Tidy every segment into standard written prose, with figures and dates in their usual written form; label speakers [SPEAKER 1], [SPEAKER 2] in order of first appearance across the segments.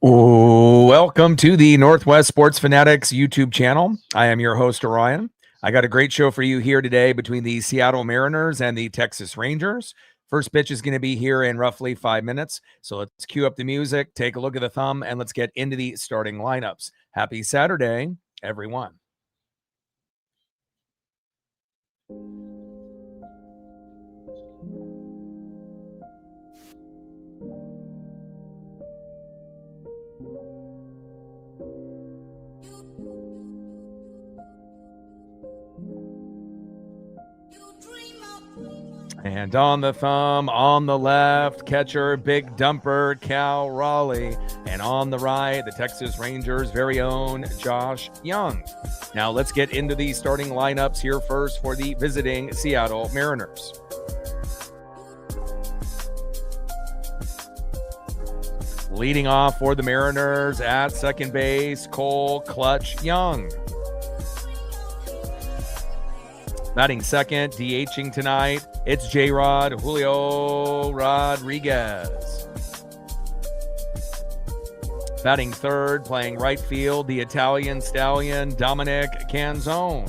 [SPEAKER 1] Welcome to the Northwest Sports Fanatics YouTube channel. I am your host, Orion. I got a great show for you here today between the Seattle Mariners and the Texas Rangers. First pitch is going to be here in roughly 5 minutes. So let's cue up the music, take a look at the thumb, and let's get into the starting lineups. Happy Saturday, everyone. And on the thumb, on the left, catcher, big dumper, Cal Raleigh. And on the right, the Texas Rangers' very own Josh Young. Now let's get into the starting lineups here first for the visiting Seattle Mariners. Leading off for the Mariners at second base, Cole Clutch Young. Batting second, DHing tonight, it's J-Rod Julio Rodriguez. Batting third, playing right field, the Italian stallion Dominic Canzone.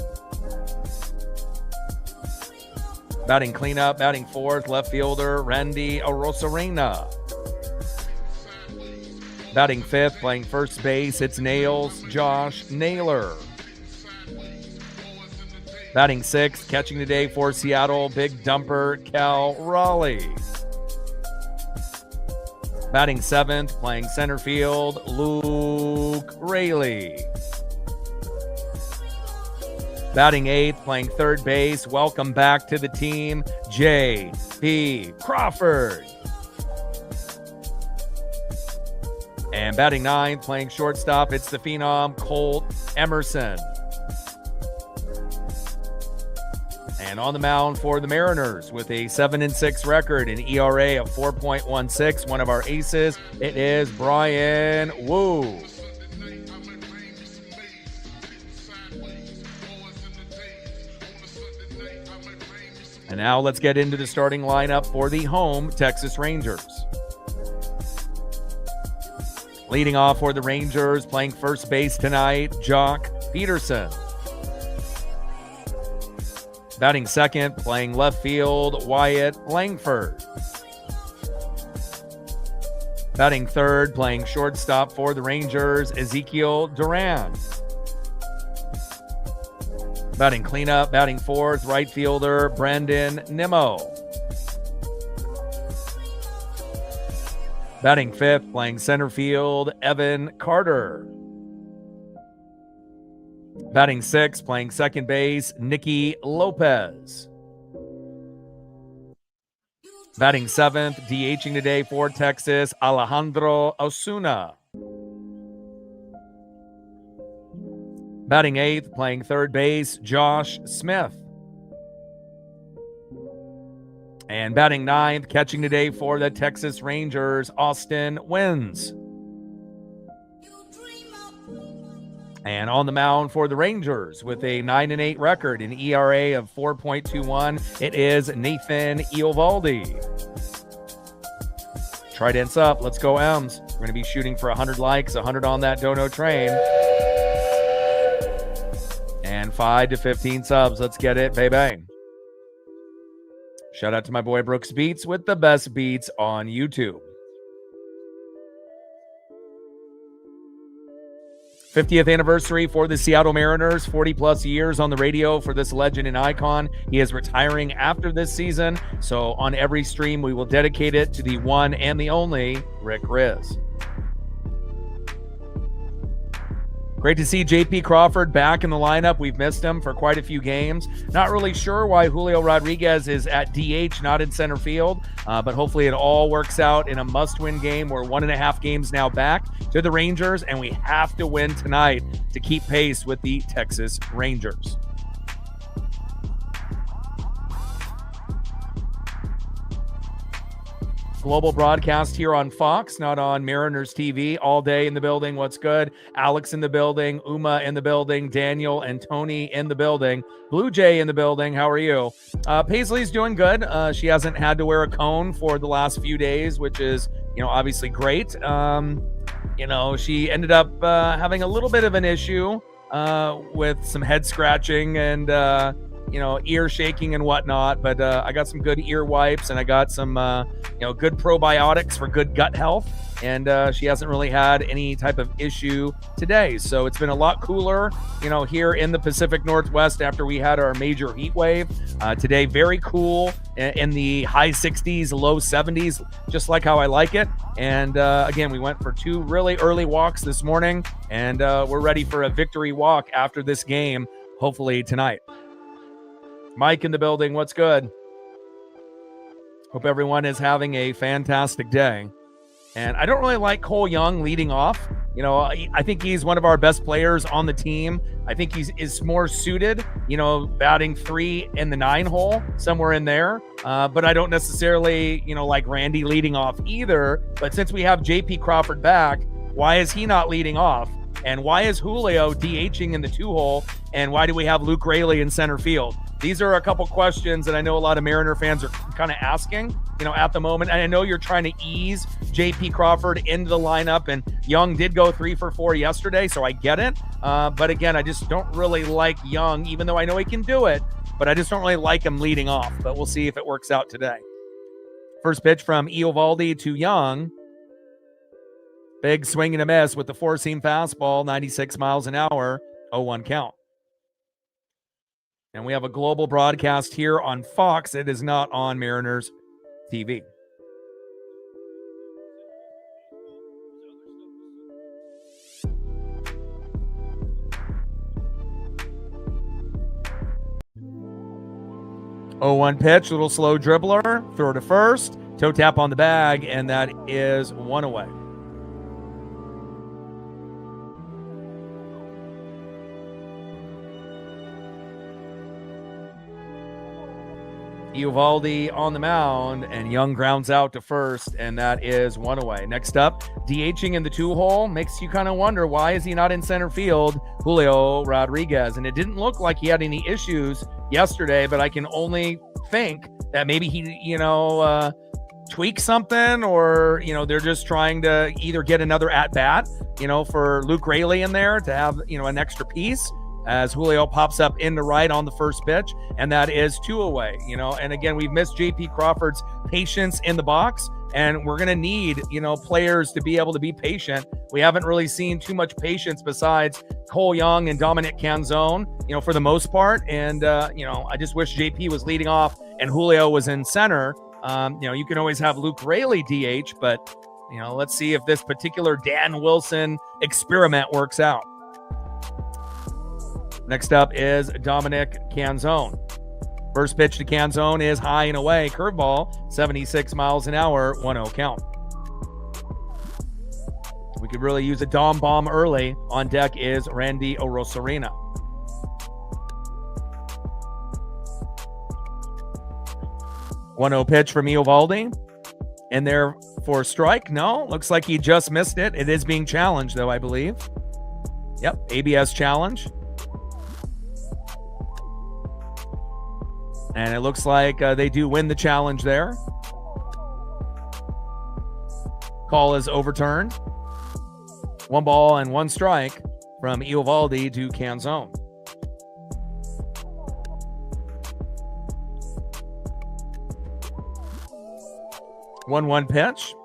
[SPEAKER 1] Batting cleanup, batting fourth, left fielder Randy Arozarena. Batting fifth, playing first base, it's Nails Josh Naylor. Batting sixth, catching today for Seattle, big dumper Cal Raleigh. Batting seventh, playing center field, Luke Raley. Batting eighth, playing third base, welcome back to the team, J.P. Crawford. And batting ninth, playing shortstop, it's the phenom, Colt Emerson. And on the mound for the Mariners with a 7-6 record, an ERA of 4.16, one of our aces, it is Brian Wu. And now let's get into the starting lineup for the home Texas Rangers. Leading off for the Rangers, playing first base tonight, Jock Peterson. Batting second, playing left field, Wyatt Langford. Batting third, playing shortstop for the Rangers, Ezekiel Duran. Batting cleanup, batting fourth, right fielder, Brandon Nimmo. Batting fifth, playing center field, Evan Carter. Batting sixth, playing second base, Nicky Lopez. Batting seventh, DHing today for Texas, Alejandro Osuna. Batting eighth, playing third base, Josh Smith. And batting ninth, catching today for the Texas Rangers, Austin Wins. And on the mound for the Rangers with a 9-8 record, an ERA of 4.21, it is Nathan Eovaldi. Tridents up. Let's go, M's. We're going to be shooting for 100 likes, 100 on that dono train. And 5 to 15 subs. Let's get it, baby. Shout out to my boy Brooks Beats with the best beats on YouTube. 50th anniversary for the Seattle Mariners, 40-plus years on the radio for this legend and icon. He is retiring after this season, so on every stream, we will dedicate it to the one and the only Rick Riz. Great to see J.P. Crawford back in the lineup. We've missed him for quite a few games. Not really sure why Julio Rodriguez is at DH, not in center field, but hopefully it all works out in a must-win game. We're 1.5 games now back to the Rangers, and we have to win tonight to keep pace with the Texas Rangers. Global broadcast here on Fox, not on Mariners TV. All day in the building. What's good? Alex in the building. Uma in the building. Daniel and Tony in the building. Blue Jay in the building. How are you? Paisley's doing good. She hasn't had to wear a cone for the last few days, which is, obviously great. she ended up having a little bit of an issue with some head scratching and ear shaking and whatnot. But I got some good ear wipes, and I got some good probiotics for good gut health. And she hasn't really had any type of issue today. So it's been a lot cooler, here in the Pacific Northwest after we had our major heat wave. Today, very cool in the high 60s, low 70s, just like how I like it. And again, we went for 2 really early walks this morning, and we're ready for a victory walk after this game, hopefully tonight. Mike in the building, what's good? Hope everyone is having a fantastic day. And I don't really like Cole Young leading off. I think he's one of our best players on the team. I think is more suited, batting 3 in the 9 hole, somewhere in there. But I don't necessarily, like Randy leading off either. But since we have JP Crawford back, why is he not leading off? And why is Julio DHing in the 2 hole? And why do we have Luke Raley in center field? These are a couple questions that I know a lot of Mariner fans are kind of asking, at the moment. And I know you're trying to ease JP Crawford into the lineup, and Young did go 3 for 4 yesterday, so I get it. But again, I just don't really like Young, even though I know he can do it, but I just don't really like him leading off. But we'll see if it works out today. First pitch from Eovaldi to Young. Big swing and a miss with the 4-seam fastball, 96 miles an hour, 0-1 count. And we have a global broadcast here on Fox. It is not on Mariners TV. Oh, 1 pitch, little slow dribbler, throw to first, toe tap on the bag, and that is 1 away. Eovaldi on the mound, and Young grounds out to first, and that is 1 away. Next up, DHing in the 2 hole makes you kind of wonder, why is he not in center field? Julio Rodriguez. And it didn't look like he had any issues yesterday, but I can only think that maybe he, tweaked something, or, they're just trying to either get another at-bat, for Luke Raley in there to have, an extra piece, as Julio pops up into right on the first pitch, and that is 2 away. And again, we've missed JP Crawford's patience in the box, and we're going to need, players to be able to be patient. We haven't really seen too much patience besides Cole Young and Dominic Canzone, for the most part. And, I just wish JP was leading off and Julio was in center. You can always have Luke Raley DH, but, let's see if this particular Dan Wilson experiment works out. Next up is Dominic Canzone. First pitch to Canzone is high and away. Curveball, 76 miles an hour, 1-0 count. We could really use a Dom bomb early. On deck is Randy Orosarena. 1-0 pitch from Eovaldi. In there for a strike. No, looks like he just missed it. It is being challenged, though, I believe. Yep, ABS challenge. And it looks like they do win the challenge there. Call is overturned. 1 ball and 1 strike from Eovaldi to Canzone. One pitch.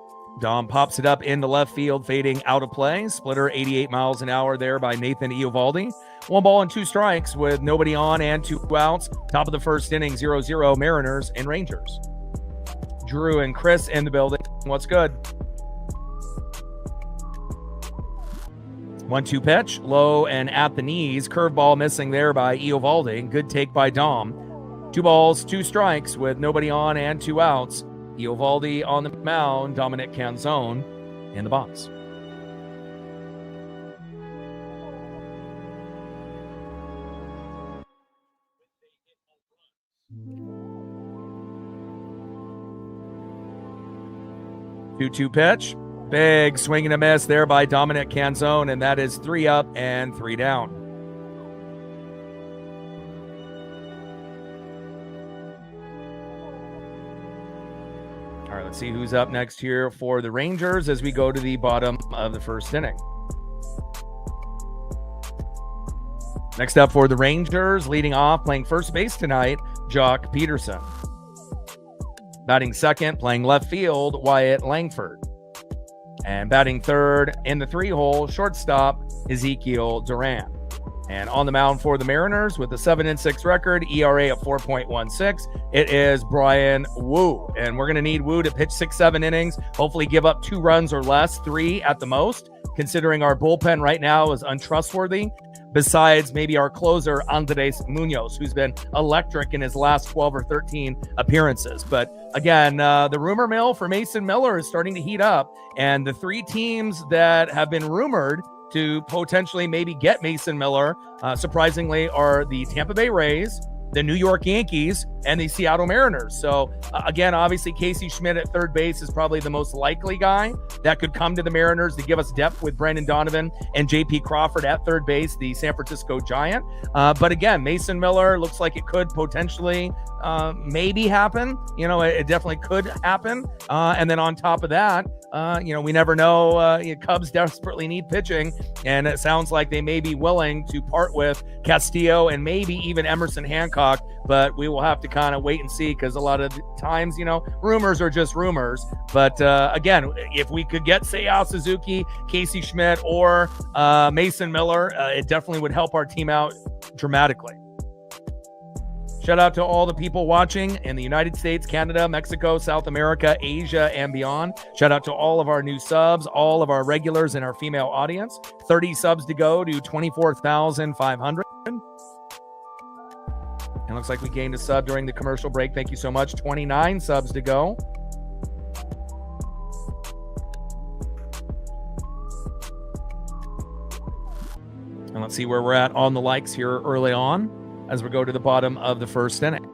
[SPEAKER 1] Dom pops it up into left field, fading out of play. Splitter 88 miles an hour there by Nathan Eovaldi. 1 ball and 2 strikes with nobody on and 2 outs. Top of the first inning, 0-0 Mariners and Rangers. Drew and Chris in the building. What's good? 1-2 pitch, low and at the knees. Curveball missing there by Eovaldi. Good take by Dom. 2 balls, 2 strikes with nobody on and 2 outs. Eovaldi on the mound, Dominic Canzone in the box. Two pitch. Big swing and a miss there by Dominic Canzone, and that is 3 up and 3 down. All right, let's Let's see who's up next here for the Rangers as we go to the bottom of the first inning. Next up for the Rangers, leading off, playing first base tonight, Jock Peterson. Batting second, playing left field, Wyatt Langford. And batting third in the 3-hole, shortstop, Ezekiel Duran. And on the mound for the Mariners with a 7-6 record, ERA of 4.16, it is Brian Wu. And we're going to need Wu to pitch 6-7 innings, hopefully give up 2 runs or less, 3 at the most, considering our bullpen right now is untrustworthy, besides maybe our closer, Andres Munoz, who's been electric in his last 12 or 13 appearances. But again, the rumor mill for Mason Miller is starting to heat up, and the 3 teams that have been rumored to potentially maybe get Mason Miller, surprisingly, are the Tampa Bay Rays, the New York Yankees, and the Seattle Mariners. So again, obviously Casey Schmidt at third base is probably the most likely guy that could come to the Mariners to give us depth with Brendan Donovan and JP Crawford at third base, the San Francisco Giant. But again, Mason Miller looks like it could potentially maybe happen. You know, it definitely could happen. And then on top of that, you know, we never know. Cubs desperately need pitching, and it sounds like they may be willing to part with Castillo and maybe even Emerson Hancock, but we will have to kind of wait and see, because a lot of times, you know, rumors are just rumors. But again, if we could get Seiya Suzuki, Casey Schmidt, or Mason Miller, it definitely would help our team out dramatically. Shout out to all the people watching in the United States, Canada, Mexico, South America, Asia, and beyond. Shout out to all of our new subs, all of our regulars and our female audience. 30 subs to go to 24,500. It looks like we gained a sub during the commercial break. Thank you so much. 29 subs to go. And let's see where we're at on the likes here early on as we go to the bottom of the first inning.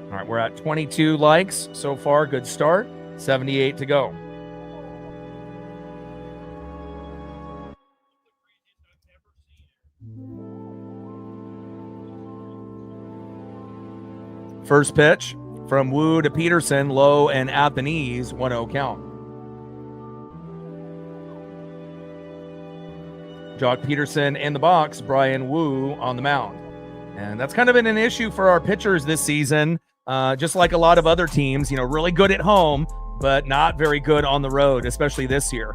[SPEAKER 1] All right, we're at 22 likes so far. Good start. 78 to go. First pitch from Wu to Peterson, low and at the knees, 1-0 count. Jock Peterson in the box, Brian Wu on the mound. And that's kind of been an issue for our pitchers this season, just like a lot of other teams, you know, really good at home, but not very good on the road, especially this year.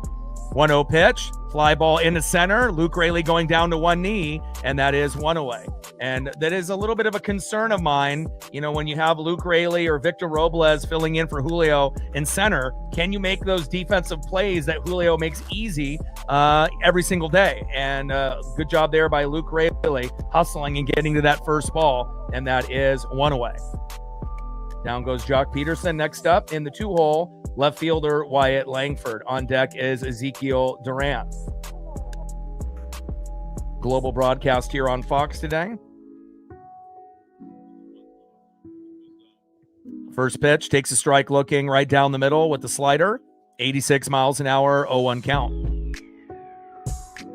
[SPEAKER 1] 1-0 pitch, fly ball into center, Luke Raley going down to one knee, and that is 1 away. And that is a little bit of a concern of mine, you know, when you have Luke Raley or Victor Robles filling in for Julio in center, can you make those defensive plays that Julio makes easy every single day? And good job there by Luke Raley, hustling and getting to that first ball, and that is 1 away. Down goes Jock Peterson. Next up in the 2-hole, left fielder Wyatt Langford. On deck is Ezekiel Duran. Global broadcast here on Fox today. First pitch, takes a strike looking right down the middle with the slider. 86 miles an hour, 0-1 count.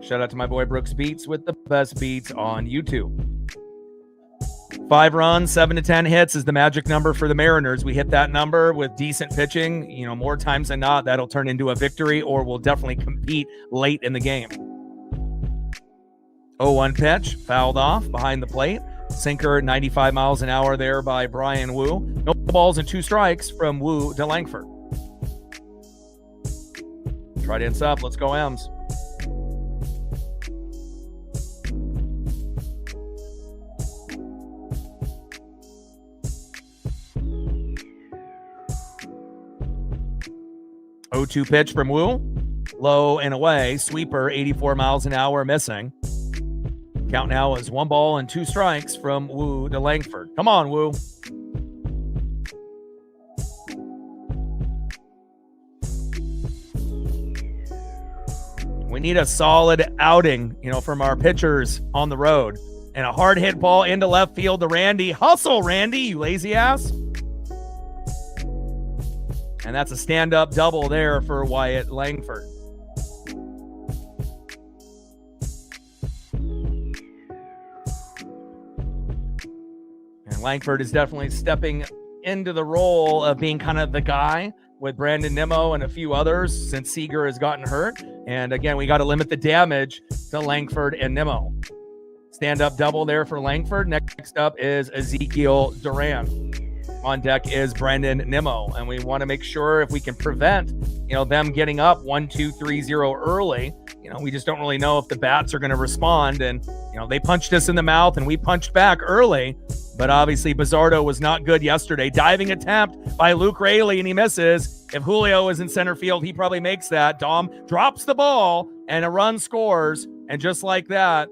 [SPEAKER 1] Shout out to my boy Brooks Beats with the best beats on YouTube. 5 runs, 7 to 10 hits is the magic number for the Mariners. We hit that number with decent pitching. You know, more times than not, that'll turn into a victory, or we'll definitely compete late in the game. 0-1 pitch, fouled off behind the plate. Sinker, 95 miles an hour there by Brian Wu. No balls and 2 strikes from Wu to Langford. Try to up. Let's go, M's. O2 pitch from Wu. Low and away. Sweeper, 84 miles an hour, missing. Count now is 1 ball and 2 strikes from Wu to Langford. Come on, Wu. We need a solid outing, you know, from our pitchers on the road. And a hard hit ball into left field to Randy. Hustle, Randy, you lazy ass. And that's a stand-up double there for Wyatt Langford. Langford is definitely stepping into the role of being kind of the guy with Brandon Nimmo and a few others since Seager has gotten hurt. And again, we got to limit the damage to Langford and Nimmo. Stand-up double there for Langford. Next up is Ezekiel Duran. On deck is Brandon Nimmo, and we want to make sure if we can prevent, them getting up 1-2-3-0 early. We just don't really know if the bats are going to respond. And, they punched us in the mouth and we punched back early. But obviously, Bizzardo was not good yesterday. Diving attempt by Luke Raley, and he misses. If Julio is in center field, he probably makes that. Dom drops the ball, and a run scores. And just like that,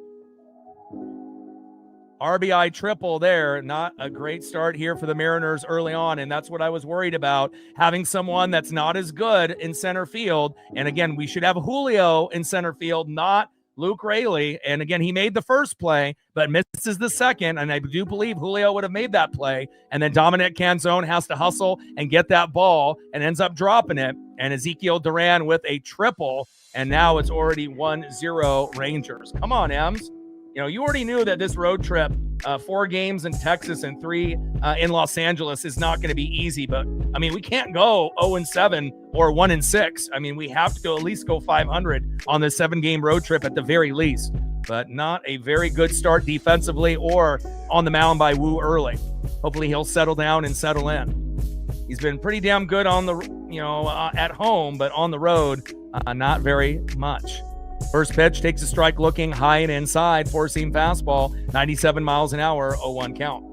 [SPEAKER 1] RBI triple there. Not a great start here for the Mariners early on, and that's what I was worried about, having someone that's not as good in center field. And again, we should have Julio in center field, not Luke Raley. And again, he made the first play, but misses the second, and I do believe Julio would have made that play. And then Dominic Canzone has to hustle and get that ball and ends up dropping it. And Ezekiel Duran with a triple, and now it's already 1-0 Rangers. Come on, Ems. You already knew that this road trip, 4 games in Texas and 3 in Los Angeles, is not going to be easy. But, we can't go 0-7 or 1-6. We have to at least go 500 on this 7-game road trip at the very least. But not a very good start defensively or on the mound by Wu early. Hopefully he'll settle down and settle in. He's been pretty damn good on the, at home, but on the road, not very much. First pitch takes a strike, looking high and inside, four-seam fastball, 97 miles an hour, 0-1 count.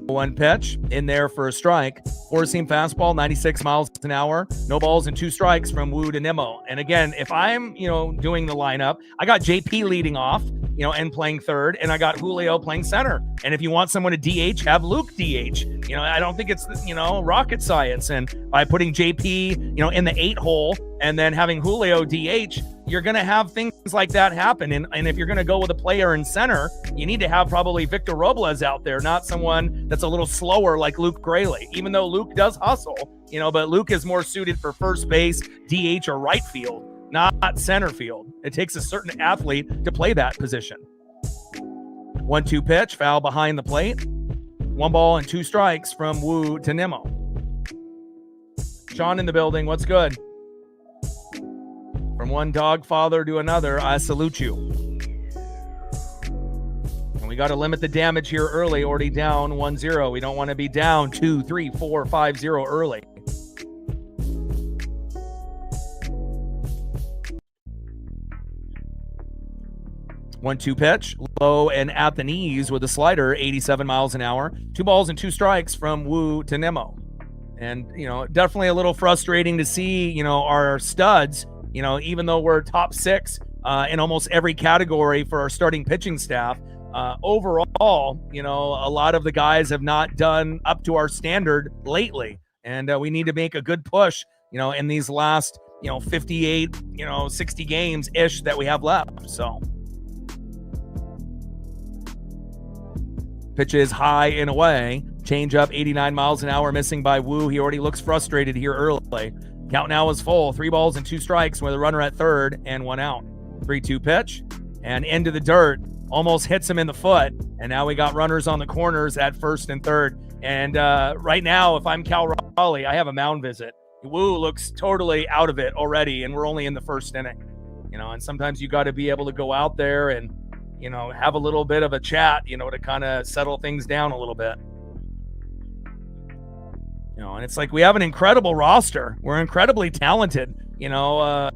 [SPEAKER 1] One pitch in there for a strike. Four-seam fastball, 96 miles an hour. No balls and 2 strikes from Wu to Nimmo. And again, if I'm, doing the lineup, I got JP leading off, and playing third, and I got Julio playing center. And if you want someone to DH, have Luke DH. I don't think it's, rocket science. And by putting JP, in the 8 hole and then having Julio DH, you're going to have things like that happen. And if you're going to go with a player in center, you need to have probably Victor Robles out there, not someone that's a little slower like Luke Raley, even though Luke does hustle, but Luke is more suited for first base, DH, or right field, not center field. It takes a certain athlete to play that position. 1-2 pitch, foul behind the plate. 1 ball and 2 strikes from Wu to Nimmo. Sean in the building, what's good? From one dog father to another, I salute you. And we got to limit the damage here early, already down 1-0. We don't want to be down 2, 3, 4, 5-0 early. One-two pitch, low and at the knees with a slider, 87 miles an hour. 2 balls and 2 strikes from Wu to Nimmo. And, definitely a little frustrating to see, our studs, even though we're top 6 in almost every category for our starting pitching staff, overall, a lot of the guys have not done up to our standard lately. And we need to make a good push, in these last, 58, 60 games-ish that we have left. So pitch is high and away. Change up, 89 miles an hour, missing by Wu. He already looks frustrated here early. Count now is full. 3 balls and 2 strikes with a runner at third and 1 out. 3-2 pitch and into the dirt. Almost hits him in the foot. And now we got runners on the corners at first and third. And right now, if I'm Cal Raleigh, I have a mound visit. Wu looks totally out of it already, and we're only in the first inning. And sometimes you got to be able to go out there and, have a little bit of a chat, to kind of settle things down a little bit. And it's like we have an incredible roster. We're incredibly talented, 1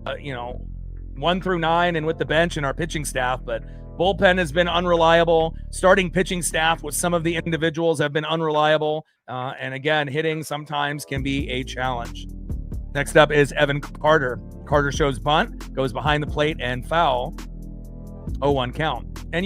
[SPEAKER 1] through 9 and with the bench and our pitching staff, but bullpen has been unreliable. Starting pitching staff with some of the individuals have been unreliable. And again, hitting sometimes can be a challenge. Next up is Evan Carter. Carter shows bunt, goes behind the plate and foul. 0-1 count. And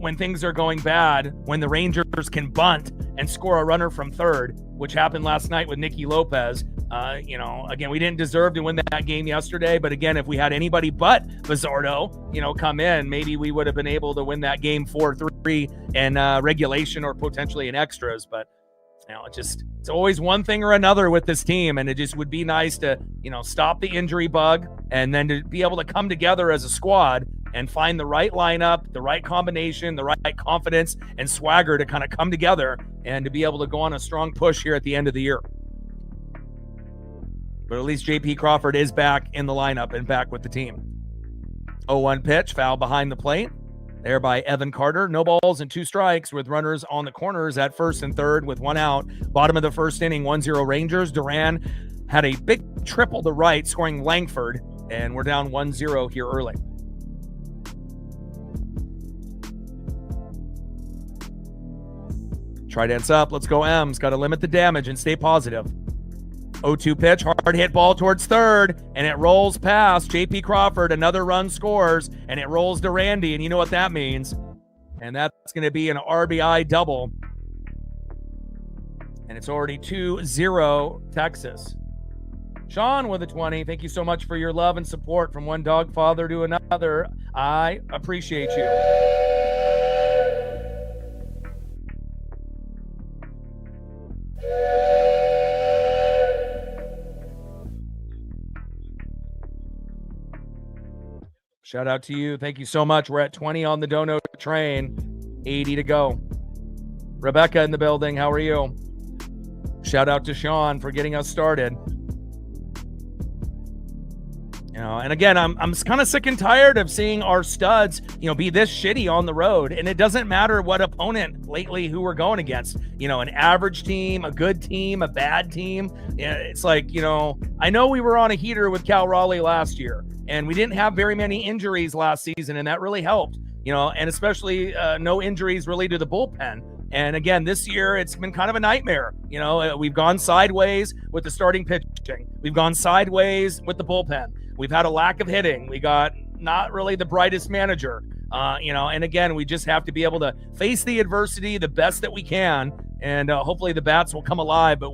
[SPEAKER 1] when things are going bad, when the Rangers can bunt and score a runner from third, which happened last night with Nicky Lopez. Again, we didn't deserve to win that game yesterday, but again, if we had anybody but Bizzardo, come in, maybe we would have been able to win that game 4-3 in regulation or potentially in extras. But it's always one thing or another with this team, and it just would be nice to, stop the injury bug and then to be able to come together as a squad and find the right lineup, the right combination, the right confidence and swagger to kind of come together and to be able to go on a strong push here at the end of the year. But at least JP Crawford is back in the lineup and back with the team. 0-1 pitch, foul behind the plate. There by Evan Carter. No balls and 2 strikes with runners on the corners at first and third with 1 out. Bottom of the first inning, 1-0 Rangers. Duran had a big triple to right, scoring Langford, and we're down 1-0 here early. Trident's up. Let's go M's. Got to limit the damage and stay positive. 0-2 pitch, hard hit ball towards third, and it rolls past JP Crawford. Another run scores, and it rolls to Randy, and you know what that means. And that's going to be an RBI double. And it's already 2-0 Texas. Sean with a 20. Thank you so much for your love and support from one dog father to another. I appreciate you. Shout out to you. Thank you so much. We're at 20 on the dono train. 80 to go. Rebecca in the building. How are you? Shout out to Sean for getting us started. And again, I'm kind of sick and tired of seeing our studs, be this shitty on the road. And it doesn't matter what opponent lately who we're going against. An average team, a good team, a bad team. It's like, I know we were on a heater with Cal Raleigh last year, and we didn't have very many injuries last season, and that really helped, and especially no injuries really to the bullpen. And again, this year, it's been kind of a nightmare. We've gone sideways with the starting pitching. We've gone sideways with the bullpen. We've had a lack of hitting. We got not really the brightest manager, and again, we just have to be able to face the adversity the best that we can. And hopefully the bats will come alive. But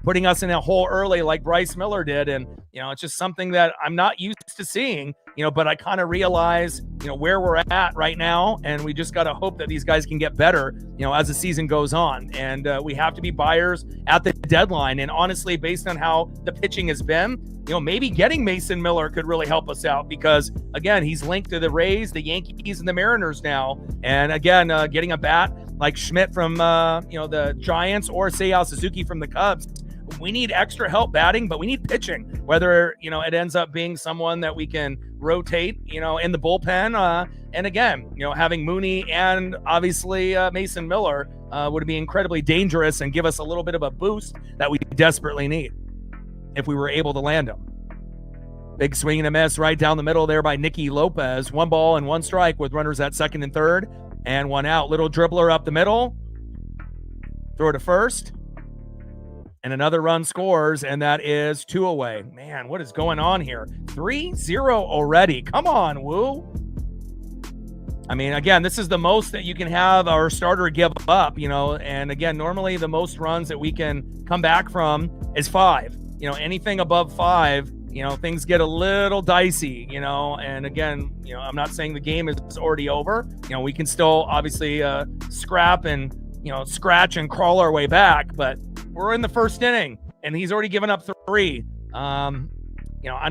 [SPEAKER 1] putting us in a hole early like Bryce Miller did. And, it's just something that I'm not used to seeing, but I kind of realize, where we're at right now. And we just got to hope that these guys can get better, as the season goes on. And we have to be buyers at the deadline. And honestly, based on how the pitching has been, maybe getting Mason Miller could really help us out because, again, he's linked to the Rays, the Yankees, and the Mariners now. And again, getting a bat like Schmidt from, the Giants or Seiya Suzuki from the Cubs. We need extra help batting, but we need pitching, whether, it ends up being someone that we can rotate, in the bullpen. And again, having Mooney and obviously Mason Miller would be incredibly dangerous and give us a little bit of a boost that we desperately need if we were able to land them. Big swing and a miss right down the middle there by Nicky Lopez. 1 ball and 1 strike with runners at second and third and 1 out. Little dribbler up the middle. Throw to first. And another run scores, and that is 2 away. Man, what is going on here? 3-0 already. Come on, Woo. I mean, again, this is the most that you can have our starter give up, and again, normally the most runs that we can come back from is 5. Anything above 5, things get a little dicey, and again, I'm not saying the game is already over. We can still obviously scrap and, scratch and crawl our way back, but we're in the first inning and he's already given up 3. And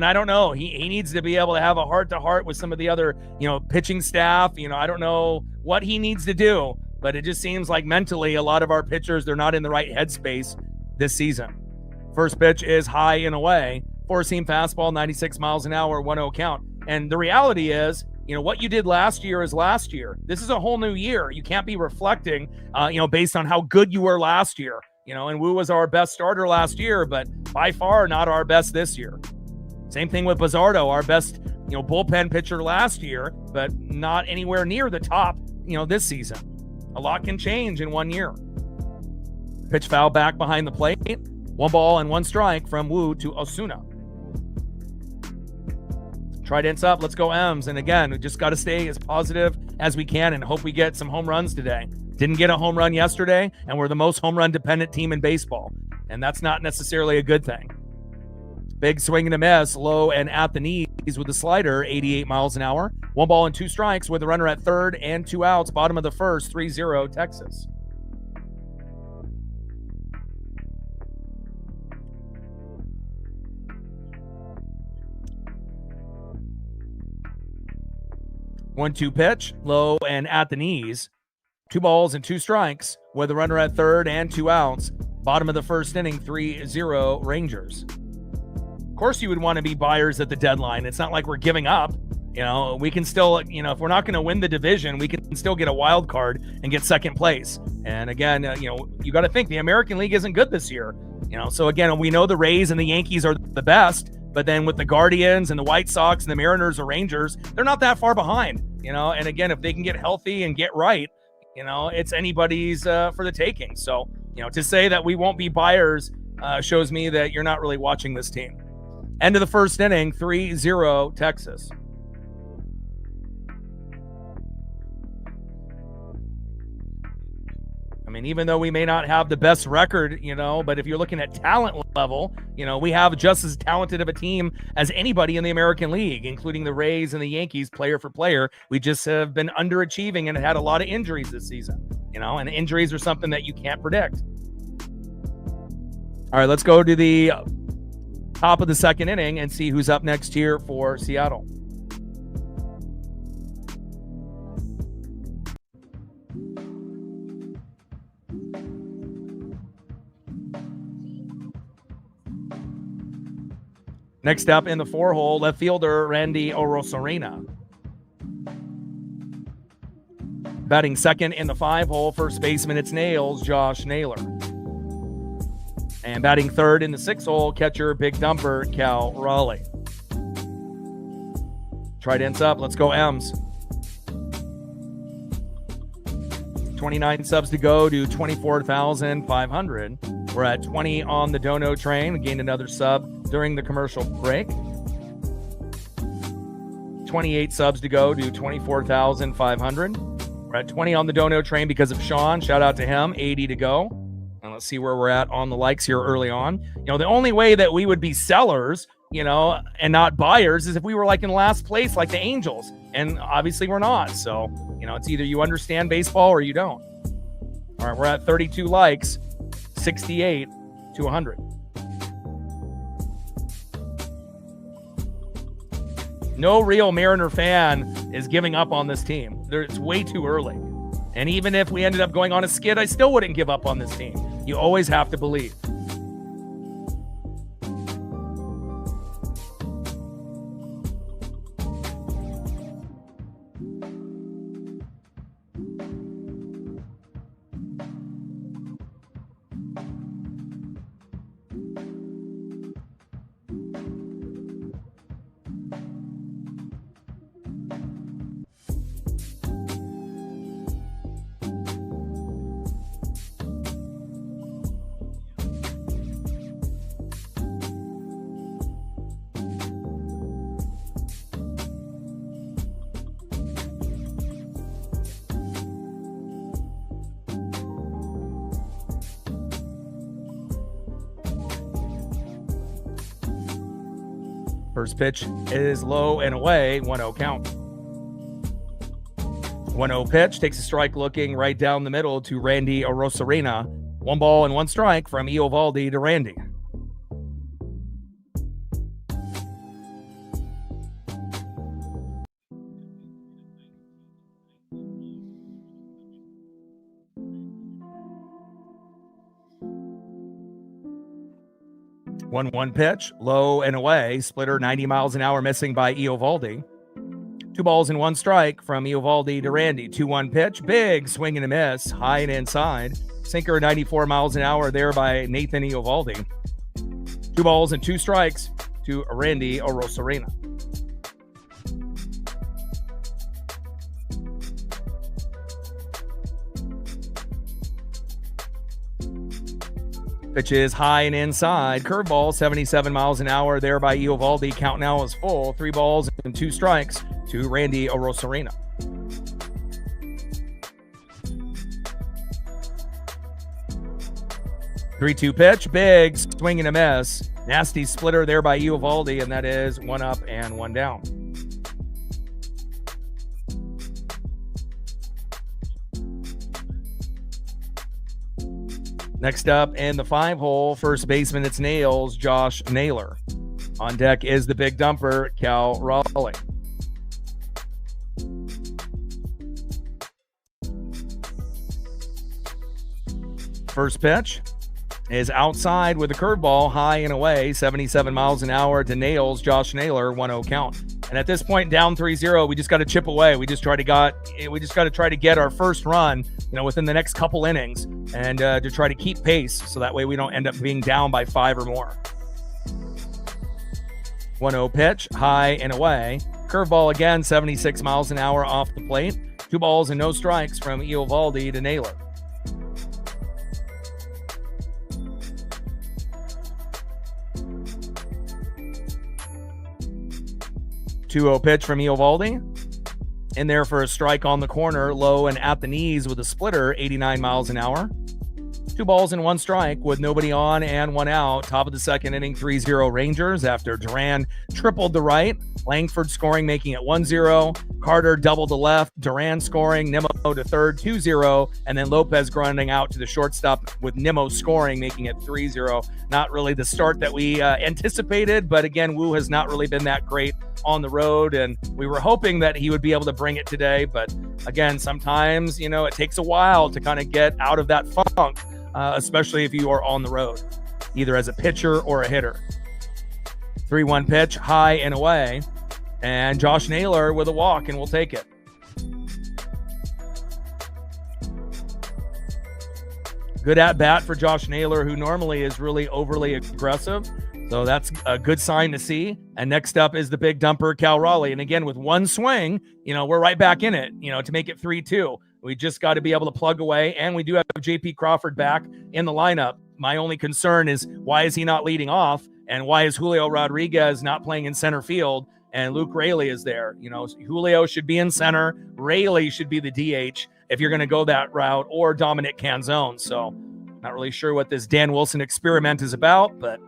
[SPEAKER 1] I don't know, he needs to be able to have a heart-to-heart with some of the other, pitching staff. I don't know what he needs to do, but it just seems like mentally a lot of our pitchers, they're not in the right headspace this season. First pitch is high and away. 4-seam fastball, 96 miles an hour, 1-0 count. And the reality is, what you did last year is last year. This is a whole new year. You can't be reflecting, based on how good you were last year. And Wu was our best starter last year, but by far not our best this year. Same thing with Bizzardo, our best, bullpen pitcher last year, but not anywhere near the top, this season. A lot can change in 1 year. Pitch foul back behind the plate. 1 ball and 1 strike from Wu to Osuna. Trident's up. Let's go M's. And again, we just got to stay as positive as we can and hope we get some home runs today. Didn't get a home run yesterday, and we're the most home run dependent team in baseball. And that's not necessarily a good thing. Big swing and a miss, low and at the knees with the slider, 88 miles an hour. 1 ball and 2 strikes with a runner at third and 2 outs. Bottom of the first, 3-0 Texas. 1-2 pitch, low and at the knees. 2 balls and 2 strikes with a runner at third and 2 outs. Bottom of the first inning, 3-0 Rangers. Of course, you would want to be buyers at the deadline. It's not like we're giving up. We can still, if we're not going to win the division, we can still get a wild card and get second place. And again, you got to think the American League isn't good this year. So again, we know the Rays and the Yankees are the best, but then with the Guardians and the White Sox and the Mariners or Rangers, they're not that far behind. And again, if they can get healthy and get right, it's anybody's for the taking. So, to say that we won't be buyers shows me that you're not really watching this team. End of the first inning, 3-0 Texas. I mean, even though we may not have the best record, but if you're looking at talent level, we have just as talented of a team as anybody in the American League, including the Rays and the Yankees player for player. We just have been underachieving and had a lot of injuries this season, and injuries are something that you can't predict. All right, let's go to the top of the second inning and see who's up next here for Seattle. Next up in the 4-hole, left fielder Randy Arozarena. Batting second in the 5-hole, first baseman, it's Nails, Josh Naylor. And batting third in the 6-hole, catcher, big dumper, Cal Raleigh. Trident's up. Let's go M's. 29 subs to go to 24,500. We're at 20 on the Dono train. We gained another sub during the commercial break. 28 subs to go to 24,500. We're at 20 on the Dono train because of Sean. Shout out to him. 80 to go. And let's see where we're at on the likes here early on. The only way that we would be sellers, and not buyers is if we were like in last place, like the Angels. And obviously we're not. So, it's either you understand baseball or you don't. All right, we're at 32 likes, 68 to 100. No real Mariner fan is giving up on this team. It's way too early. And even if we ended up going on a skid, I still wouldn't give up on this team. You always have to believe. First pitch is low and away, 1-0 count. 1-0 pitch, takes a strike looking right down the middle to Randy Arozarena. 1 ball and 1 strike from Eovaldi to Randy. One pitch, low and away. Splitter 90 miles an hour, missing by Eovaldi. 2 balls and 1 strike from Eovaldi to Randy. 2-1 pitch, big swing and a miss, high and inside. Sinker 94 miles an hour there by Nathan Eovaldi. 2 balls and 2 strikes to Randy Arozarena. Pitch is high and inside. Curveball, 77 miles an hour there by Eovaldi. Count now is full. 3 balls and 2 strikes to Randy Arozarena. 3-2 pitch, big swing and a miss. Nasty splitter there by Eovaldi, and that is 1 up and 1 down. Next up in the 5-hole, first baseman, it's Nails, Josh Naylor. On deck is the big dumper, Cal Raleigh. First pitch is outside with a curveball, high and away, 77 miles an hour to nails Josh Naylor, 1-0 count. And at this point, down 3-0, we just got to chip away. We just got to try to get our first run, within the next couple innings, and to try to keep pace, so that way we don't end up being down by 5 or more. 1-0 pitch, high and away. Curveball again, 76 miles an hour off the plate. 2 balls and no strikes from Eovaldi to Naylor. Two-0 pitch from Eovaldi. In there for a strike on the corner, low and at the knees with a splitter, 89 miles an hour. 2 balls and 1 strike with nobody on and 1 out. Top of the second inning, 3-0 Rangers after Duran tripled the right. Langford scoring, making it 1-0. Carter doubled the left. Duran scoring. Nimmo to third, 2-0. And then Lopez grinding out to the shortstop with Nimmo scoring, making it 3-0. Not really the start that we anticipated, but again, Wu has not really been that great on the road, and we were hoping that he would be able to bring it today. But again, sometimes, it takes a while to kind of get out of that funk, especially if you are on the road, either as a pitcher or a hitter. 3-1 pitch, high and away, and Josh Naylor with a walk, and we'll take it. Good at bat for Josh Naylor, who normally is really overly aggressive. So that's a good sign to see. And next up is the big dumper, Cal Raleigh. And again, with one swing, we're right back in it, to make it 3-2. We just got to be able to plug away. And we do have JP Crawford back in the lineup. My only concern is, why is he not leading off? And why is Julio Rodriguez not playing in center field? And Luke Raley is there. Julio should be in center. Raley should be the DH if you're going to go that route, or Dominic Canzone. So not really sure what this Dan Wilson experiment is about, but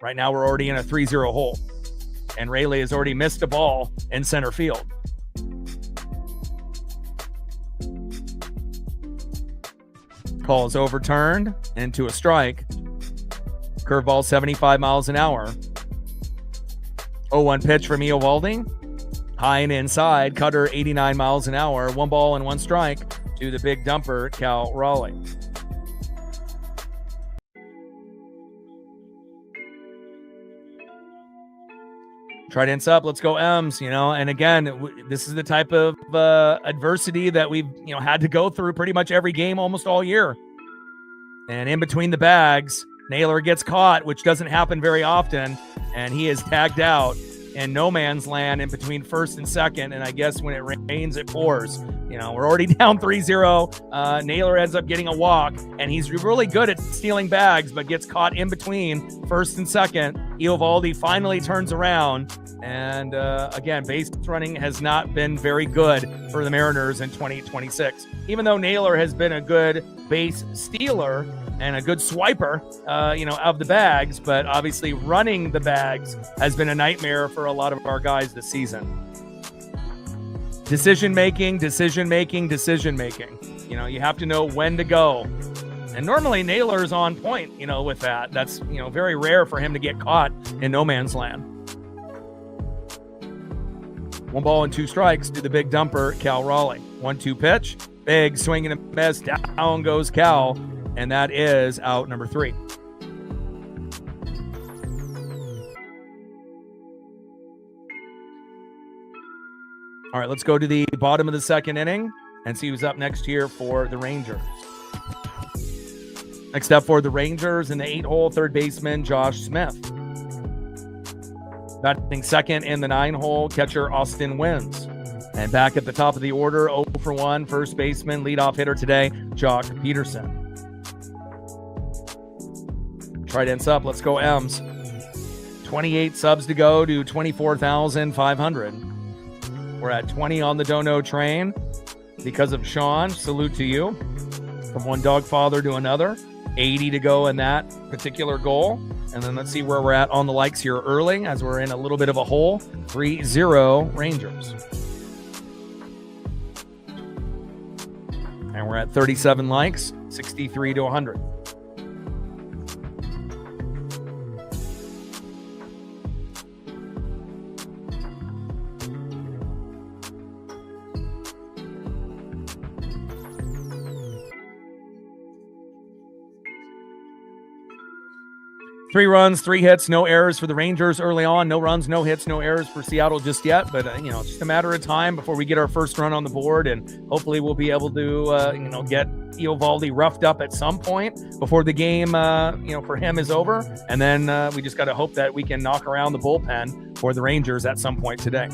[SPEAKER 1] right now we're already in a 3-0 hole, and Raley has already missed a ball in center field. Call is overturned into a strike. Curveball, 75 miles an hour. 0-1 pitch from Eovaldi. High and inside, cutter, 89 miles an hour. 1 ball and 1 strike to the big dumper, Cal Raleigh. Trident's up. Let's go M's, and again, this is the type of adversity that we've, had to go through pretty much every game almost all year. And in between the bags, Naylor gets caught, which doesn't happen very often, and he is tagged out in no man's land in between first and second. And I guess when it rains, it pours. We're already down 3-0. Naylor ends up getting a walk, and he's really good at stealing bags, but gets caught in between first and second. Eovaldi finally turns around, and again, base running has not been very good for the Mariners in 2026. Even though Naylor has been a good base stealer and a good swiper, of the bags, but obviously running the bags has been a nightmare for a lot of our guys this season. Decision making. You have to know when to go. And normally Naylor's on point, with that. That's, very rare for him to get caught in no man's land. 1 ball and 2 strikes to the big dumper, Cal Raleigh. 1-2 pitch. Big swing and a miss. Down goes Cal. And that is out number 3. All right, let's go to the bottom of the second inning and see who's up next here for the Rangers. Next up for the Rangers in the 8-hole, third baseman Josh Smith. Batting second in the 9-hole, catcher Austin Wins. And back at the top of the order, 0-for-1, first baseman, leadoff hitter today, Jock Peterson. Trident's up. Let's go M's. 28 subs to go to 24,500. We're at 20 on the Dono train because of Sean. Salute to you. From one dog father to another. 80 to go in that particular goal. And then let's see where we're at on the likes here early, as we're in a little bit of a hole. 3-0 Rangers. And we're at 37 likes, 63 to 100. 3 runs, 3 hits, no errors for the Rangers early on. No runs, no hits, no errors for Seattle just yet. But, it's just a matter of time before we get our first run on the board. And hopefully we'll be able to, get Eovaldi roughed up at some point before the game, for him is over. And then we just got to hope that we can knock around the bullpen for the Rangers at some point today.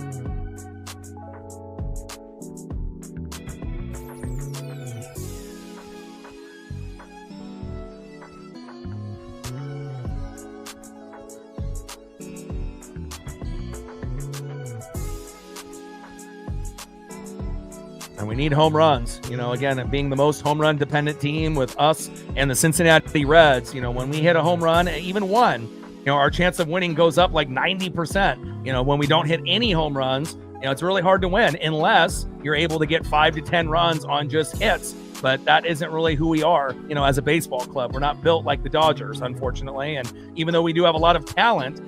[SPEAKER 1] And we need home runs. Again, being the most home run dependent team with us and the Cincinnati Reds, when we hit a home run, even one, our chance of winning goes up like 90%. When we don't hit any home runs, it's really hard to win unless you're able to get 5 to 10 runs on just hits. But that isn't really who we are, as a baseball club. We're not built like the Dodgers, unfortunately. And even though we do have a lot of talent,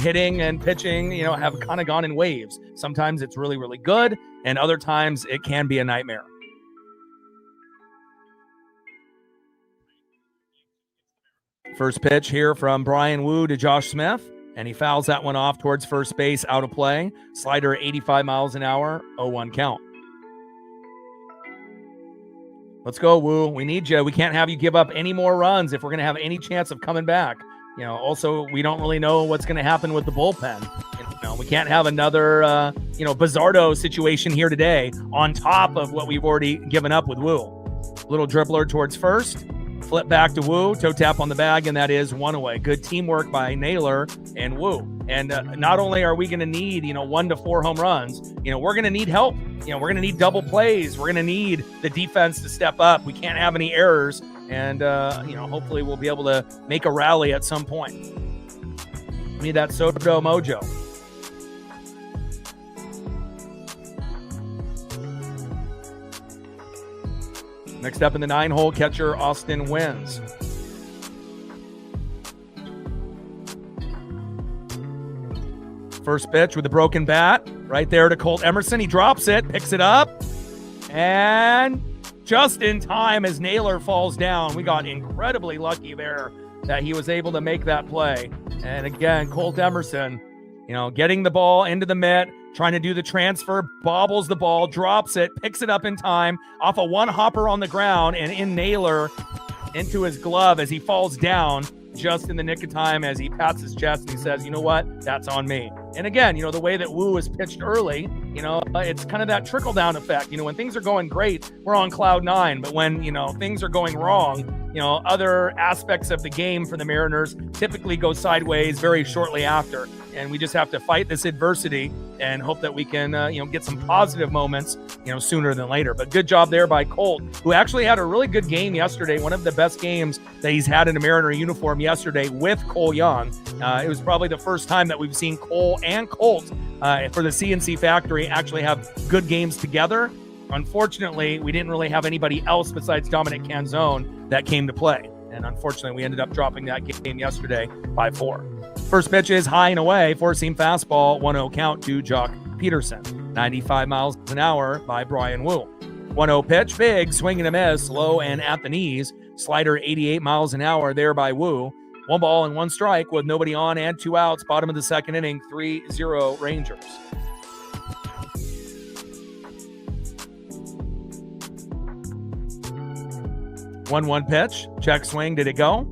[SPEAKER 1] hitting and pitching, have kind of gone in waves. Sometimes it's really, really good, and other times it can be a nightmare. First pitch here from Brian Wu to Josh Smith, and he fouls that one off towards first base, out of play. Slider 85 miles an hour, 0-1 count. Let's go, Wu. We need you. We can't have you give up any more runs if we're going to have any chance of coming back. Also, we don't really know what's going to happen with the bullpen. We can't have another, Bizardo situation here today on top of what we've already given up with Wu. Little dribbler towards first. Flip back to Wu, toe tap on the bag, and that is 1 away. Good teamwork by Naylor and Wu. And not only are we going to need, 1 to 4 home runs, we're going to need help. We're going to need double plays. We're going to need the defense to step up. We can't have any errors. And, hopefully we'll be able to make a rally at some point. We need that Soto mojo. Next up in the 9-hole, catcher Austin wins. First pitch with a broken bat. Right there to Colt Emerson. He drops it, picks it up. And just in time as Naylor falls down. We got incredibly lucky there that he was able to make that play. And again, Colt Emerson, getting the ball into the mitt, trying to do the transfer, bobbles the ball, drops it, picks it up in time, off a one-hopper on the ground, and in Naylor into his glove as he falls down just in the nick of time as he pats his chest and he says, you know what, that's on me. And again, the way that Wu is pitched early, it's kind of that trickle-down effect. When things are going great, we're on cloud 9. But when, things are going wrong, other aspects of the game for the Mariners typically go sideways very shortly after. And we just have to fight this adversity and hope that we can, get some positive moments, sooner than later. But good job there by Colt, who actually had a really good game yesterday. One of the best games that he's had in a Mariner uniform yesterday with Cole Young. It was probably the first time that we've seen Cole and Colt for the CNC factory actually have good games together. Unfortunately, we didn't really have anybody else besides Dominic Canzone that came to play. And unfortunately, we ended up dropping that game yesterday by 4. First pitch is high and away, 4-seam fastball, 1-0 count to Jock Peterson. 95 miles an hour by Brian Wu. 1-0 pitch, big, swing and a miss, low and at the knees. Slider 88 miles an hour there by Wu. 1 ball and 1 strike with nobody on and 2 outs. Bottom of the second inning, 3-0 Rangers. One pitch, check swing, did it go?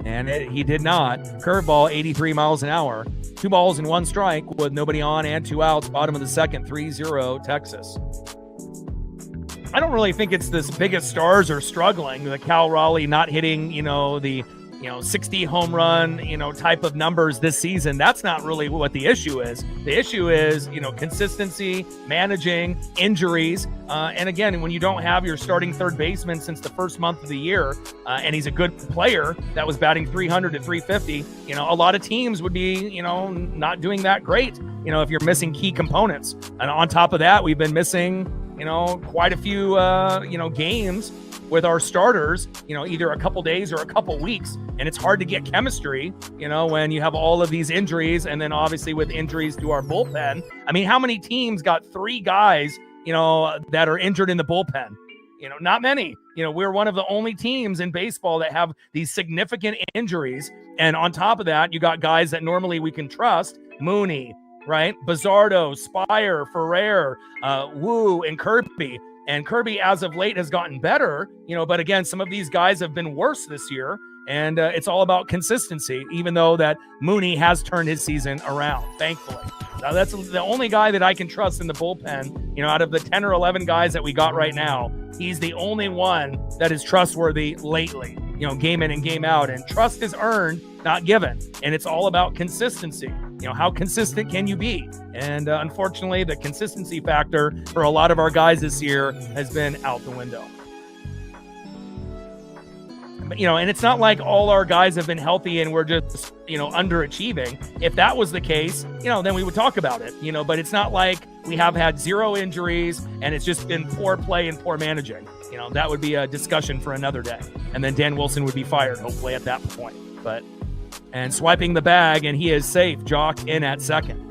[SPEAKER 1] And he did not. Curveball, 83 miles an hour. 2 balls and 1 strike with nobody on and 2 outs. Bottom of the second, 3-0 Texas. I don't really think it's the biggest stars are struggling. The Cal Raleigh not hitting, the 60 home run, type of numbers this season. That's not really what the issue is. The issue is, consistency, managing, injuries. And again, when you don't have your starting third baseman since the first month of the year, and he's a good player that was batting 300 to 350, a lot of teams would be, not doing that great, if you're missing key components. And on top of that, we've been missing, quite a few, games with our starters, either a couple days or a couple weeks. And it's hard to get chemistry, when you have all of these injuries. And then obviously with injuries to our bullpen. I mean, how many teams got 3 guys, that are injured in the bullpen? Not many. We're one of the only teams in baseball that have these significant injuries. And on top of that, you got guys that normally we can trust, Mooney, right? Bizzardo, Spire, Ferrer, Wu, and Kirby. And Kirby, as of late, has gotten better, but again, some of these guys have been worse this year. And it's all about consistency, even though that Mooney has turned his season around, thankfully. Now, that's the only guy that I can trust in the bullpen. Out of the 10 or 11 guys that we got right now, he's the only one that is trustworthy lately, game in and game out. And trust is earned, not given. And it's all about consistency. How consistent can you be? And unfortunately, the consistency factor for a lot of our guys this year has been out the window. And it's not like all our guys have been healthy and we're just, underachieving. If that was the case, then we would talk about it, but it's not like we have had 0 injuries and it's just been poor play and poor managing. That would be a discussion for another day. And then Dan Wilson would be fired, hopefully, at that point. And swiping the bag, and he is safe. Jock in at second.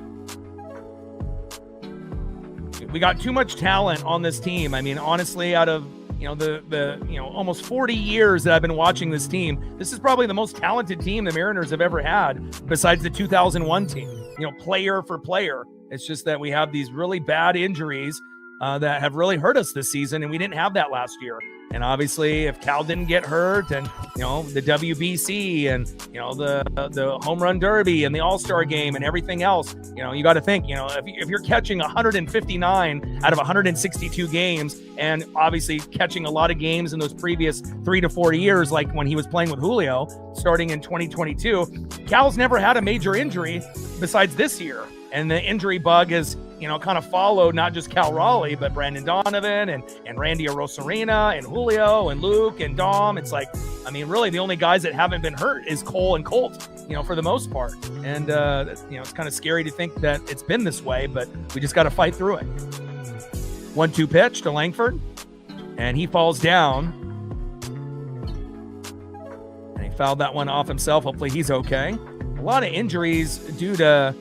[SPEAKER 1] We got too much talent on this team. I mean, honestly, out of the almost 40 years that I've been watching this team, this is probably the most talented team the Mariners have ever had, besides the 2001 team. Player for player. It's just that we have these really bad injuries that have really hurt us this season, and we didn't have that last year. And obviously, if Cal didn't get hurt, and the WBC, and the Home Run Derby, and the All-Star Game, and everything else, you got to think, if you're catching 159 out of 162 games, and obviously catching a lot of games in those previous 3 to 4 years, like when he was playing with Julio, starting in 2022, Cal's never had a major injury besides this year, and the injury bug is kind of followed not just Cal Raleigh, but Brandon Donovan and Randy Arozarena and Julio and Luke and Dom. It's like, really the only guys that haven't been hurt is Cole and Colt, for the most part. And, it's kind of scary to think that it's been this way, but we just got to fight through it. 1-2 pitch to Langford, and he falls down. And he fouled that one off himself. Hopefully he's okay. A lot of injuries due to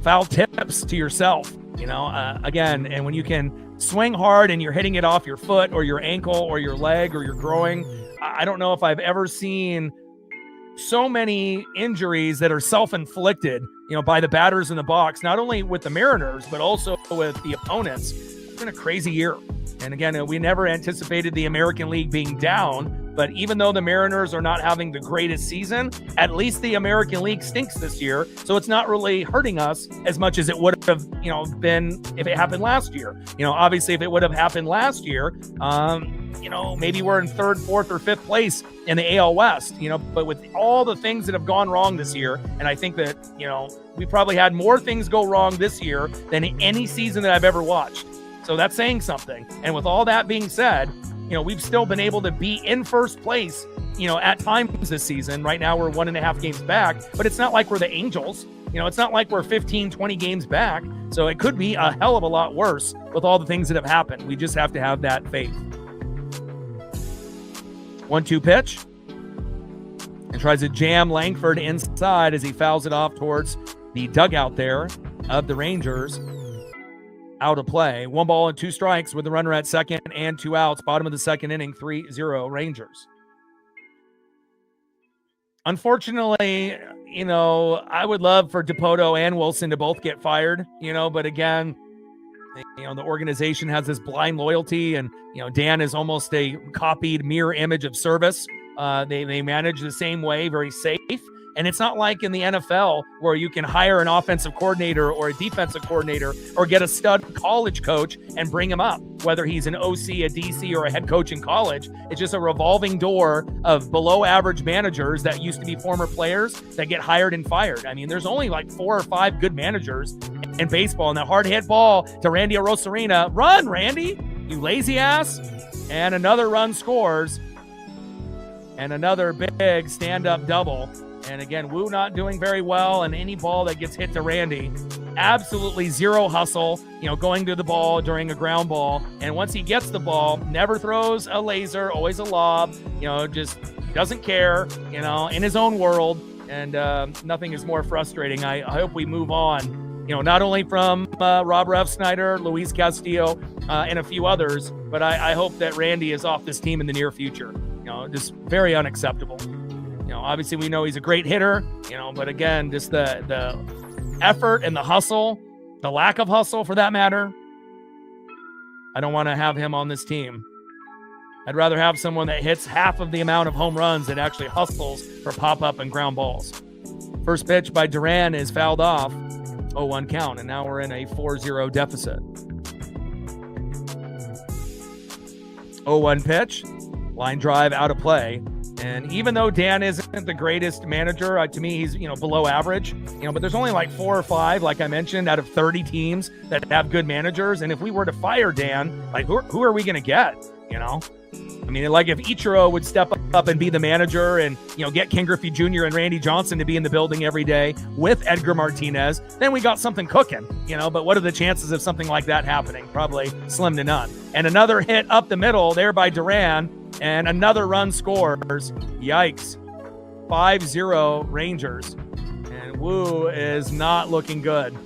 [SPEAKER 1] foul tips to yourself. Again, and when you can swing hard and you're hitting it off your foot or your ankle or your leg or your groin, I don't know if I've ever seen so many injuries that are self-inflicted, by the batters in the box, not only with the Mariners, but also with the opponents. It's been a crazy year. And again, we never anticipated the American League being down, but even though the Mariners are not having the greatest season, at least the American League stinks this year. So it's not really hurting us as much as it would have, been if it happened last year. Obviously if it would have happened last year, maybe we're in 3rd, 4th, or 5th place in the AL West, but with all the things that have gone wrong this year, and I think that, we probably had more things go wrong this year than any season that I've ever watched. So that's saying something. And with all that being said, we've still been able to be in first place, at times this season. Right now we're 1.5 games back, but it's not like we're the Angels. It's not like we're 15, 20 games back. So it could be a hell of a lot worse with all the things that have happened. We just have to have that faith. 1-2 pitch. And tries to jam Langford inside as he fouls it off towards the dugout there of the Rangers. Out of play. 1 ball and 2 strikes with the runner at second and 2 outs. Bottom of the second inning, 3-0 Rangers. Unfortunately, I would love for Dipoto and Wilson to both get fired, but again, the organization has this blind loyalty, and, Dan is almost a copied mirror image of Service. They manage the same way, very safe. And it's not like in the NFL where you can hire an offensive coordinator or a defensive coordinator or get a stud college coach and bring him up, whether he's an OC, a DC, or a head coach in college. It's just a revolving door of below average managers that used to be former players that get hired and fired. There's only like 4 or 5 good managers in baseball. And that hard hit ball to Randy Arozarena. Run, Randy, you lazy ass. And another run scores. And another big stand-up double. And again, Wu not doing very well, and any ball that gets hit to Randy, absolutely zero hustle, going to the ball during a ground ball. And once he gets the ball, never throws a laser, always a lob, just doesn't care, in his own world. And nothing is more frustrating. I hope we move on, not only from Rob Refsnyder, Luis Castillo, and a few others, but I hope that Randy is off this team in the near future. Just very unacceptable. Obviously we know he's a great hitter, but again, just the effort and the hustle, the lack of hustle for that matter. I don't want to have him on this team. I'd rather have someone that hits half of the amount of home runs that actually hustles for pop-up and ground balls. First pitch by Duran is fouled off. 0-1 count, and now we're in a 4-0 deficit. 0-1 pitch. Line drive out of play. And even though Dan isn't the greatest manager, to me, he's, below average, but there's only like 4 or 5, like I mentioned, out of 30 teams that have good managers. And if we were to fire Dan, like who are we going to get? Like if Ichiro would step up and be the manager and, get Ken Griffey Jr. and Randy Johnson to be in the building every day with Edgar Martinez, then we got something cooking, but what are the chances of something like that happening? Probably slim to none. And another hit up the middle there by Duran, and another run scores. Yikes. 5-0 Rangers. And Wu is not looking good.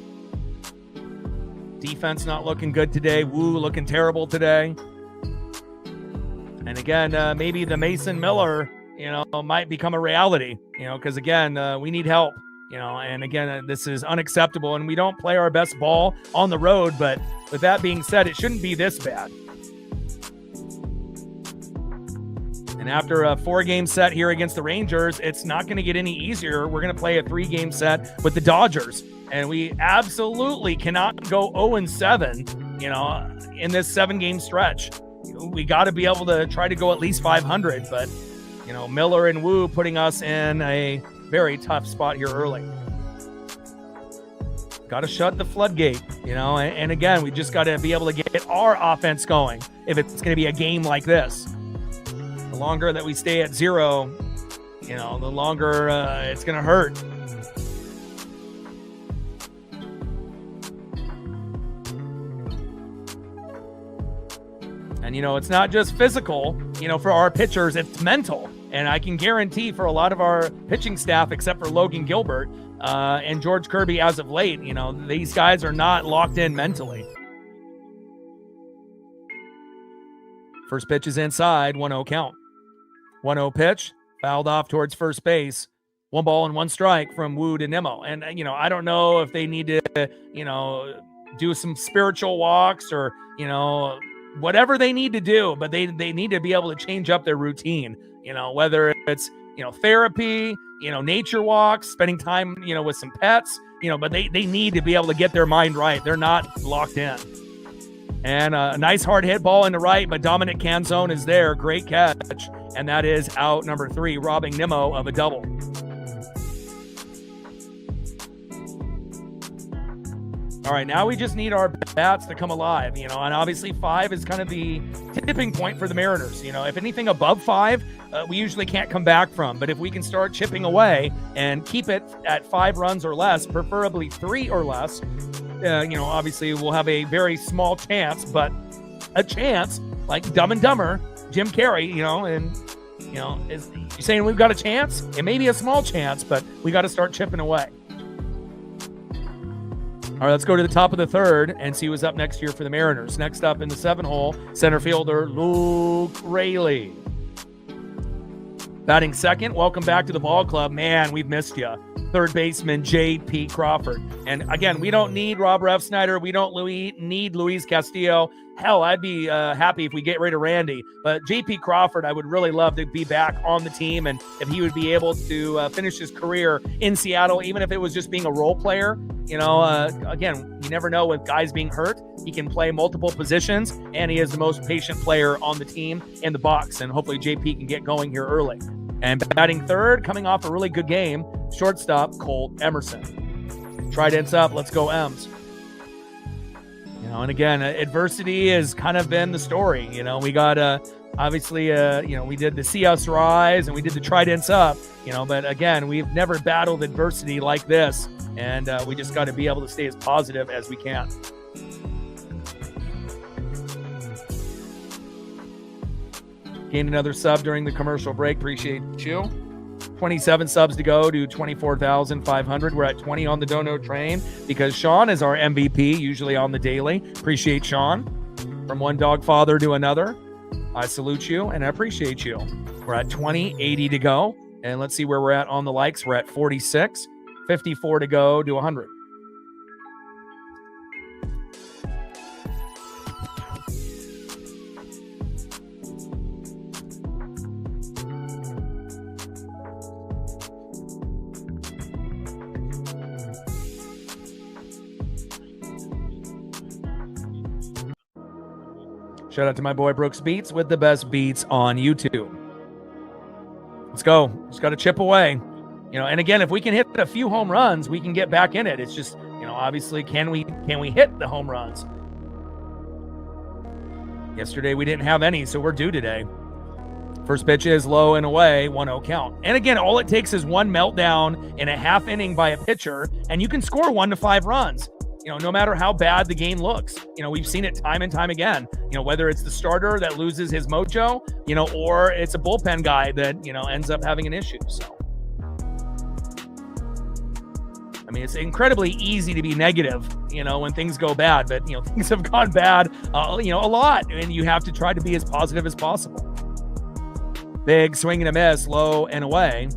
[SPEAKER 1] Defense not looking good today. Wu looking terrible today. And again, maybe the Mason Miller, might become a reality, because again, we need help, and again, this is unacceptable, and we don't play our best ball on the road. But with that being said, it shouldn't be this bad. And after a 4-game set here against the Rangers, it's not going to get any easier. We're going to play a 3-game set with the Dodgers, and we absolutely cannot go 0-7, in this 7-game stretch. We got to be able to try to go at least 500, but, Miller and Wu putting us in a very tough spot here early. Got to shut the floodgate, and again, we just got to be able to get our offense going if it's going to be a game like this. The longer that we stay at 0, the longer it's going to hurt. And, it's not just physical, for our pitchers, it's mental. And I can guarantee for a lot of our pitching staff, except for Logan Gilbert and George Kirby as of late, these guys are not locked in mentally. First pitch is inside, 1-0 count. 1-0 pitch, fouled off towards first base. 1 ball and 1 strike from Wu to Nimmo. And, I don't know if they need to, do some spiritual walks or, whatever they need to do, but they need to be able to change up their routine, whether it's, therapy, nature walks, spending time, with some pets, but they need to be able to get their mind right. They're not locked in. And a nice hard hit ball in the right, but Dominic Canzone is there. Great catch. And that is out number 3, robbing Nimmo of a double. All right, now we just need our bats to come alive, and obviously 5 is kind of the tipping point for the Mariners. If anything above 5, we usually can't come back from. But if we can start chipping away and keep it at 5 runs or less, preferably 3 or less, obviously we'll have a very small chance, but a chance like Dumb and Dumber, Jim Carrey, is you saying we've got a chance? It may be a small chance, but we got to start chipping away. All right, let's go to the top of the 3rd and see who's up next here for the Mariners. Next up in the 7-hole, center fielder Luke Raley. Batting second, welcome back to the ball club. Man, we've missed you. Third baseman J.P. Crawford. And again, we don't need Rob Refsnyder. We don't need Luis Castillo. Hell, I'd be happy if we get rid of Randy. But J.P. Crawford, I would really love to be back on the team. And if he would be able to finish his career in Seattle, even if it was just being a role player, again, you never know with guys being hurt. He can play multiple positions, and he is the most patient player on the team in the box. And hopefully JP can get going here early. And batting third, coming off a really good game, shortstop Colt Emerson. Trident's up. Let's go Ems. And again, adversity has kind of been the story. We got obviously, we did the See Us Rise and we did the Tridents Up, but again, we've never battled adversity like this. And we just got to be able to stay as positive as we can. Gained another sub during the commercial break. Appreciate you. 27 subs to go to 24,500. We're at 20 on the dono train because Sean is our MVP, usually on the daily. Appreciate Sean. from one dog father to another. I salute you and I appreciate you. We're at 20, 80 to go. And let's see where we're at on the likes. We're at 46, 54 to go to 100. Shout out to my boy Brooks Beats with the best beats on YouTube. Let's go. Just got to chip away. And again, if we can hit a few home runs, we can get back in it. It's just, obviously, can we hit the home runs? Yesterday we didn't have any, so we're due today. First pitch is low and away, 1-0 count. And again, all it takes is one meltdown in a half inning by a pitcher, and you can score 1 to 5 runs. No matter how bad the game looks. We've seen it time and time again. Whether it's the starter that loses his mojo, or it's a bullpen guy that, ends up having an issue. So, I mean, it's incredibly easy to be negative, when things go bad. But, things have gone bad, a lot. And you have to try to be as positive as possible. Big swing and a miss, low and away.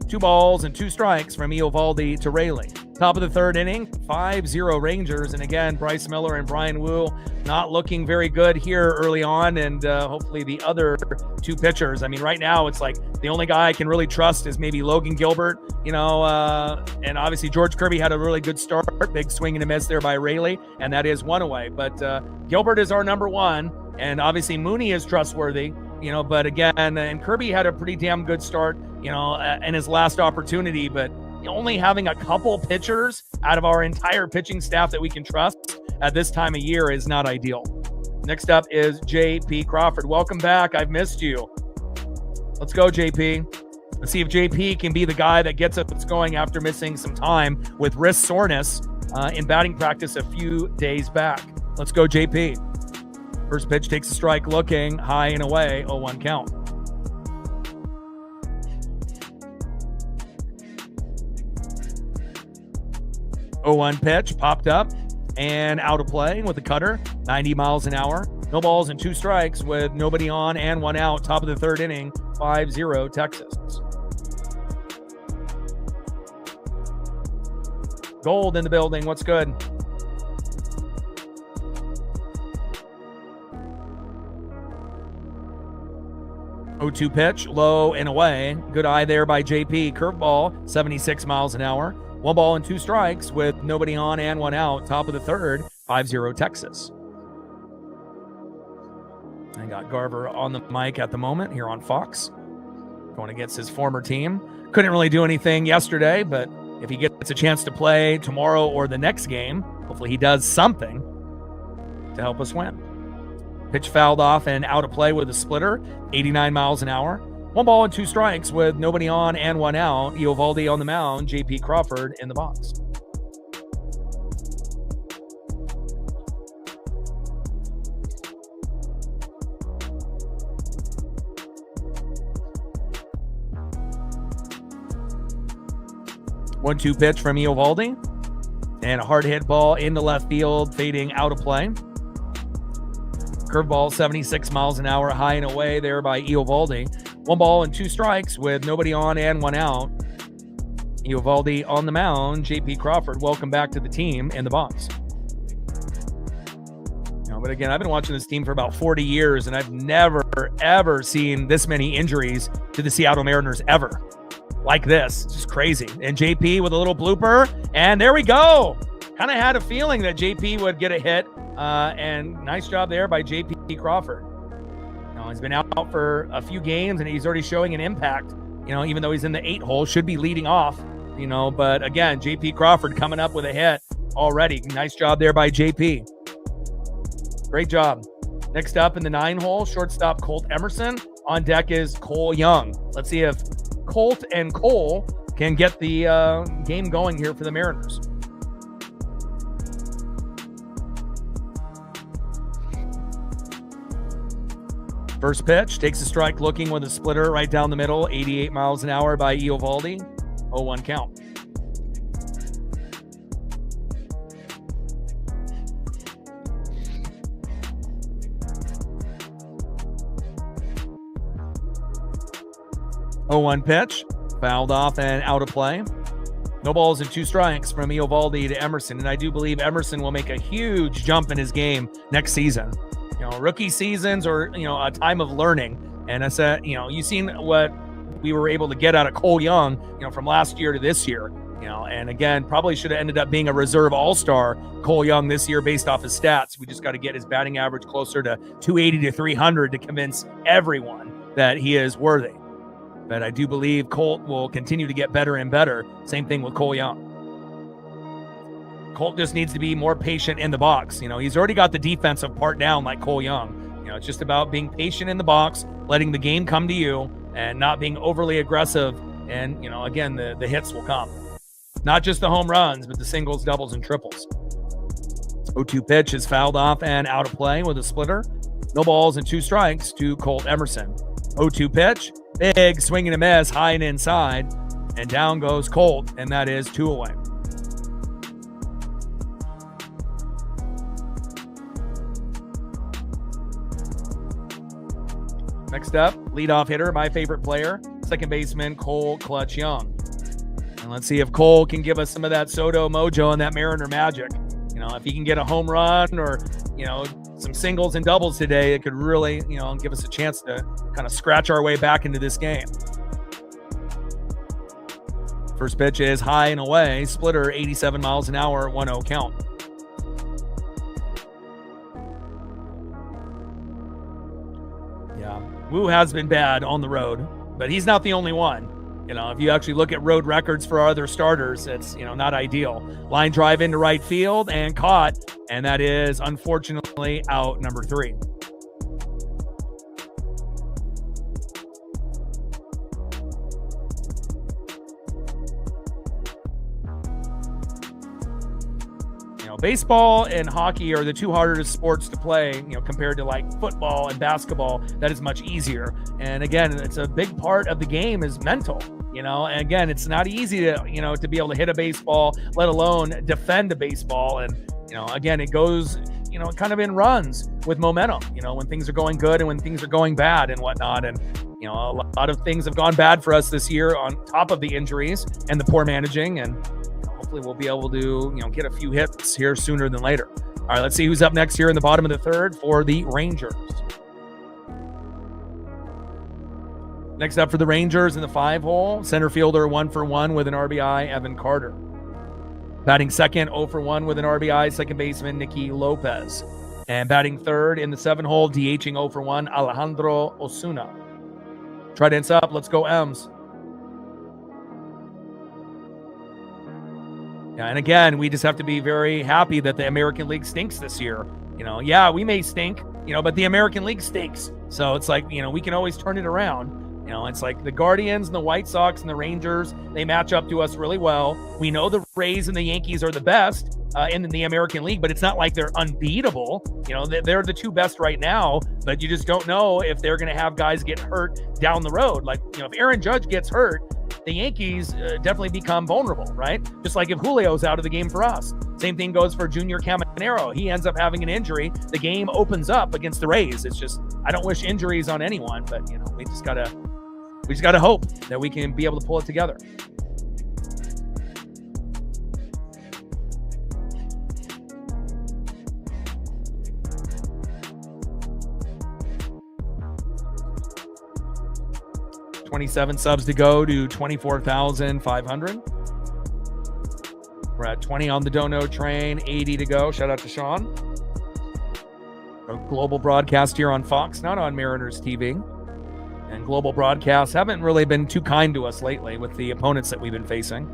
[SPEAKER 1] 2 balls and 2 strikes from Eovaldi to Rayleigh. Top of the third inning, 5-0 Rangers. And again, Bryce Miller and Brian Wu not looking very good here early on. And hopefully the other 2 pitchers. I mean, right now it's like the only guy I can really trust is maybe Logan Gilbert, and obviously George Kirby had a really good start. Big swing and a miss there by Rayleigh. And that is 1 away. But Gilbert is our number 1. And obviously Mooney is trustworthy. But again, and Kirby had a pretty damn good start, in his last opportunity, but only having a couple pitchers out of our entire pitching staff that we can trust at this time of year is not ideal. Next up is JP Crawford. Welcome back. I've missed you. Let's go, JP. Let's see if JP can be the guy that gets us going after missing some time with wrist soreness in batting practice a few days back. Let's go, JP. First pitch takes a strike, looking high and away, 0-1 count. Oh, 1 pitch popped up and out of play with the cutter, 90 miles an hour. No balls and 2 strikes with nobody on and 1 out. Top of the third inning, 5-0 Texas. Gold in the building. What's good? Oh-2 pitch, low and away. Good eye there by JP. Curveball, 76 miles an hour. 1 ball and 2 strikes with nobody on and 1 out. Top of the third, 5-0 Texas. I got Garver on the mic at the moment here on Fox. Going against his former team. Couldn't really do anything yesterday, but if he gets a chance to play tomorrow or the next game, hopefully he does something to help us win. Pitch fouled off and out of play with a splitter, 89 miles an hour. 1 ball and 2 strikes with nobody on and 1 out. Eovaldi on the mound, JP Crawford in the box. One-two pitch from Eovaldi. And a hard hit ball into left field, fading out of play. Curveball, 76 miles an hour, high and away there by Eovaldi. 1 ball and 2 strikes with nobody on and 1 out. Eovaldi on the mound. JP Crawford, welcome back to the team in the box. But again, I've been watching this team for about 40 years, and I've never, ever seen this many injuries to the Seattle Mariners ever. Like this. It's just crazy. And JP with a little blooper, and there we go. Kind of had a feeling that JP would get a hit, and nice job there by JP Crawford. He's been out for a few games, and he's already showing an impact, even though he's in the 8 hole, should be leading off, but again, JP Crawford coming up with a hit already. Nice job there by JP. Great job. Next up in the 9 hole, shortstop Colt Emerson. On deck is Cole Young. Let's see if Colt and Cole can get the game going here for the Mariners. First pitch, takes a strike, looking with a splitter right down the middle, 88 miles an hour by Eovaldi, 0-1 count. 0-1 pitch, fouled off and out of play. No balls and 2 strikes from Eovaldi to Emerson, and I do believe Emerson will make a huge jump in his game next season. Rookie seasons are, a time of learning, and I said, you've seen what we were able to get out of Cole Young, from last year to this year, and again, probably should have ended up being a reserve all-star Cole Young this year based off his stats. We just got to get his batting average closer to 280 to 300 to convince everyone that he is worthy. But I do believe Colt will continue to get better and better. Same thing with Cole Young. Colt just needs to be more patient in the box. He's already got the defensive part down like Cole Young. It's just about being patient in the box, letting the game come to you, and not being overly aggressive. And, again, the hits will come. Not just the home runs, but the singles, doubles, and triples. 0-2 pitch is fouled off and out of play with a splitter. No balls and 2 strikes to Colt Emerson. 0-2 pitch, big swing and a miss, high and inside, and down goes Colt, and that is 2 away. Next up, leadoff hitter, my favorite player, second baseman Cole Clutch Young. And let's see if Cole can give us some of that Soto mojo and that Mariner magic. If he can get a home run or, some singles and doubles today, it could really, give us a chance to kind of scratch our way back into this game. First pitch is high and away, splitter, 87 miles an hour, 1-0 count. Yeah, Wu has been bad on the road, but he's not the only one. If you actually look at road records for our other starters, it's, not ideal. Line drive into right field and caught, and that is unfortunately out number 3. Baseball and hockey are the 2 hardest sports to play, compared to like football and basketball. That is much easier. And again, it's a big part of the game is mental, and again, it's not easy to, to be able to hit a baseball, let alone defend a baseball. And, again, it goes, kind of in runs with momentum, when things are going good and when things are going bad and whatnot. And, a lot of things have gone bad for us this year on top of the injuries and the poor managing. And hopefully we'll be able to, get a few hits here sooner than later. All right, let's see who's up next here in the bottom of the 3rd for the Rangers. Next up for the Rangers in the 5-hole, center fielder 1-for-1 with an RBI, Evan Carter. Batting second, 0-for-1 with an RBI, second baseman Nicky Lopez. And batting third in the 7-hole, DHing 0-for-1, Alejandro Osuna. Trident's up, let's go M's. Yeah, and again, we just have to be very happy that the American League stinks this year. Yeah, we may stink, but the American League stinks. So it's like, we can always turn it around. It's like the Guardians and the White Sox and the Rangers, they match up to us really well. We know the Rays and the Yankees are the best in the American League, but it's not like they're unbeatable. They're the 2 best right now, but you just don't know if they're going to have guys get hurt down the road. Like, if Aaron Judge gets hurt, the Yankees definitely become vulnerable, right? Just like if Julio's out of the game for us. Same thing goes for Junior Caminero. He ends up having an injury. The game opens up against the Rays. It's just, I don't wish injuries on anyone, but, we just gotta hope that we can be able to pull it together. $27 subs to go to 24,500. We're at 20 on the Dono train, 80 to go. Shout out to Sean. A global broadcast here on Fox, not on Mariners TV. And global broadcasts haven't really been too kind to us lately with the opponents that we've been facing.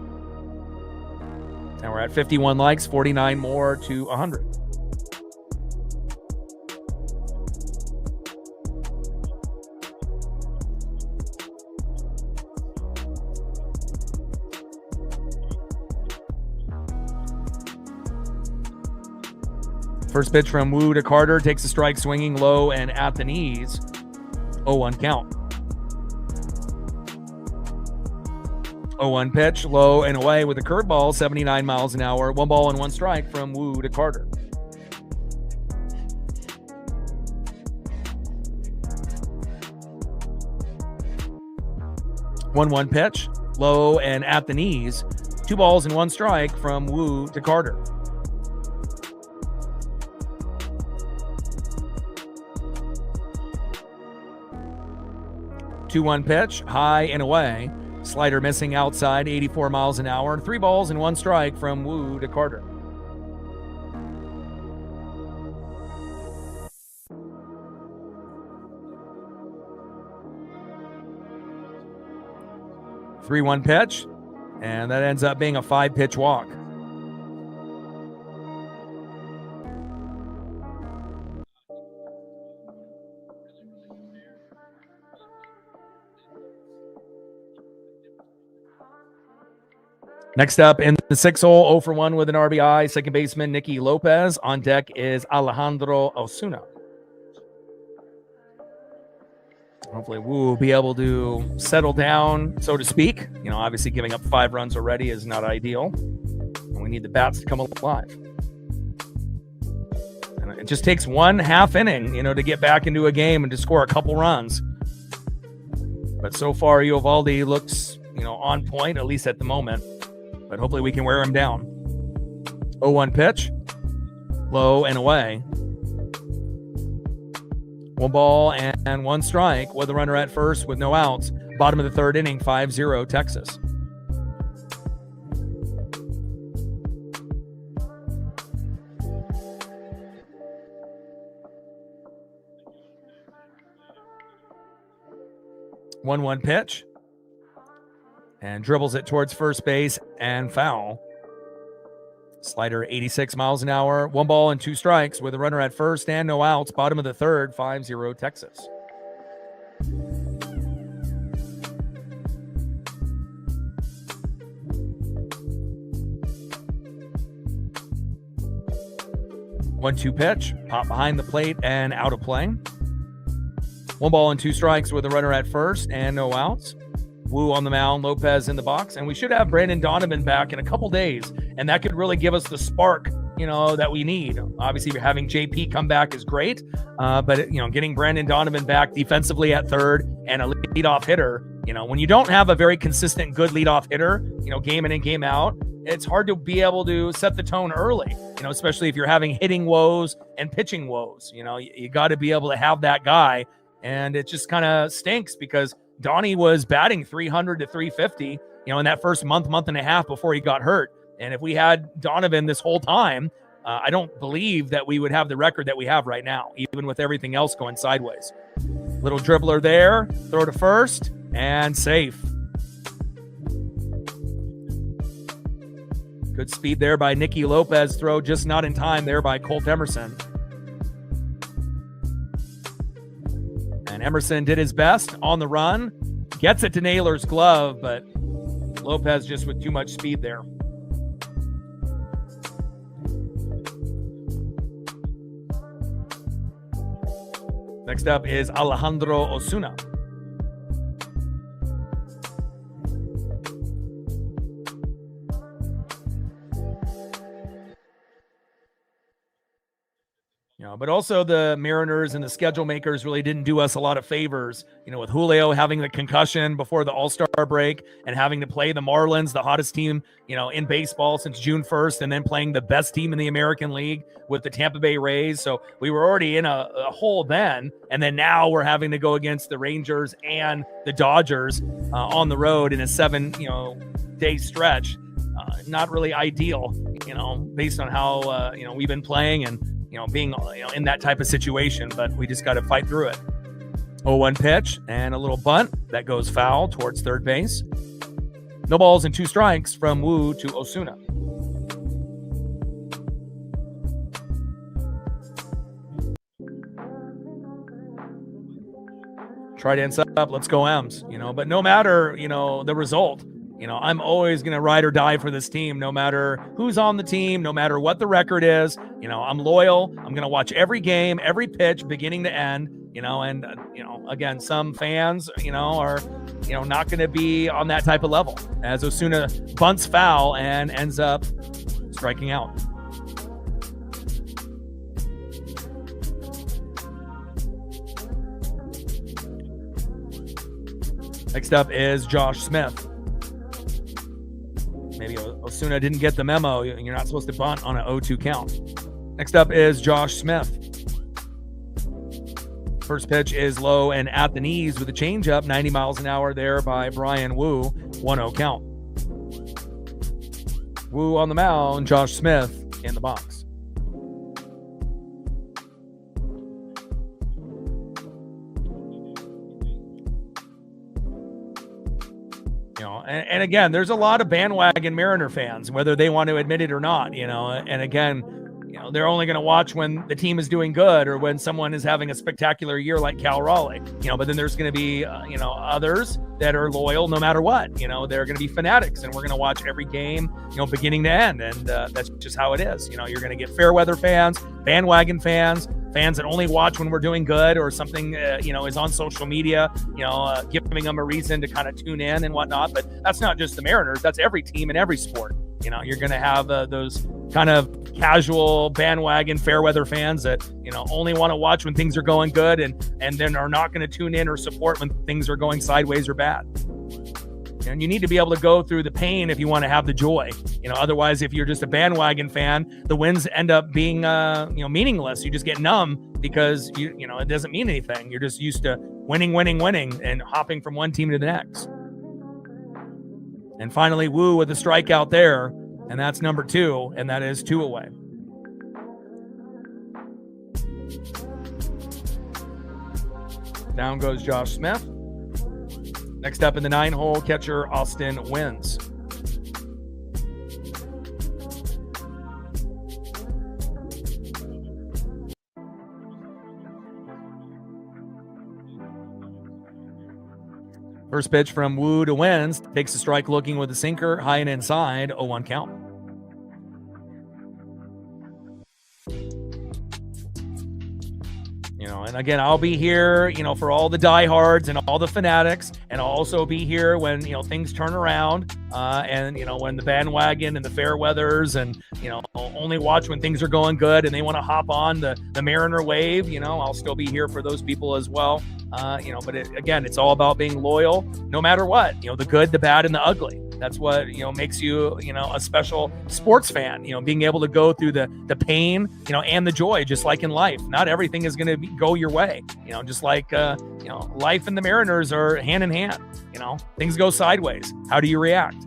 [SPEAKER 1] And we're at 51 likes, 49 more to 100. First pitch from Wu to Carter, takes a strike swinging low and at the knees. 0-1 count. 0-1 pitch, low and away with a curveball, 79 miles an hour. 1 ball and 1 strike from Wu to Carter. 1-1 pitch, low and at the knees. 2 balls and 1 strike from Wu to Carter. Two-one pitch, high and away. Slider missing outside, 84 miles an hour. 3 balls and 1 strike from Wu to Carter. Three-one pitch, and that ends up being a 5-pitch walk. Next up in the 6-hole, 0 for 1 with an RBI, second baseman Nicky Lopez. On deck is Alejandro Osuna. Hopefully Wu will be able to settle down, so to speak. You know, obviously giving up 5 runs already is not ideal. And we need the bats to come alive. And it just takes 1 half inning, you know, to get back into a game and to score a couple runs. But so far, Eovaldi looks, you know, on point, at least at the moment. But hopefully we can wear him down. 0-1 pitch, low and away. 1 ball and 1 strike with a runner at first with no outs. Bottom of the 3rd inning, 5-0 Texas. One pitch. And dribbles it towards first base and foul. Slider 86 miles an hour. 1 ball and 2 strikes with a runner at first and no outs. Bottom of the 3rd, 5-0 Texas. One-two pitch, pop behind the plate and out of play. 1 ball and 2 strikes with a runner at first and no outs. Wu on the mound, Lopez in the box, and we should have Brandon Donovan back in a couple days, and that could really give us the spark, you know, that we need. Obviously, having JP come back is great, but, you know, getting Brandon Donovan back defensively at 3rd and a leadoff hitter, you know, when you don't have a very consistent, good leadoff hitter, you know, game in and game out, it's hard to be able to set the tone early, you know, especially if you're having hitting woes and pitching woes. You know, you got to be able to have that guy, and it just kind of stinks because Donnie was batting 300 to 350, you know, in that first month and a half before he got hurt. And if we had Donovan this whole time, I don't believe that we would have the record that we have right now, even with everything else going sideways. Little dribbler there, throw to first, and safe. Good speed there by Nicky Lopez, throw just not in time there by Colt Emerson. And Emerson did his best on the run, gets it to Naylor's glove, but Lopez just with too much speed there. Next up is Alejandro Osuna. You know, but also the Mariners and the schedule makers really didn't do us a lot of favors, you know, with Julio having the concussion before the All-Star break and having to play the Marlins, the hottest team, you know, in baseball since June 1st, and then playing the best team in the American League with the Tampa Bay Rays. So we were already in a hole then, and then now we're having to go against the Rangers and the Dodgers on the road in a 7-day stretch. Not really ideal, you know, based on how, you know, we've been playing and, you know, being, you know, in that type of situation, but we just got to fight through it. 0-1 pitch and a little bunt that goes foul towards third base. No balls and 2 strikes from Wu to Osuna. Try to ends up, let's go M's, you know, but no matter, you know, the result, you know, I'm always going to ride or die for this team, no matter who's on the team, no matter what the record is. You know, I'm loyal. I'm going to watch every game, every pitch, beginning to end, you know, and, you know, again, some fans, you know, are, you know, not going to be on that type of level as Osuna bunts foul and ends up striking out. Next up is Josh Smith. Maybe Osuna didn't get the memo. You're not supposed to bunt on an 0-2 count. Next up is Josh Smith. First pitch is low and at the knees with a changeup, 90 miles an hour there by Brian Wu, 1-0 count. Wu on the mound, Josh Smith in the box. And again, there's a lot of bandwagon Mariner fans, whether they want to admit it or not, and again, they're only going to watch when the team is doing good or when someone is having a spectacular year like Cal Raleigh, but then there's going to be, others that are loyal no matter what, they're going to be fanatics and we're going to watch every game, beginning to end. And that's just how it is. You're going to get fair weather fans, bandwagon fans that only watch when we're doing good or something, is on social media, giving them a reason to kind of tune in and whatnot. But that's not just the Mariners. That's every team in every sport. You're going to have those kind of casual bandwagon fair weather fans that, only want to watch when things are going good and then are not going to tune in or support when things are going sideways or bad. And you need to be able to go through the pain if you want to have the joy. Otherwise, if you're just a bandwagon fan, the wins end up being, meaningless. You just get numb because it doesn't mean anything. You're just used to winning, and hopping from one team to the next. And finally, Wu with a strikeout there, and that's number 2, and that is 2 away. Down goes Josh Smith. Next up in the 9-hole, catcher Austin Wins. First pitch from Wu to Wins. Takes a strike looking with a sinker, high and inside, 0-1 count. And again, I'll be here, for all the diehards and all the fanatics, and I'll also be here when, things turn around, and, when the bandwagon and the fair weathers and, only watch when things are going good and they want to hop on the Mariner wave, I'll still be here for those people as well. But again, it's all about being loyal no matter what, the good, the bad, and the ugly. That's what, makes you, a special sports fan, being able to go through the pain, and the joy, just like in life. Not everything is going to go your way, just like, life and the Mariners are hand in hand, things go sideways. How do you react?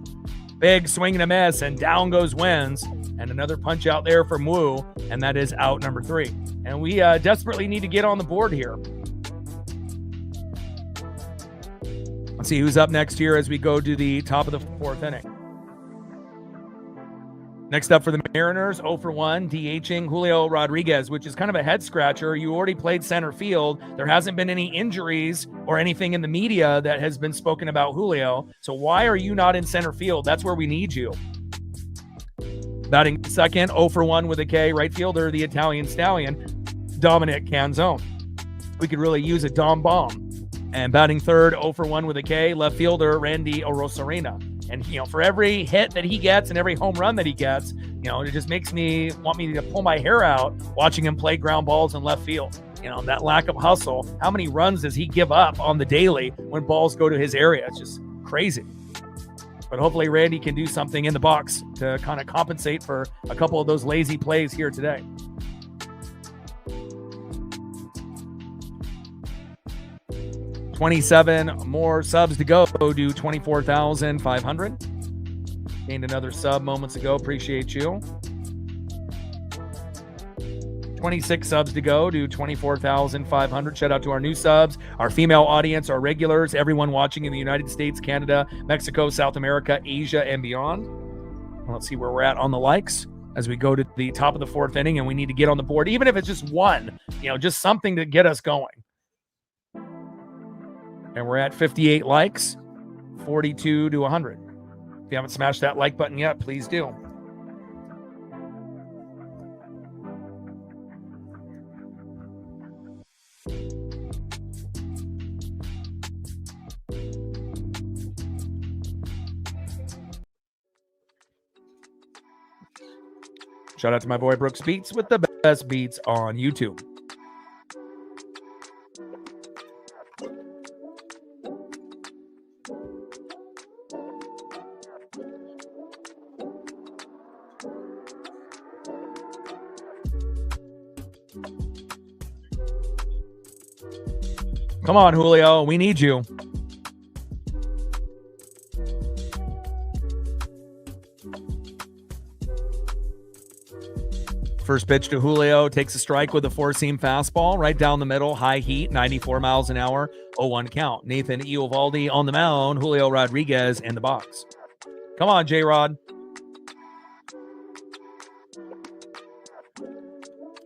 [SPEAKER 1] Big swing and a miss, and down goes Wins, and another punch out there from Wu, and that is out number 3. And we desperately need to get on the board here. Let's see who's up next here as we go to the top of the 4th inning. Next up for the Mariners, 0 for 1, DHing Julio Rodriguez, which is kind of a head scratcher. You already played center field. There hasn't been any injuries or anything in the media that has been spoken about Julio. So why are you not in center field? That's where we need you. Batting second, 0 for 1 with a K, right fielder, the Italian Stallion, Dominic Canzone. We could really use a Dom Bomb. And batting third, 0 for 1 with a K, left fielder Randy Arozarena. And, for every hit that he gets and every home run that he gets, it just makes me want me to pull my hair out watching him play ground balls in left field. That lack of hustle. How many runs does he give up on the daily when balls go to his area? It's just crazy. But hopefully Randy can do something in the box to kind of compensate for a couple of those lazy plays here today. $27 more subs to go to 24,500. Gained another sub moments ago. Appreciate you. 26 subs to go to 24,500. Shout out to our new subs, our female audience, our regulars, everyone watching in the United States, Canada, Mexico, South America, Asia, and beyond. Let's see where we're at on the likes as we go to the top of the 4th inning, and we need to get on the board, even if it's just one, just something to get us going. And we're at 58 likes, 42 to 100. If you haven't smashed that like button yet, please do. Shout out to my boy Brooks Beats with the best beats on YouTube. Come on, Julio. We need you. First pitch to Julio, takes a strike with a four-seam fastball right down the middle, high heat, 94 miles an hour, 0-1 count. Nathan Eovaldi on the mound, Julio Rodriguez in the box. Come on, J-Rod.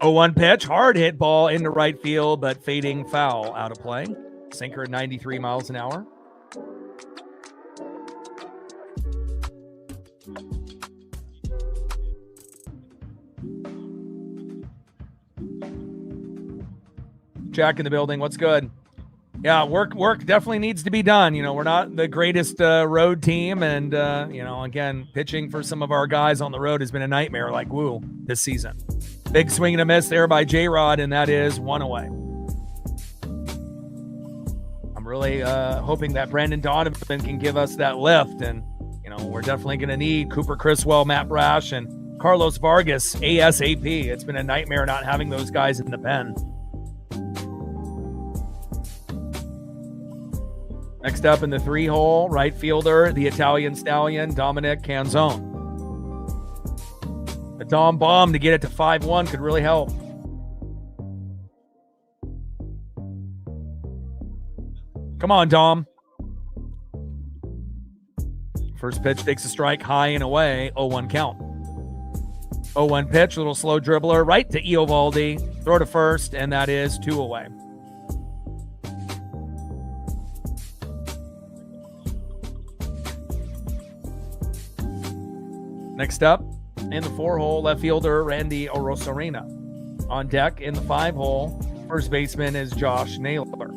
[SPEAKER 1] 0-1 pitch, hard hit ball into right field, but fading foul out of play. Sinker at 93 miles an hour. Jack in the building. What's good? Yeah, work definitely needs to be done. We're not the greatest road team. And, again, pitching for some of our guys on the road has been a nightmare like woo this season. Big swing and a miss there by J-Rod, and that is one away. I'm really hoping that Brandon Donovan can give us that lift. And, we're definitely going to need Cooper Criswell, Matt Brash, and Carlos Vargas ASAP. It's been a nightmare not having those guys in the pen. Next up in the 3-hole, right fielder, the Italian stallion, Dominic Canzone. A Dom bomb to get it to 5-1 could really help. Come on, Dom. First pitch takes a strike high and away, 0-1 count. 0-1 pitch, little slow dribbler, right to Eovaldi, throw to first, and that is 2 away. Next up, in the 4-hole, left fielder Randy Arozarena. On deck in the 5-hole, first baseman is Josh Naylor.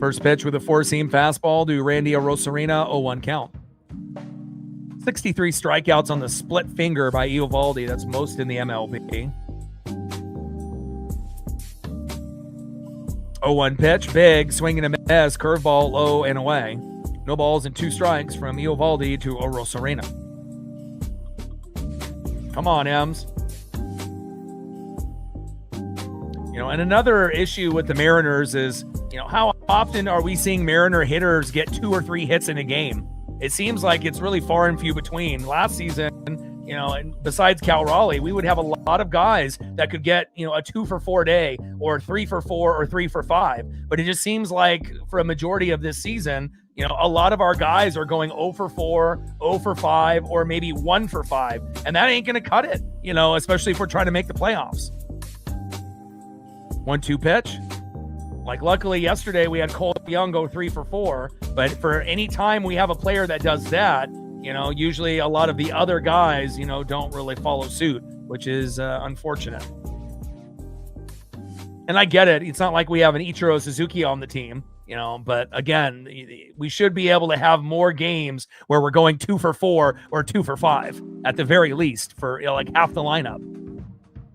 [SPEAKER 1] First pitch with a four-seam fastball to Randy Arozarena, 0-1 count. 63 strikeouts on the split finger by Eovaldi. That's most in the MLB. 0-1 pitch, big, swing and a miss, curveball low and away. No balls and 2 strikes from Eovaldi to Arozarena. Come on, Ems. And another issue with the Mariners is, how often are we seeing Mariner hitters get 2 or 3 hits in a game? It seems like it's really far and few between. Last season, and besides Cal Raleigh, we would have a lot of guys that could get, a 2 for 4 day or 3 for 4 or 3 for 5. But it just seems like for a majority of this season, a lot of our guys are going 0 for 4, 0 for 5, or maybe 1 for 5. And that ain't going to cut it, especially if we're trying to make the playoffs. 1-2 pitch. Like, luckily yesterday we had Cole Young go 3 for 4, but for any time we have a player that does that, usually a lot of the other guys, don't really follow suit, which is unfortunate. And I get it. It's not like we have an Ichiro Suzuki on the team, but again, we should be able to have more games where we're going 2 for 4 or 2 for 5 at the very least for like half the lineup.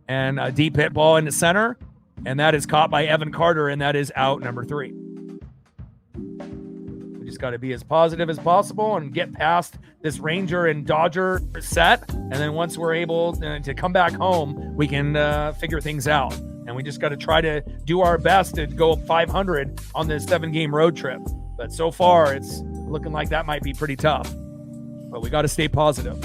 [SPEAKER 1] And a deep hit ball in the center. And that is caught by Evan Carter, and that is out number 3. We just got to be as positive as possible and get past this Ranger and Dodger set. And then once we're able to come back home, we can figure things out. And we just got to try to do our best to go 500 on this 7-game road trip. But so far, it's looking like that might be pretty tough. But we got to stay positive.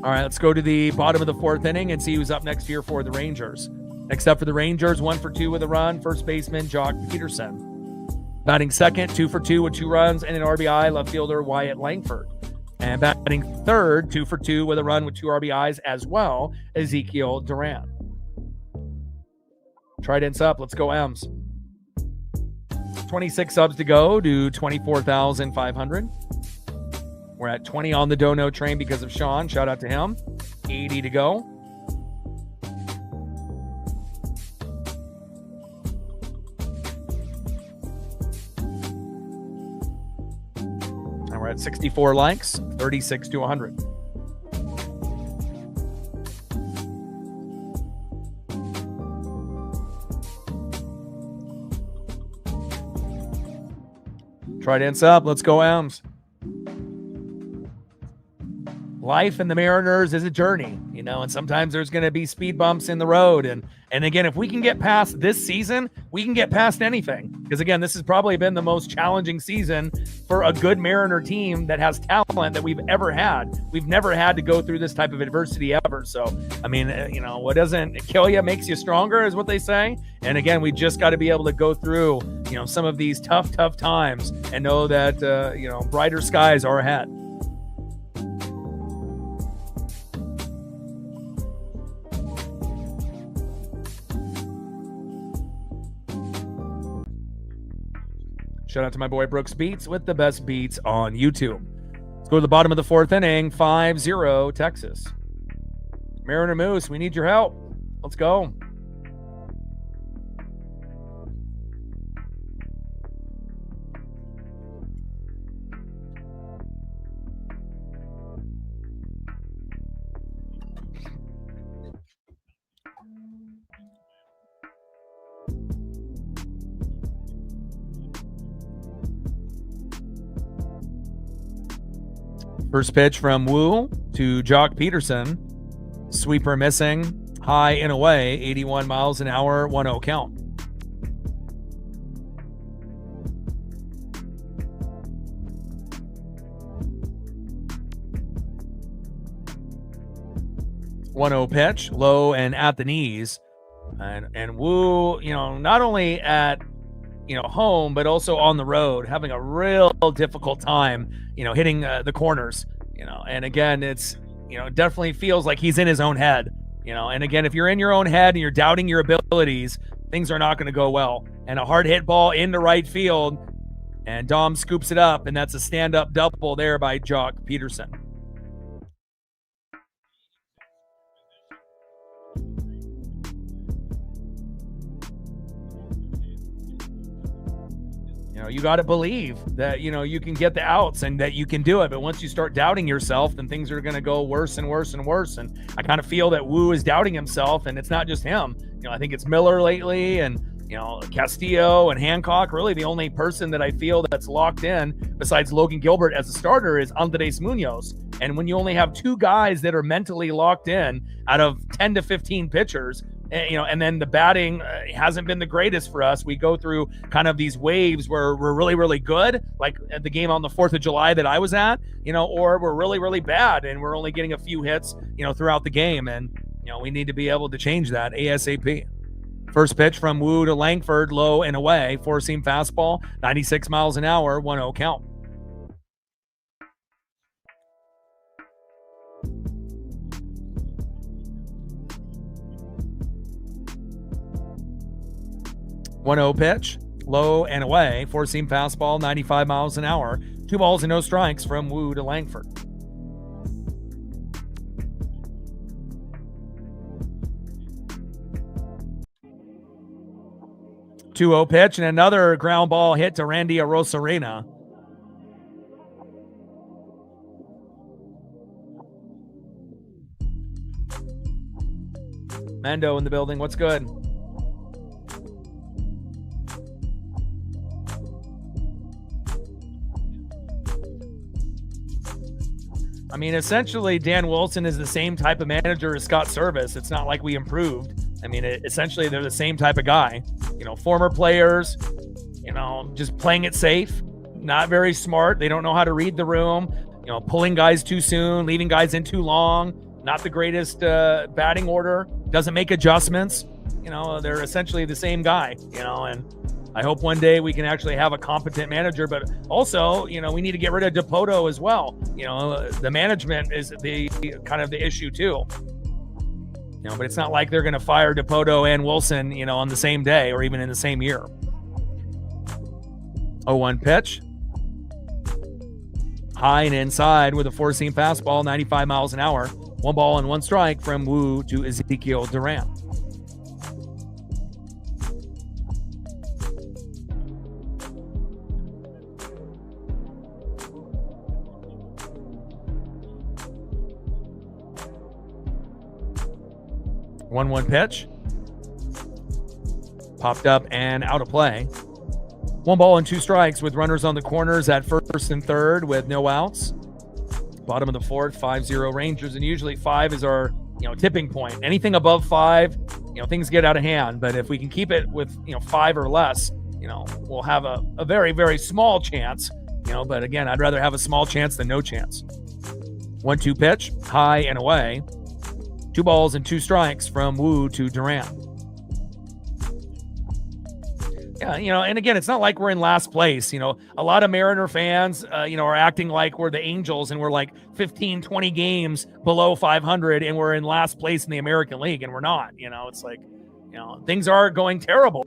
[SPEAKER 1] All right, let's go to the bottom of the 4th inning and see who's up next here for the Rangers. Next up for the Rangers, 1 for 2 with a run, first baseman Jock Peterson. Batting second, 2 for 2 with 2 runs and an RBI, left fielder Wyatt Langford. And batting third, 2 for 2 with a run with 2 RBIs as well, Ezekiel Duran. Trident's up, let's go M's. 26 subs to go to 24,500. We're at 20 on the Dono train because of Sean. Shout out to him. 80 to go. And we're at 64 likes, 36 to 100. Trident's up. Let's go, M's. Life in the Mariners is a journey, and sometimes there's going to be speed bumps in the road. And again, if we can get past this season, we can get past anything. Because again, this has probably been the most challenging season for a good Mariner team that has talent that we've ever had. We've never had to go through this type of adversity ever. So, I mean, what doesn't kill you makes you stronger is what they say. And again, we just got to be able to go through, some of these tough times and know that, brighter skies are ahead. Shout out to my boy Brooks Beats with the best beats on YouTube. Let's go to the bottom of the fourth inning, 5-0 Texas. Mariner Moose, we need your help. Let's go. First pitch from Wu to Jock Peterson. Sweeper missing. High and away. 81 miles an hour. 1-0 count. Pitch. Low and at the knees. And Wu, not only at home, but also on the road, having a real difficult time, hitting the corners, and again, it's, definitely feels like he's in his own head, and again, if you're in your own head and you're doubting your abilities, things are not going to go well. And a hard hit ball into right field, and Dom scoops it up, and that's a stand-up double there by Jock Peterson. You got to believe that, you can get the outs and that you can do it. But once you start doubting yourself, then things are going to go worse and worse and worse. And I kind of feel that Wu is doubting himself, and it's not just him. I think it's Miller lately, and, Castillo and Hancock. Really the only person that I feel that's locked in besides Logan Gilbert as a starter is Andres Munoz. And when you only have two guys that are mentally locked in out of 10 to 15 pitchers, and then the batting hasn't been the greatest for us. We go through kind of these waves where we're really, really good, like at the game on the 4th of July that I was at, or we're really, really bad and we're only getting a few hits, throughout the game. And, we need to be able to change that ASAP. First pitch from Wu to Langford, low and away, four-seam fastball, 96 miles an hour, 1-0 count. Pitch, low and away, four-seam fastball, 95 miles an hour, 2 balls and no strikes from Wu to Langford. Pitch and another ground ball hit to Randy Arozarena. Mando in the building. What's good? I mean, essentially, Dan Wilson is the same type of manager as Scott Service. It's not like we improved. I mean, essentially, they're the same type of guy. Former players, just playing it safe, not very smart. They don't know how to read the room, pulling guys too soon, leaving guys in too long, not the greatest batting order, doesn't make adjustments. They're essentially the same guy, and I hope one day we can actually have a competent manager, but also, we need to get rid of Dipoto as well. The management is the kind of the issue too. But it's not like they're going to fire Dipoto and Wilson, on the same day or even in the same year. 0-1 pitch. High and inside with a four-seam fastball, 95 miles an hour. 1 ball and 1 strike from Wu to Ezekiel Duran. One pitch. Popped up and out of play. 1 ball and 2 strikes with runners on the corners at first and third with no outs. Bottom of the fourth, 5-0 Rangers, and usually 5 is our tipping point. Anything above 5, things get out of hand. But if we can keep it with 5 or less, we'll have a very, very small chance. But again, I'd rather have a small chance than no chance. 1-2 pitch, high and away. 2 balls and 2 strikes from Wu to Durant. Yeah, and again, it's not like we're in last place. A lot of Mariner fans, are acting like we're the Angels and we're like 15, 20 games below 500 and we're in last place in the American League, and we're not. It's like, things are going terrible,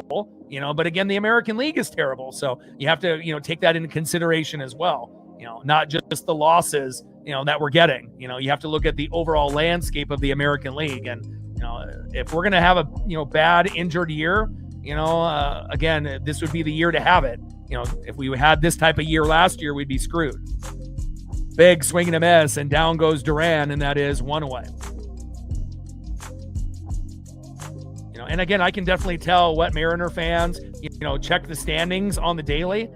[SPEAKER 1] but again, the American League is terrible. So you have to, take that into consideration as well. Not just the losses, that we're getting. You have to look at the overall landscape of the American League. And, if we're going to have a, bad injured year, again, this would be the year to have it. If we had this type of year last year, we'd be screwed. Big swing and a miss, and down goes Duran, and that is 1 away. And again, I can definitely tell what Mariner fans, check the standings on the daily,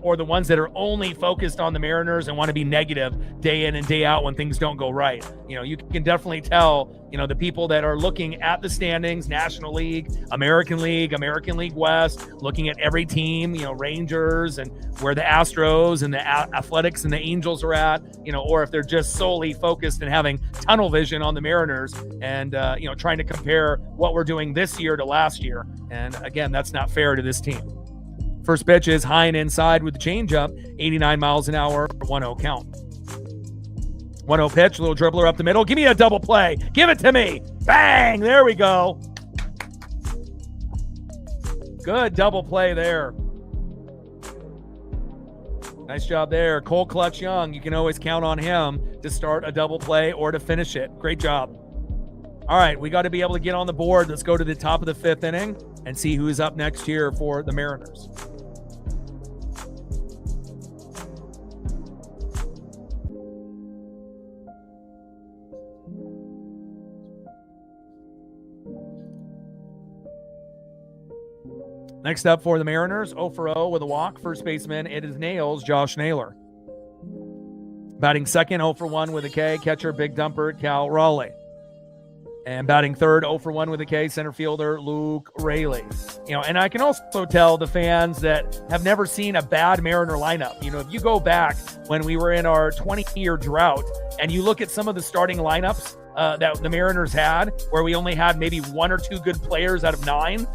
[SPEAKER 1] or the ones that are only focused on the Mariners and want to be negative day in and day out when things don't go right. You can definitely tell, the people that are looking at the standings, National League, American League West, looking at every team, Rangers and where the Astros and the Athletics and the Angels are at, or if they're just solely focused and having tunnel vision on the Mariners and, trying to compare what we're doing this year to last year. And again, that's not fair to this team. First pitch is high and inside with the changeup, 89 miles an hour, 1-0 count. 1-0 pitch, little dribbler up the middle. Give me a double play. Give it to me. Bang! There we go. Good double play there. Nice job there. Cole Clutch Young, you can always count on him to start a double play or to finish it. Great job. All right, we got to be able to get on the board. Let's go to the top of the 5th inning and see who is up next here for the Mariners. Next up for the Mariners, 0 for 0 with a walk. First baseman, it is Nails, Josh Naylor. Batting second, 0 for 1 with a K. Catcher, big dumper, Cal Raleigh. And batting third, 0 for 1 with a K, center fielder Luke Raley. And I can also tell the fans that have never seen a bad Mariner lineup. If you go back when we were in our 20-year drought and you look at some of the starting lineups that the Mariners had, where we only had maybe 1 or 2 good players out of 9,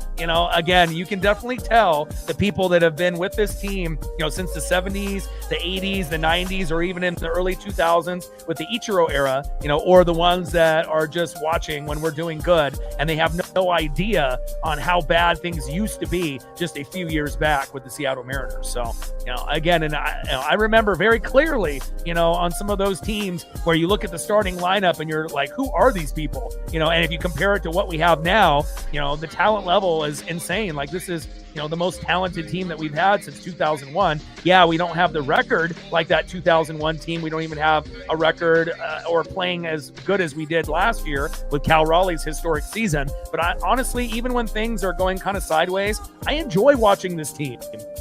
[SPEAKER 1] again, you can definitely tell the people that have been with this team, since the 70s, the 80s, the 90s, or even in the early 2000s with the Ichiro era, or the ones that are just watching when we're doing good and they have no idea on how bad things used to be just a few years back with the Seattle Mariners. So, again, and I remember very clearly, on some of those teams where you look at the starting lineup and you're like, who are these people? And if you compare it to what we have now, the talent level is insane. Like, this is, the most talented team that we've had since 2001. Yeah, we don't have the record like that 2001 team. We don't even have a record or playing as good as we did last year with Cal Raleigh's historic season. But honestly, even when things are going kind of sideways, I enjoy watching this team,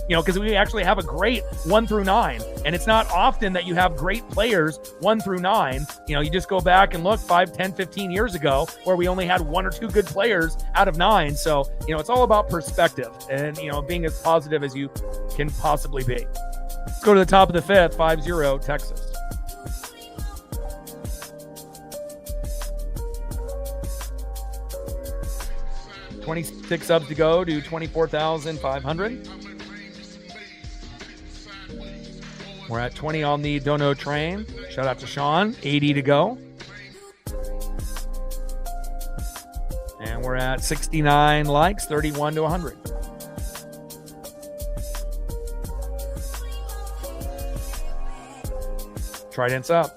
[SPEAKER 1] because we actually have a great 1 through 9. And it's not often that you have great players 1 through 9. You just go back and look 5, 10, 15 years ago where we only had 1 or 2 good players out of 9. So, it's all about perspective and, being as positive as you can possibly be. Let's go to the top of the 5th, 5-0 Texas. $26 subs to go to 24,500. We're at 20 on the Dono train. Shout out to Sean. 80 to go. And we're at 69 likes, 31 to 100. Trident's up.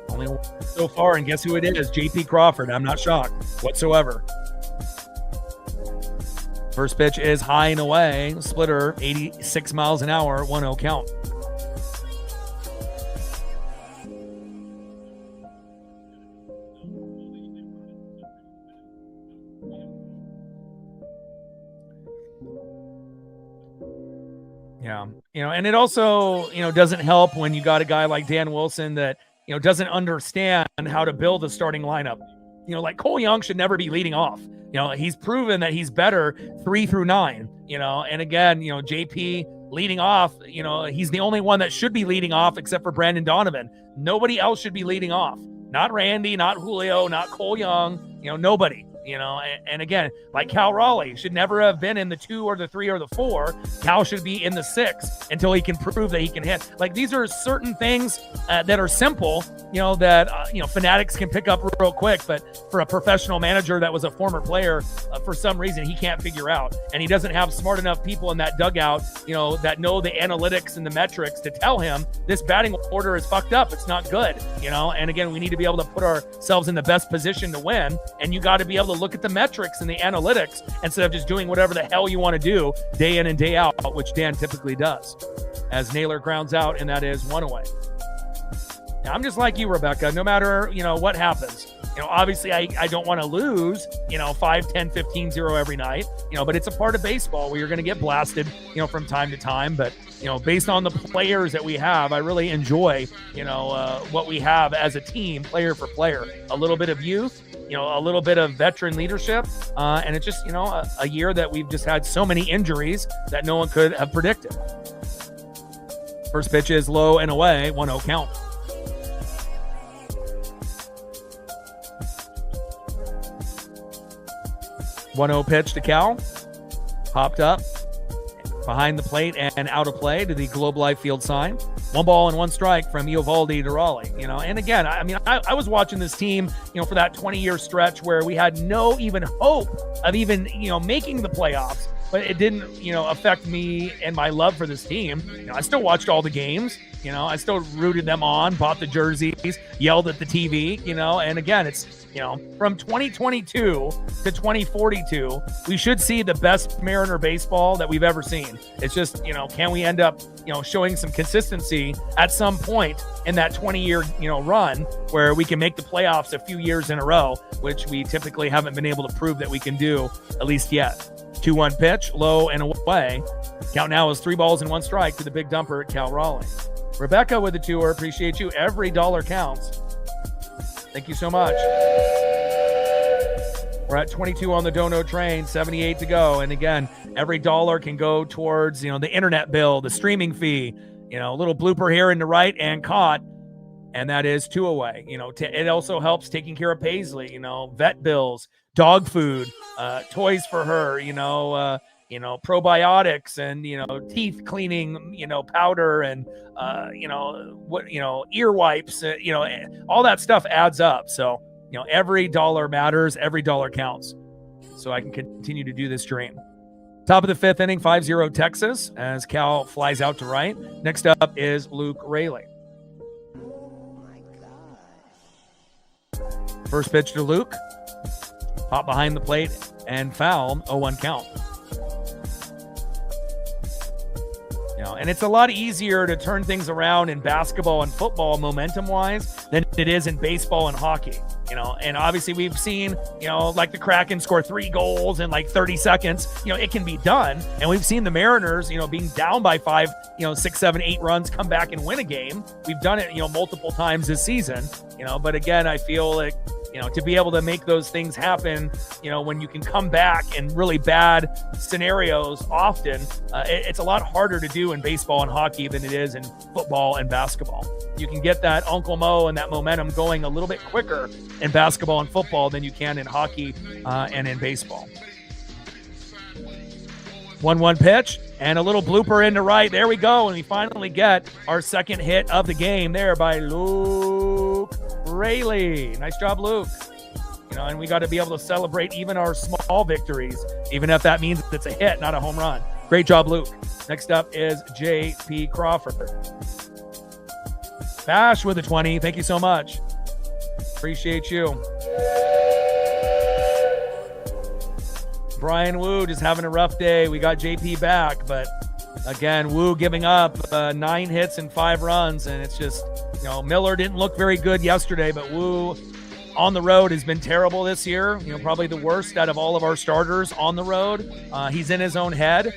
[SPEAKER 1] Only one so far, and guess who it is? JP Crawford. I'm not shocked whatsoever. First pitch is high and away. Splitter, 86 miles an hour, 1-0 count. Yeah. And it also, doesn't help when you got a guy like Dan Wilson that, doesn't understand how to build a starting lineup. Like Cole Young should never be leading off. He's proven that he's better 3 through 9, and again, JP leading off, he's the only one that should be leading off except for Brandon Donovan. Nobody else should be leading off. Not Randy, not Julio, not Cole Young, nobody. And again, like Cal Raleigh should never have been in the 2 or the 3 or the 4. Cal should be in the 6 until he can prove that he can hit. Like, these are certain things that are simple, that, Fanatics can pick up real quick. But for a professional manager that was a former player, for some reason, he can't figure out. And he doesn't have smart enough people in that dugout, that know the analytics and the metrics to tell him this batting order is fucked up. It's not good, And again, we need to be able to put ourselves in the best position to win. And you got to be able to look at the metrics and the analytics instead of just doing whatever the hell you want to do day in and day out, which Dan typically does. As Naylor grounds out, and that is 1 away. Now, I'm just like you, Rebecca. No matter, what happens. Obviously I don't want to lose, 5, 10, 15, 0 every night, but it's a part of baseball where you're going to get blasted, from time to time. But, based on the players that we have, I really enjoy, what we have as a team, player for player. A little bit of youth, a little bit of veteran leadership. And it's just, a year that we've just had so many injuries that no one could have predicted. First pitch is low and away, 1-0 count. 1-0 pitch to Cal. Popped up behind the plate and out of play to the Globe Life Field sign. 1 ball and 1 strike from Eovaldi to Raleigh. And again, I was watching this team, for that 20-year stretch where we had no even hope of even, making the playoffs. But it didn't, affect me and my love for this team. I still watched all the games. I still rooted them on, bought the jerseys, yelled at the TV, and again, it's, from 2022 to 2042, we should see the best Mariner baseball that we've ever seen. It's just, can we end up, showing some consistency at some point in that 20-year, run where we can make the playoffs a few years in a row, which we typically haven't been able to prove that we can do, at least yet. 2-1 pitch, low and away. Count now is 3 balls and 1 strike to the big dumper at Cal Raleigh. Rebecca with the tour. Appreciate you. Every dollar counts. Thank you so much. We're at 22 on the Dono train, 78 to go. And again, every dollar can go towards, the internet bill, the streaming fee, a little blooper here in the right and caught. And that is 2 away. It also helps taking care of Paisley, vet bills, dog food, toys for her, probiotics and, teeth cleaning, powder and, ear wipes, all that stuff adds up. So, every dollar matters, every dollar counts. So I can continue to do this dream. Top of the 5th inning, 5-0 Texas as Cal flies out to right. Next up is Luke Raley. First pitch to Luke. Pop behind the plate and foul, 0-1 count. And it's a lot easier to turn things around in basketball and football momentum-wise than it is in baseball and hockey. And obviously we've seen, like the Kraken score 3 goals in like 30 seconds. It can be done. And we've seen the Mariners, being down by 5, 6, 7, 8 runs, come back and win a game. We've done it, multiple times this season. But again, I feel like, to be able to make those things happen, when you can come back in really bad scenarios often, it's a lot harder to do in baseball and hockey than it is in football and basketball. You can get that Uncle Mo and that momentum going a little bit quicker in basketball and football than you can in hockey and in baseball. 1-1 pitch and a little blooper into right. There we go. And we finally get our second hit of the game there by Luke Raley. Nice job, Luke. And we got to be able to celebrate even our small victories, even if that means it's a hit, not a home run. Great job, Luke. Next up is J.P. Crawford. Bash with a 20. Thank you so much. Appreciate you. Brian Wu just having a rough day. We got JP back, but again, Wu giving up 9 hits and 5 runs, and it's just, Miller didn't look very good yesterday, but Wu on the road has been terrible this year. Probably the worst out of all of our starters on the road. He's in his own head.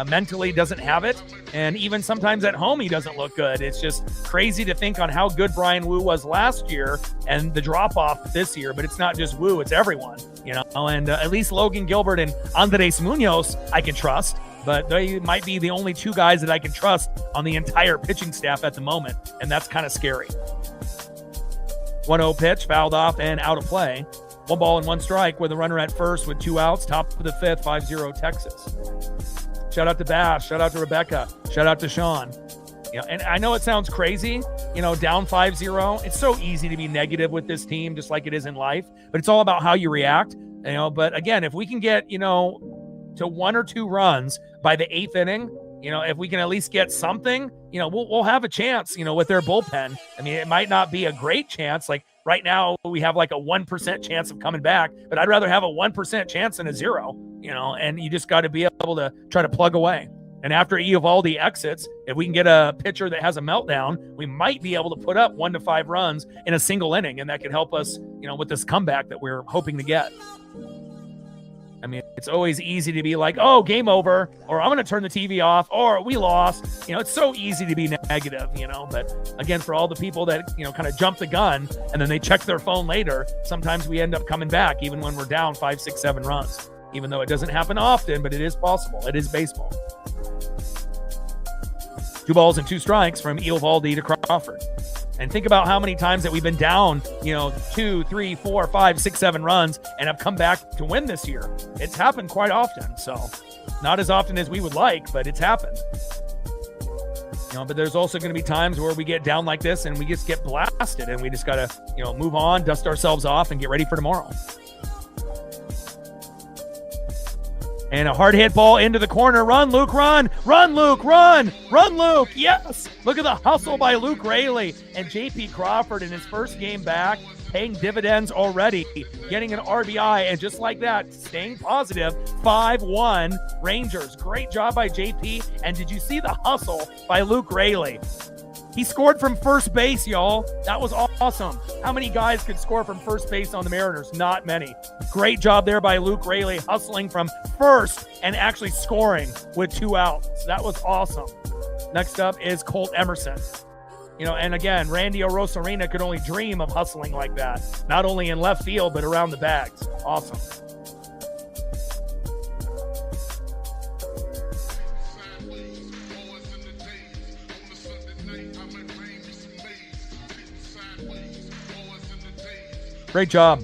[SPEAKER 1] mentally doesn't have it. And even sometimes at home, he doesn't look good. It's just crazy to think on how good Brian Wu was last year and the drop off this year. But it's not just Wu, it's everyone, and at least Logan Gilbert and Andres Munoz I can trust. But they might be the only two guys that I can trust on the entire pitching staff at the moment. And that's kind of scary. 1-0 pitch, fouled off and out of play. 1 ball and 1 strike with a runner at first with 2 outs. Top of the 5th, 5-0 Texas. Shout out to Bash. Shout out to Rebecca. Shout out to Sean. And I know it sounds crazy, down 5-0. It's so easy to be negative with this team, just like it is in life. But it's all about how you react. But again, if we can get, to 1 or 2 runs by the 8th inning, if we can at least get something, we'll have a chance, with their bullpen. I mean, it might not be a great chance. Like right now, we have like a 1% chance of coming back, but I'd rather have a 1% chance than a 0, and you just got to be able to try to plug away. And after Eovaldi exits, if we can get a pitcher that has a meltdown, we might be able to put up 1 to 5 runs in a single inning, and that could help us, with this comeback that we're hoping to get. I mean, it's always easy to be like, oh, game over, or I'm going to turn the TV off, or we lost. It's so easy to be negative, But again, for all the people that, kind of jump the gun and then they check their phone later, sometimes we end up coming back even when we're down 5, 6, 7 runs, even though it doesn't happen often, but it is possible. It is baseball. 2 balls and 2 strikes from Eovaldi to Crawford. And think about how many times that we've been down, 2, 3, 4, 5, 6, 7 runs and have come back to win this year. It's happened quite often. So not as often as we would like, but it's happened. But there's also going to be times where we get down like this and we just get blasted and we just got to, move on, dust ourselves off and get ready for tomorrow. And a hard hit ball into the corner. Run, Luke, run. Run, Luke, run. Run, Luke. Yes. Look at the hustle by Luke Raley. And JP Crawford in his first game back, paying dividends already, getting an RBI. And just like that, staying positive, 5-1 Rangers. Great job by JP. And did you see the hustle by Luke Raley? He scored from first base, y'all. That was awesome. How many guys could score from first base on the Mariners? Not many. Great job there by Luke Raley, hustling from first and actually scoring with 2 outs. That was awesome. Next up is Colt Emerson. And again, Randy Arozarena could only dream of hustling like that. Not only in left field, but around the bags. Awesome. Great job.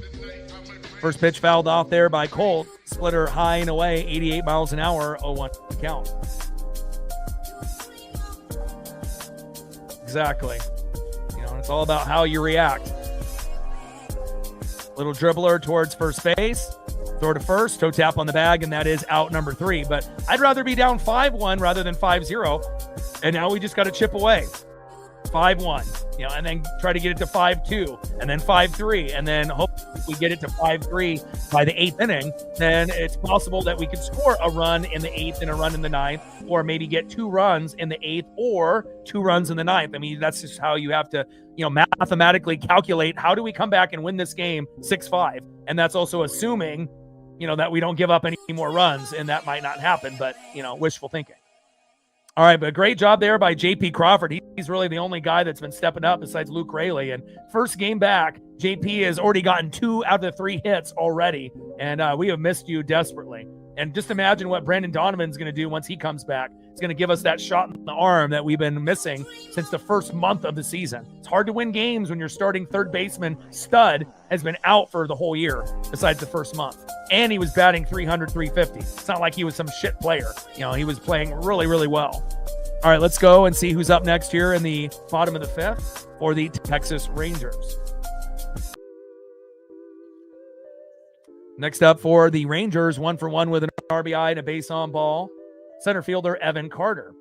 [SPEAKER 1] First pitch fouled off there by Colt. Splitter high and away, 88 miles an hour, 0-1 count. Exactly. It's all about how you react. Little dribbler towards first base. Throw to first, toe tap on the bag, and that is out number 3. But I'd rather be down 5-1 rather than 5-0. And now we just got to chip away. 5-1, and then try to get it to 5-2, and then 5-3, and then hope we get it to 5-3 by the 8th inning. Then it's possible that we could score a run in the 8th and a run in the 9th, or maybe get 2 runs in the 8th or 2 runs in the 9th. I mean, that's just how you have to, mathematically calculate how do we come back and win this game 6-5. And that's also assuming, that we don't give up any more runs, and that might not happen, but, wishful thinking. All right, but great job there by JP Crawford. He's really the only guy that's been stepping up besides Luke Raley. And first game back, JP has already gotten 2 out of the 3 hits already. And we have missed you desperately. And just imagine what Brandon Donovan's going to do once he comes back. It's going to give us that shot in the arm that we've been missing since the first month of the season. It's hard to win games when your starting third baseman stud has been out for the whole year besides the first month. And he was batting 300, 350. It's not like he was some shit player. He was playing really, really well. All right, let's go and see who's up next here in the bottom of the 5th for the Texas Rangers. Next up for the Rangers, 1-for-1 with an RBI and a base on ball. Center fielder Evan Carter.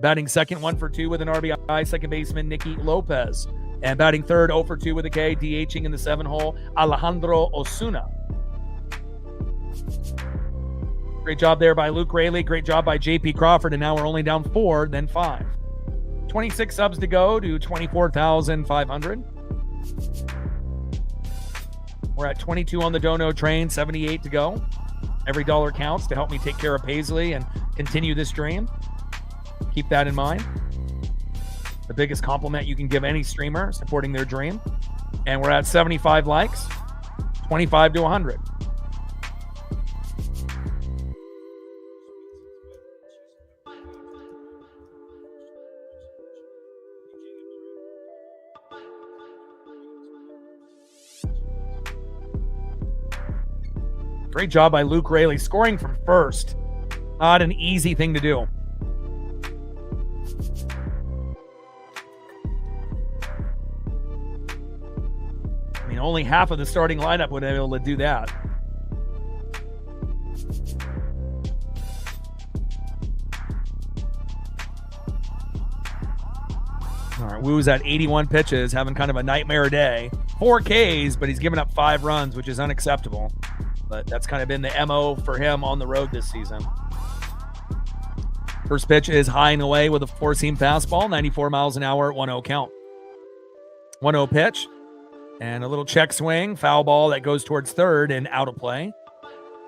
[SPEAKER 1] Batting second, 1-for-2 with an RBI, second baseman Nicky Lopez. And batting third, 0-for-2 with a K, DHing in the 7-hole, Alejandro Osuna. Great job there by Luke Raley. Great job by JP Crawford. And now we're only down 4, then 5. 26 subs to go to 24,500. We're at 22 on the Dono train, 78 to go. Every dollar counts to help me take care of Paisley and Continue this dream. Keep that in mind. The biggest compliment you can give any streamer, supporting their dream. And we're at 75 likes, 25 to 100. Great job by Luke Rayleigh, scoring from first. Not an easy thing to do. I mean, only half of the starting lineup would be able to do that. All right, Woo's at 81 pitches, having kind of a nightmare day. 4 Ks, but he's given up 5 runs, which is unacceptable. But that's kind of been the MO for him on the road this season. First pitch is high and away with a 4-seam fastball, 94 miles an hour at 1-0 count. 1-0 pitch, and a little check swing, foul ball that goes towards third and out of play.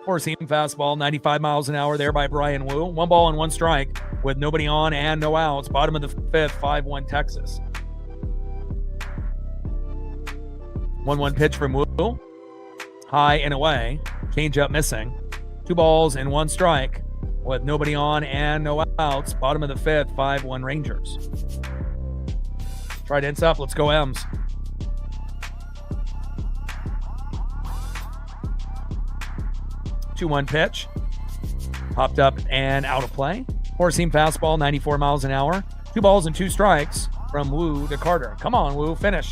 [SPEAKER 1] 4-seam fastball, 95 miles an hour there by Brian Wu. 1 ball and 1 strike with nobody on and no outs. Bottom of the 5th, 5-1 Texas. 1-1 pitch from Wu. High and away. Changeup missing. 2 balls and 1 strike with nobody on and no outs. Bottom of the 5th, 5-1 Rangers. Trident's up. Let's go M's. Two 1 pitch. Popped up and out of play. 4-seam fastball, 94 miles an hour. 2 balls and 2 strikes from Wu to Carter. Come on, Wu, finish.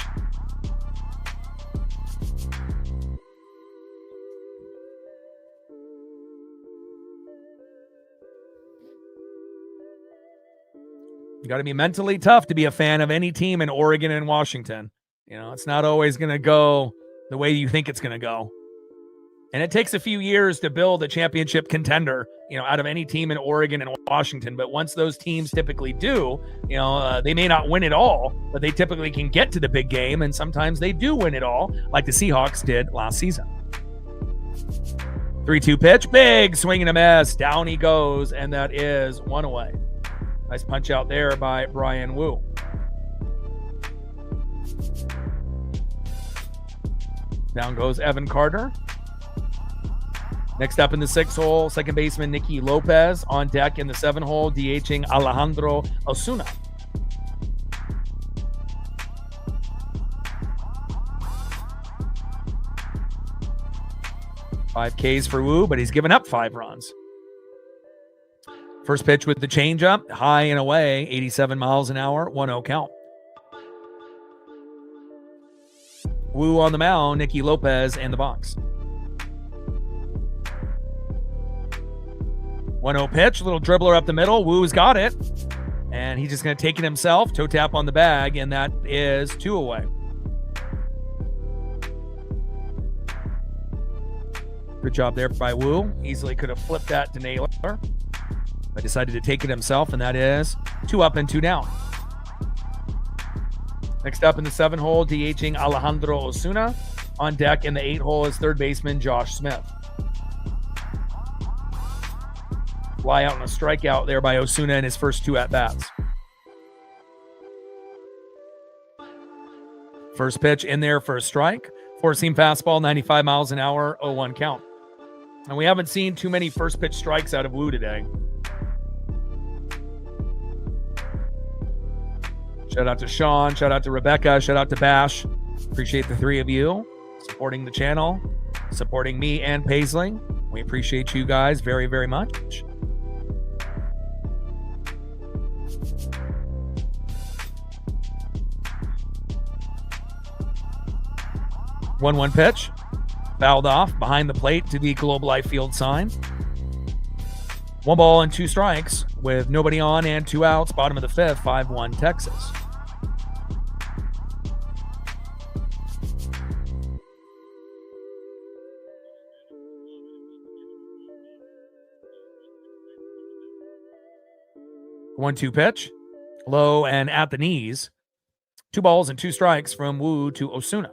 [SPEAKER 1] You got to be mentally tough to be a fan of any team in Oregon and Washington. You know, it's not always going to go the way you think it's going to go. And it takes a few years to build a championship contender, you know, out of any team in Oregon and Washington. But once those teams typically do, you know, they may not win it all, but they typically can get to the big game. And sometimes they do win it all, like the Seahawks did last season. 3-2 pitch, big swing and a miss. Down he goes, and that is 1 away. Nice punch out there by Brian Wu. Down goes Evan Carter. Next up in the 6th hole, second baseman Nicky Lopez on deck in the 7th hole, DHing Alejandro Osuna. Five Ks for Wu, but he's given up 5 runs. First pitch with the changeup, high and away, 87 miles an hour, 1-0 count. Wu on the mound, Nicky Lopez in the box. 1-0 pitch, little dribbler up the middle. Wu's got it, and he's just going to take it himself. Toe tap on the bag, and that is 2 away. Good job there by Wu. Easily could have flipped that to Naylor, but decided to take it himself, and that is 2 up and 2 down. Next up in the 7th hole, DHing Alejandro Osuna. On deck in the 8th hole is third baseman Josh Smith. Fly out on a strikeout there by Osuna in his first 2 at-bats. First pitch in there for a strike. 4-seam fastball, 95 miles an hour, 0-1 count. And we haven't seen too many first pitch strikes out of Wu today. Shout out to Sean. Shout out to Rebecca. Shout out to Bash. Appreciate the 3 of you supporting the channel, supporting me and Paisley. We appreciate you guys very, very much. One pitch. Fouled off behind the plate to the Globe Life Field sign. 1 ball and 2 strikes with nobody on and 2 outs. Bottom of the 5th, 5-1 Texas. One-two pitch, low and at the knees. 2 balls and 2 strikes from Wu to Osuna.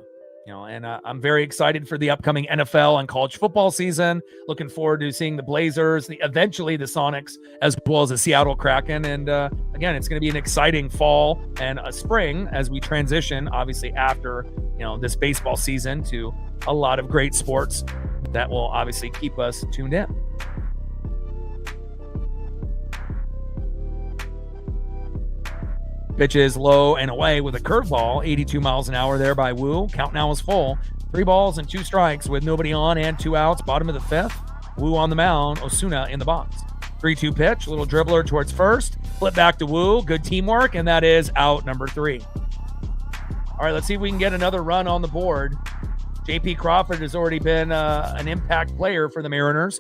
[SPEAKER 1] And I'm very excited for the upcoming NFL and college football season. Looking forward to seeing the Blazers, eventually the Sonics, as well as the Seattle Kraken. And again, it's going to be an exciting fall and a spring as we transition, obviously, after this baseball season to a lot of great sports that will obviously keep us tuned in. Pitches low and away with a curveball, 82 miles an hour there by Wu. Count now is full. 3 balls and 2 strikes with nobody on and 2 outs. Bottom of the 5th. Wu on the mound. Osuna in the box. 3-2 pitch. Little dribbler towards first. Flip back to Wu. Good teamwork. And that is out number 3. All right, let's see if we can get another run on the board. JP Crawford has already been an impact player for the Mariners.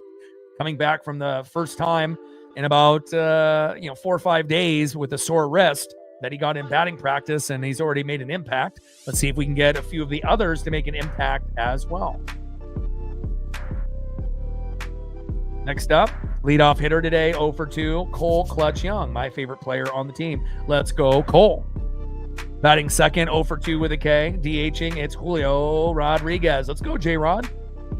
[SPEAKER 1] Coming back from the first time in about 4 or 5 days with a sore wrist that he got in batting practice, and he's already made an impact. Let's see if we can get a few of the others to make an impact as well. Next up, leadoff hitter today, 0 for 2, Cole Clutch Young, my favorite player on the team. Let's go, Cole. Batting second, 0 for 2 with a K. DHing, it's Julio Rodriguez. Let's go, J-Rod.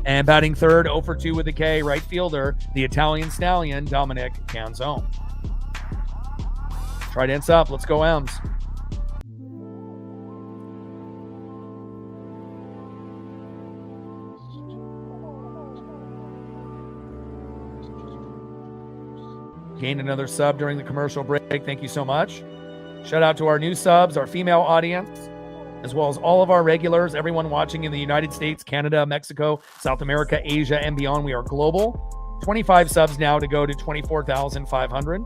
[SPEAKER 1] And batting third, 0 for 2 with a K, right fielder, the Italian stallion, Dominic Canzone. Trident's up. Let's go, M's. Gained another sub during the commercial break. Thank you so much. Shout out to our new subs, our female audience, as well as all of our regulars, everyone watching in the United States, Canada, Mexico, South America, Asia, and beyond. We are global. 25 subs now to go to 24,500.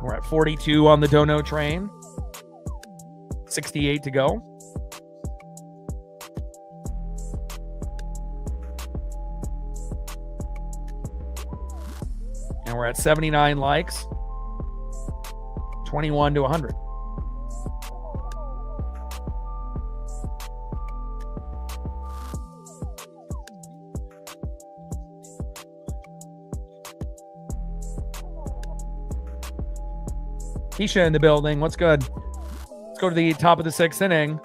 [SPEAKER 1] We're at 42 on the Dono train. 68 to go. And we're at 79 likes. 21 to 100. Keisha in the building. What's good? Let's go to the top of the 6th inning.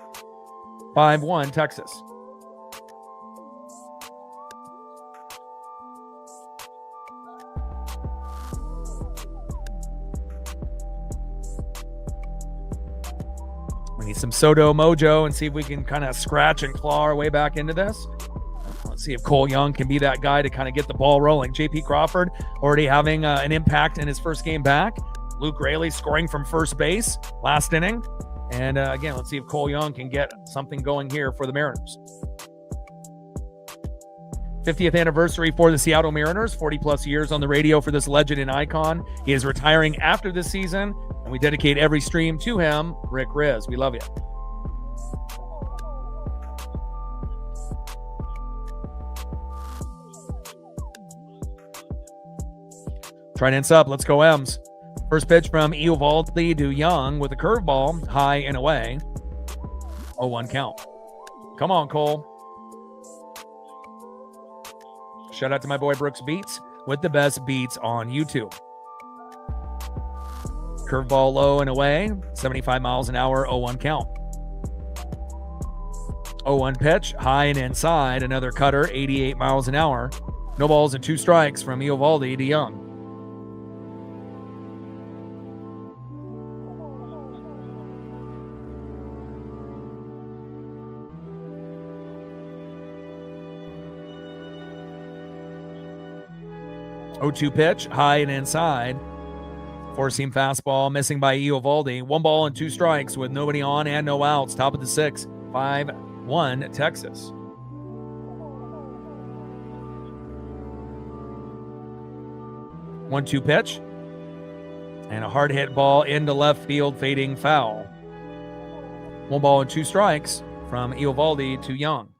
[SPEAKER 1] 5-1 Texas. We need some Soto mojo and see if we can kind of scratch and claw our way back into this. Let's see if Cole Young can be that guy to kind of get the ball rolling. JP Crawford already having an impact in his first game back. Luke Raley scoring from first base last inning. And again, let's see if Cole Young can get something going here for the Mariners. 50th anniversary for the Seattle Mariners, 40-plus years on the radio for this legend and icon. He is retiring after this season, and we dedicate every stream to him. Rick Riz, we love you. Trident's up. Let's go, M's. First pitch from Eovaldi to Young with a curveball, high and away. 0-1 count. Come on, Cole. Shout out to my boy Brooks Beats with the best beats on YouTube. Curveball low and away, 75 miles an hour, 0-1 count. 0-1 pitch, high and inside, another cutter, 88 miles an hour. No balls and 2 strikes from Eovaldi to Young. Oh-2 pitch, high and inside. 4-seam fastball, missing by Eovaldi. 1 ball and 2 strikes with nobody on and no outs. Top of the 6th, 5-1 Texas. One-two pitch. And a hard hit ball into left field, fading foul. 1 ball and 2 strikes from Eovaldi to Young.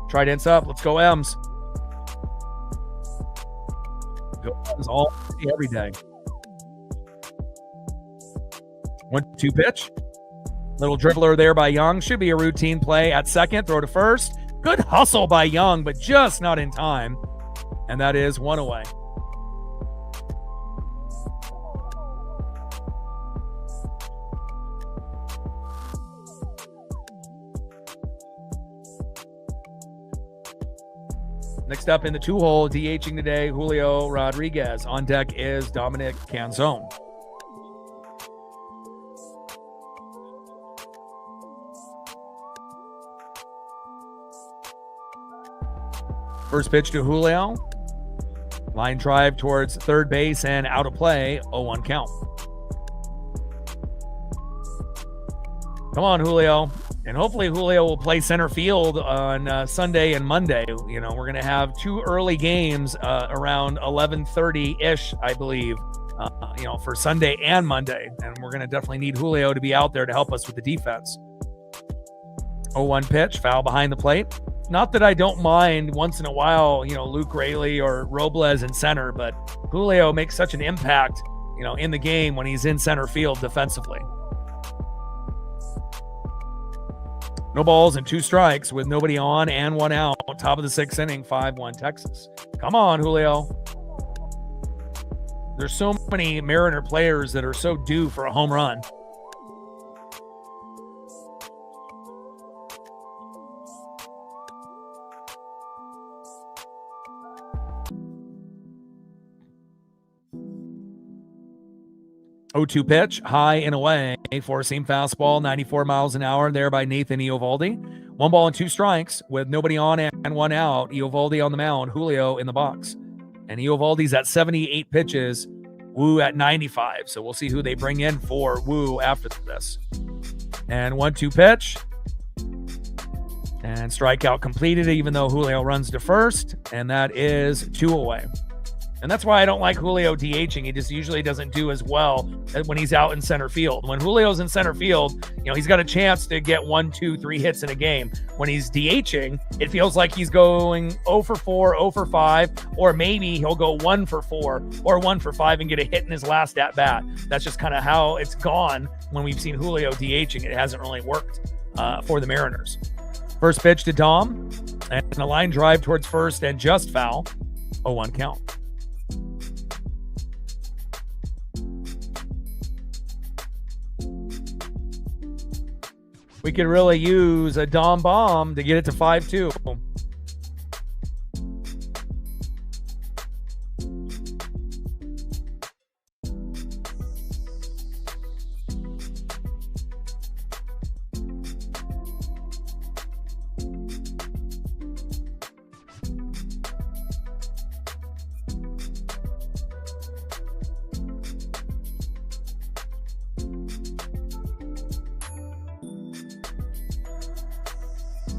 [SPEAKER 1] Trident's up. Let's go, M's. Go M's all day, every day. 1-2 pitch. Little dribbler there by Young. Should be a routine play at second. Throw to first. Good hustle by Young, but just not in time. And that is 1 away. Next up in the 2-hole, DHing today, Julio Rodriguez. On deck is Dominic Canzone. First pitch to Julio. Line drive towards third base and out of play, 0-1 count. Come on, Julio. And hopefully Julio will play center field on Sunday and Monday. You know, we're going to have 2 early games around 11:30-ish, I believe, for Sunday and Monday. And we're going to definitely need Julio to be out there to help us with the defense. 0-1 pitch, foul behind the plate. Not that I don't mind once in a while, Luke Raley or Robles in center, but Julio makes such an impact, in the game when he's in center field defensively. No balls and 2 strikes with nobody on and 1 out. Top of the 6th inning, 5-1 Texas. Come on, Julio. There's so many Mariner players that are so due for a home run. O2 pitch, high and away, four-seam fastball, 94 miles an hour there by Nathan Eovaldi. 1 ball and 2 strikes with nobody on and 1 out. Eovaldi on the mound, Julio in the box. And Eovaldi's at 78 pitches, Wu at 95. So we'll see who they bring in for Wu after this. And 1-2 pitch. And strikeout completed, even though Julio runs to first. And that is 2 away. And that's why I don't like Julio DHing. He just usually doesn't do as well when he's out in center field. When Julio's in center field, he's got a chance to get 1, 2, 3 hits in a game. When he's DHing, it feels like he's going 0 for 4, 0 for 5, or maybe he'll go 1 for 4 or 1 for 5 and get a hit in his last at bat. That's just kind of how it's gone when we've seen Julio DHing. It hasn't really worked for the Mariners. First pitch to Dom, and a line drive towards first and just foul. 0-1 count. We could really use a Dom bomb to get it to 5-2.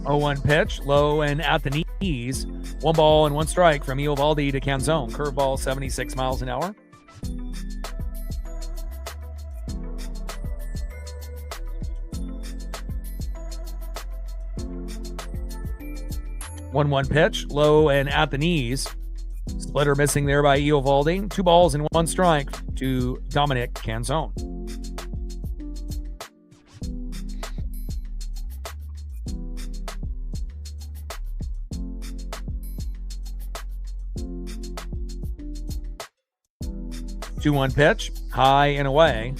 [SPEAKER 1] Oh, 0-1 pitch, low and at the knees. 1 ball and 1 strike from Eovaldi to Canzone. Curveball, 76 miles an hour. One pitch, low and at the knees. Splitter missing there by Eovaldi. 2 balls and 1 strike to Dominic Canzone. Two-one pitch, high and away.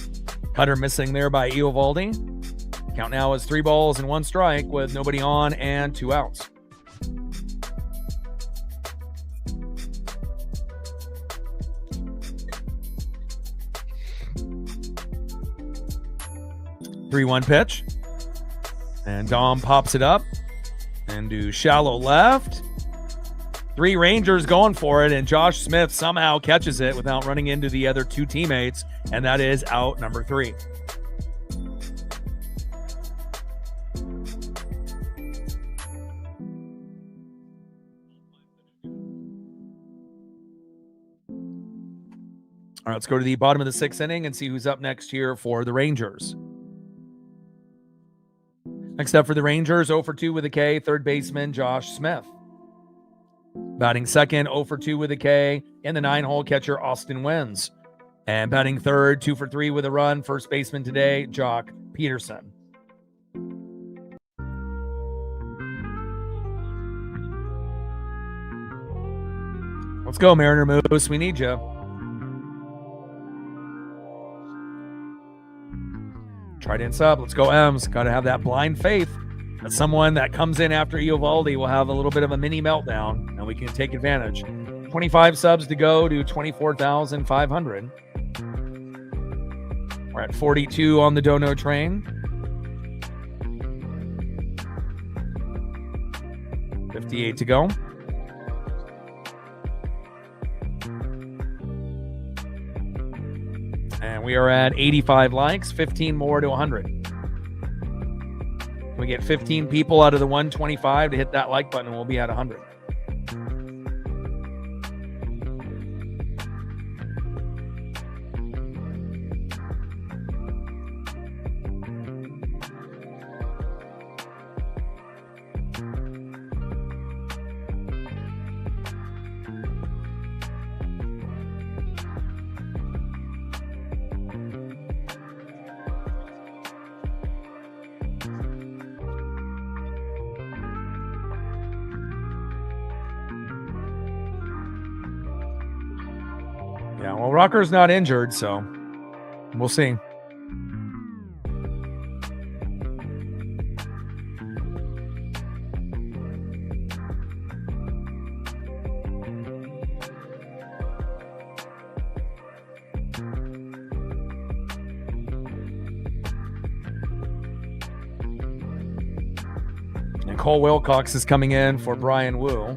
[SPEAKER 1] Cutter missing there by Eovaldi. Count now is 3 balls and 1 strike with nobody on and 2 outs. Three-one pitch. And Dom pops it up and do shallow left. 3 Rangers going for it, and Josh Smith somehow catches it without running into the other 2 teammates, and that is out number 3. All right, let's go to the bottom of the 6th inning and see who's up next here for the Rangers. Next up for the Rangers, 0 for 2 with a K, third baseman Josh Smith. Batting second, 0 for 2 with a K, in the 9-hole catcher Austin Wins. And batting third, 2 for 3 with a run, first baseman today, Jock Peterson. Let's go, Mariner Moose. We need you. Trident sub. Let's go, M's. Got to have that blind faith. someone that comes in after Eovaldi will have a little bit of a mini meltdown, and we can take advantage. 25 subs to go to 24,500. We're at 42 on the Dono train. 58 to go. And we are at 85 likes, 15 more to 100. We get 15 people out of the 125 to hit that like button, and we'll be at 100. Yeah, well, Rocker's not injured, so we'll see. And Cole Wilcox is coming in for Brian Wu.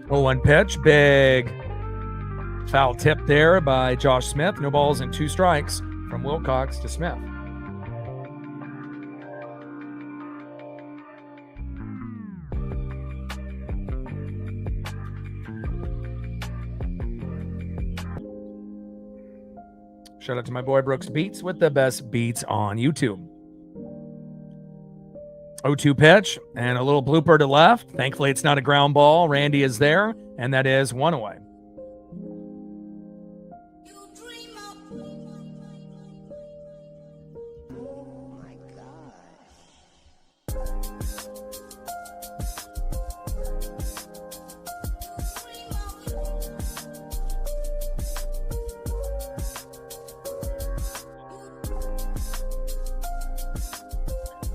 [SPEAKER 1] Oh, one pitch, big foul tip there by Josh Smith. No balls and 2 strikes from Wilcox to Smith. Shout out to my boy Brooks Beats with the best beats on YouTube. 0-2 pitch and a little blooper to left. Thankfully, it's not a ground ball. Randy is there, and that is 1 away.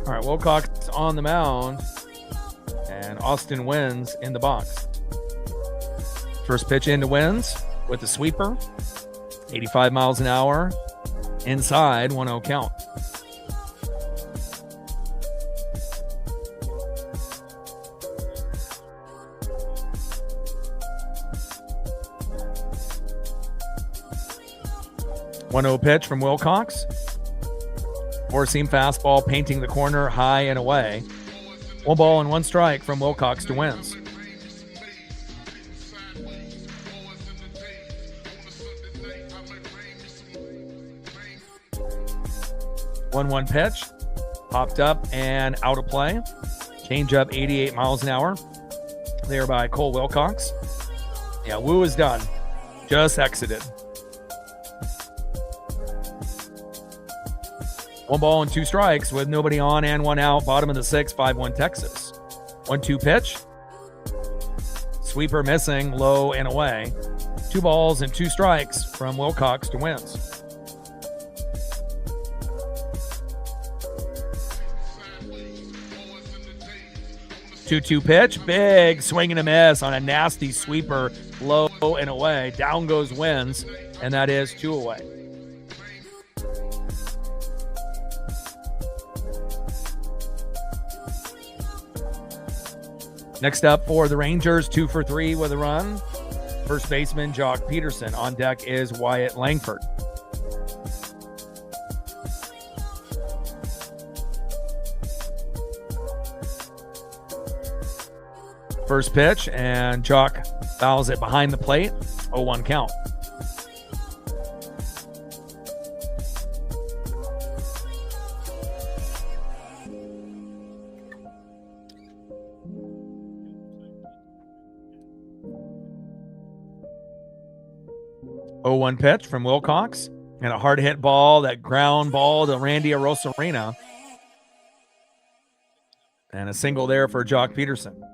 [SPEAKER 1] All right, Wilcox on the mound, and Austin Wins in the box. First pitch into Wins with the sweeper, 85 miles an hour, inside, 1-0 count. One-0 pitch from Wilcox. Four-seam fastball painting the corner high and away. 1 ball and 1 strike from Wilcox to Wins. One pitch. Popped up and out of play. Change up 88 miles an hour. There by Cole Wilcox. Yeah, Wu is done. Just exited. 1 ball and 2 strikes with nobody on and 1 out. Bottom of the 6th, 5-1 Texas. 1-2 pitch. Sweeper missing, low and away. 2 balls and 2 strikes from Wilcox to Wins. 2-2 pitch. Big swing and a miss on a nasty sweeper, low and away. Down goes Wins, and that is 2 away. Next up for the Rangers, 2 for 3 with a run. First baseman, Jock Peterson. On deck is Wyatt Langford. First pitch, and Jock Fouls it behind the plate. 0-1 count. Pitch from Wilcox. And a hard hit ball, that ground ball to Randy Arosarena. And a single there for Jock Peterson.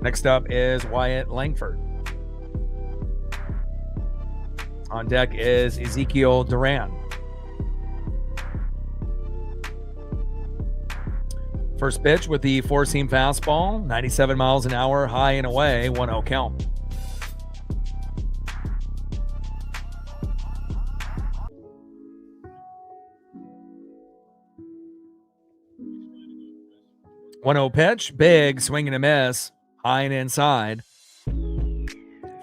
[SPEAKER 1] Next up is Wyatt Langford. On deck is Ezekiel Duran. First pitch with the four-seam fastball, 97 miles an hour, high and away, 1-0 count. Pitch, big swing and a miss, high and inside.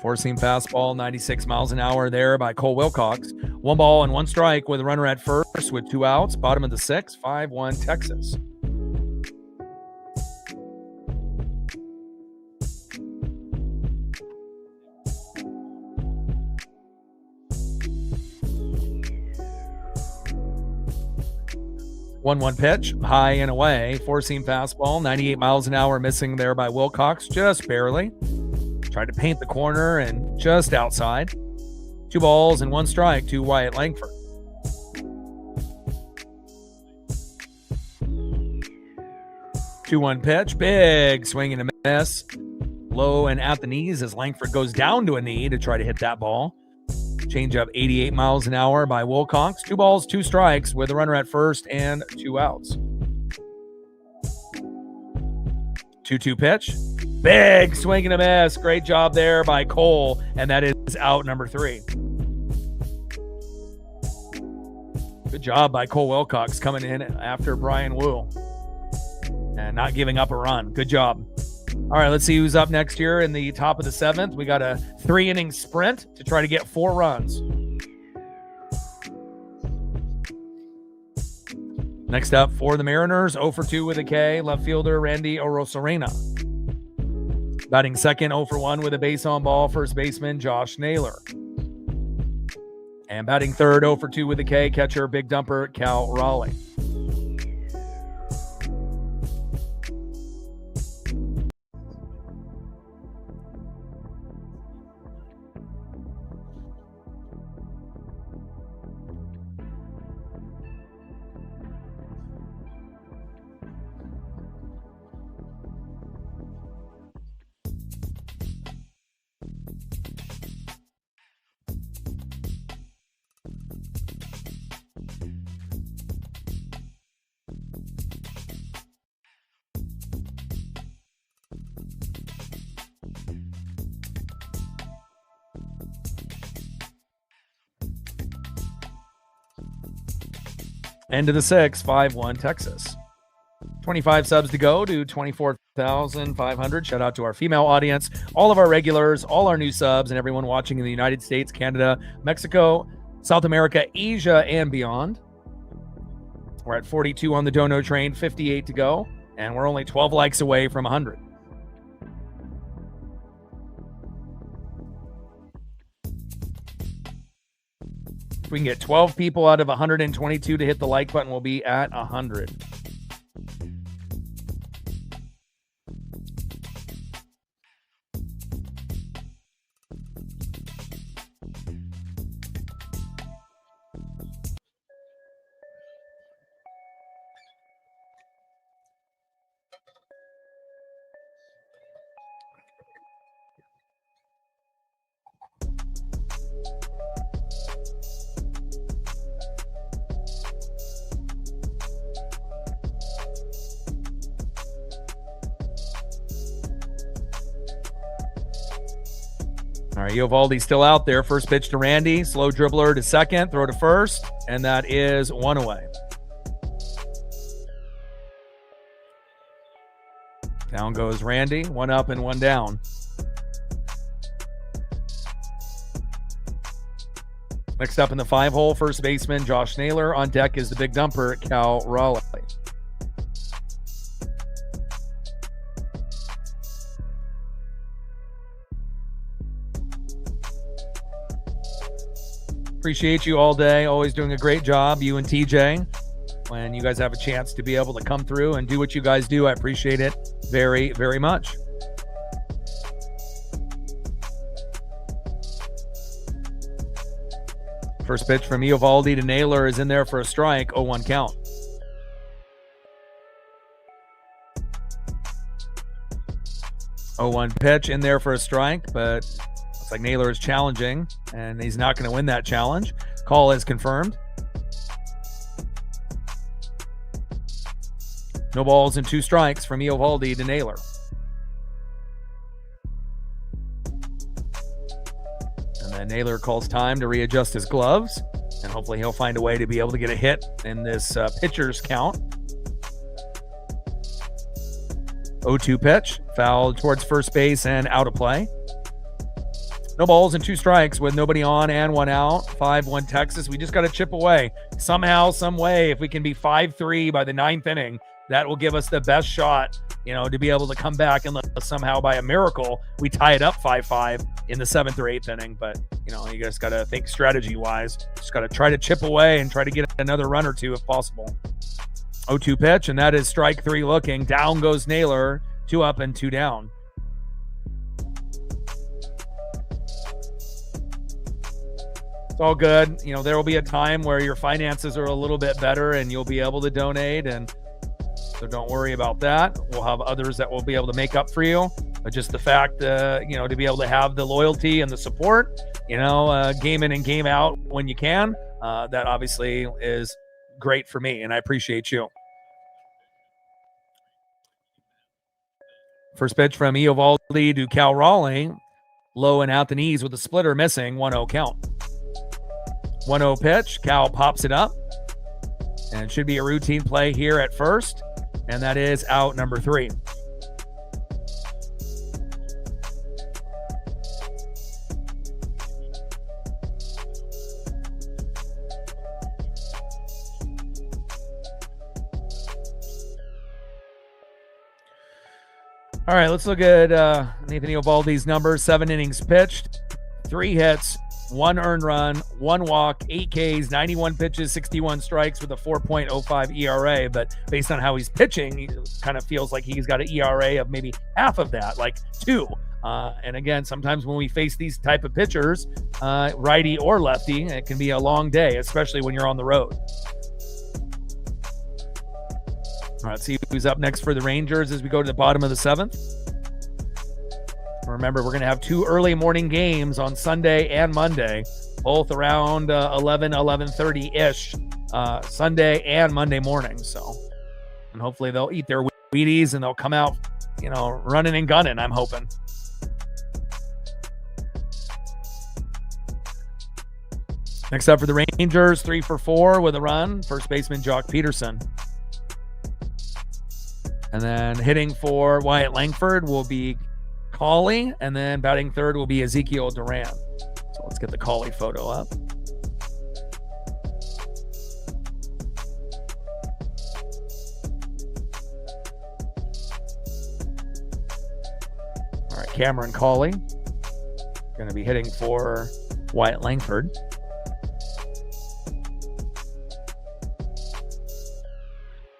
[SPEAKER 1] Four-seam fastball, 96 miles an hour there by Cole Wilcox. 1 ball and 1 strike with a runner at first with 2 outs. Bottom of the 6th, 5-1 Texas. One pitch, high and away. Four-seam fastball, 98 miles an hour, missing there by Wilcox, just barely. Tried to paint the corner and just outside. 2 balls and 1 strike to Wyatt Langford. Two-one pitch, big swing and a miss. Low and at the knees as Langford goes down to a knee to try to hit that ball. Change up 88 miles an hour by Wilcox. 2 balls, 2 strikes with a runner at first and 2 outs. 2-2 pitch. Big swing and a miss. Great job there by Cole, and that is out number 3. Good job by Cole Wilcox coming in after Brian Wu and not giving up a run. Good job. All right, let's see who's up next here in the top of the 7th. We got a 3-inning sprint to try to get 4 runs. Next up for the Mariners, 0 for 2 with a K, left fielder Randy Arosarena. Batting second, 0 for 1 with a base on ball, first baseman Josh Naylor. And batting third, 0 for 2 with a K, catcher Big Dumper Cal Raleigh. End of the 6th, 5-1 Texas. 25 subs to go to 24,500. Shout out to our female audience, all of our regulars, all our new subs, and everyone watching in the United States, Canada, Mexico, South America, Asia, and beyond. We're at 42 on the Dono train, 58 to go, and we're only 12 likes away from 100. If we can get 12 people out of 122 to hit the like button, we'll be at 100. All right, Eovaldi's still out there. First pitch to Randy. Slow dribbler to second. Throw to first. And that is 1 away. Down goes Randy. One up and one down. Next up in the 5-hole, first baseman Josh Naylor. On deck is the big dumper, Cal Raleigh. Appreciate you all day. Always doing a great job, you and TJ. When you guys have a chance to be able to come through and do what you guys do, I appreciate it very, very much. First pitch from Eovaldi to Naylor is in there for a strike, 0-1 count. Oh, 0-1 pitch in there for a strike, but looks like Naylor is challenging, and he's not going to win that challenge. Call is confirmed. No balls and 2 strikes from Eovaldi to Naylor. And then Naylor calls time to readjust his gloves, and hopefully he'll find a way to be able to get a hit in this pitcher's count. 0-2 pitch, foul towards first base and out of play. No balls and 2 strikes with nobody on and 1 out. 5-1 Texas. We just got to chip away somehow, some way. If we can be 5-3 by the 9th inning, that will give us the best shot, to be able to come back, and somehow by a miracle we tie it up 5-5 in the 7th or 8th inning. But you guys got to think strategy wise. Just got to try to chip away and try to get another run or 2 if possible. 0-2 pitch, and that is strike 3 looking. Down goes Naylor. 2 up and 2 down. It's all good. There will be a time where your finances are a little bit better and you'll be able to donate, and so don't worry about that. We'll have others that will be able to make up for you. But just the fact, to be able to have the loyalty and the support, game in and game out when you can, that obviously is great for me, and I appreciate you. First pitch from Eovaldi to Cal Raleigh. Low and out the knees with a splitter, missing. 1-0 count. 1-0 pitch. Cal pops it up. And it should be a routine play here at first. And that is out number 3. All right, let's look at Nathan Eovaldi's numbers. 7 innings pitched, 3 hits, 1 earned run, 1 walk, 8 Ks, 91 pitches, 61 strikes with a 4.05 ERA. But based on how he's pitching, he kind of feels like he's got an ERA of maybe half of that, like 2. And again, sometimes when we face these type of pitchers, righty or lefty, it can be a long day, especially when you're on the road. All right, let's see who's up next for the Rangers as we go to the bottom of the 7th. Remember, we're going to have 2 early morning games on Sunday and Monday, both around 11:30-ish, Sunday and Monday morning. So, and hopefully they'll eat their Wheaties and they'll come out, running and gunning, I'm hoping. Next up for the Rangers, 3 for 4 with a run, first baseman Jock Peterson. And then hitting for Wyatt Langford will be Cauley, and then batting third will be Ezekiel Duran. So let's get the Cauley photo up. All right, Cameron Cauley going to be hitting for Wyatt Langford.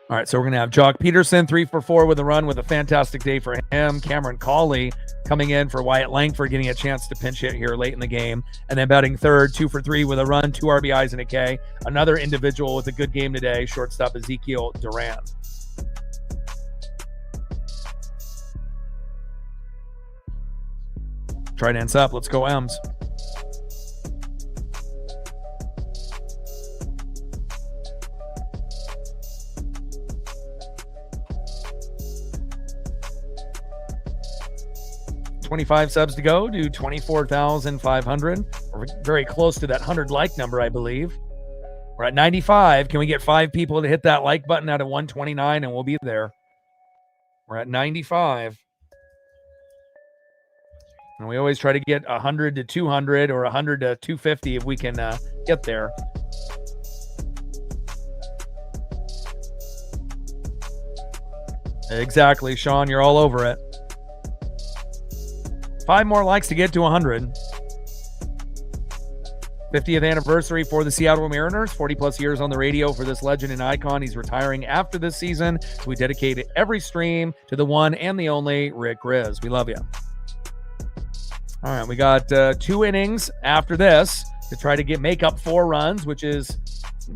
[SPEAKER 1] All right, so we're going to have Jock Peterson, 3 for 4 with a run, with a fantastic day for him. Cameron Cauley coming in for Wyatt Langford, getting a chance to pinch hit here late in the game. And then batting third, 2 for 3 with a run, 2 RBIs and a K. Another individual with a good game today, shortstop Ezekiel Duran. Try dance up. Let's go M's. $25 subs to go to 24,500. We're very close to that 100 like number, I believe. We're at 95. Can we get 5 people to hit that like button out of 129 and we'll be there? We're at 95. And we always try to get 100 to 200 or 100 to 250 if we can get there. Exactly, Sean. You're all over it. 5 more likes to get to 100. 50th anniversary for the Seattle Mariners. 40-plus years on the radio for this legend and icon. He's retiring after this season. We dedicate every stream to the one and the only Rick Grizz. We love you. All right, we got 2 innings after this to try to make up 4 runs, which is,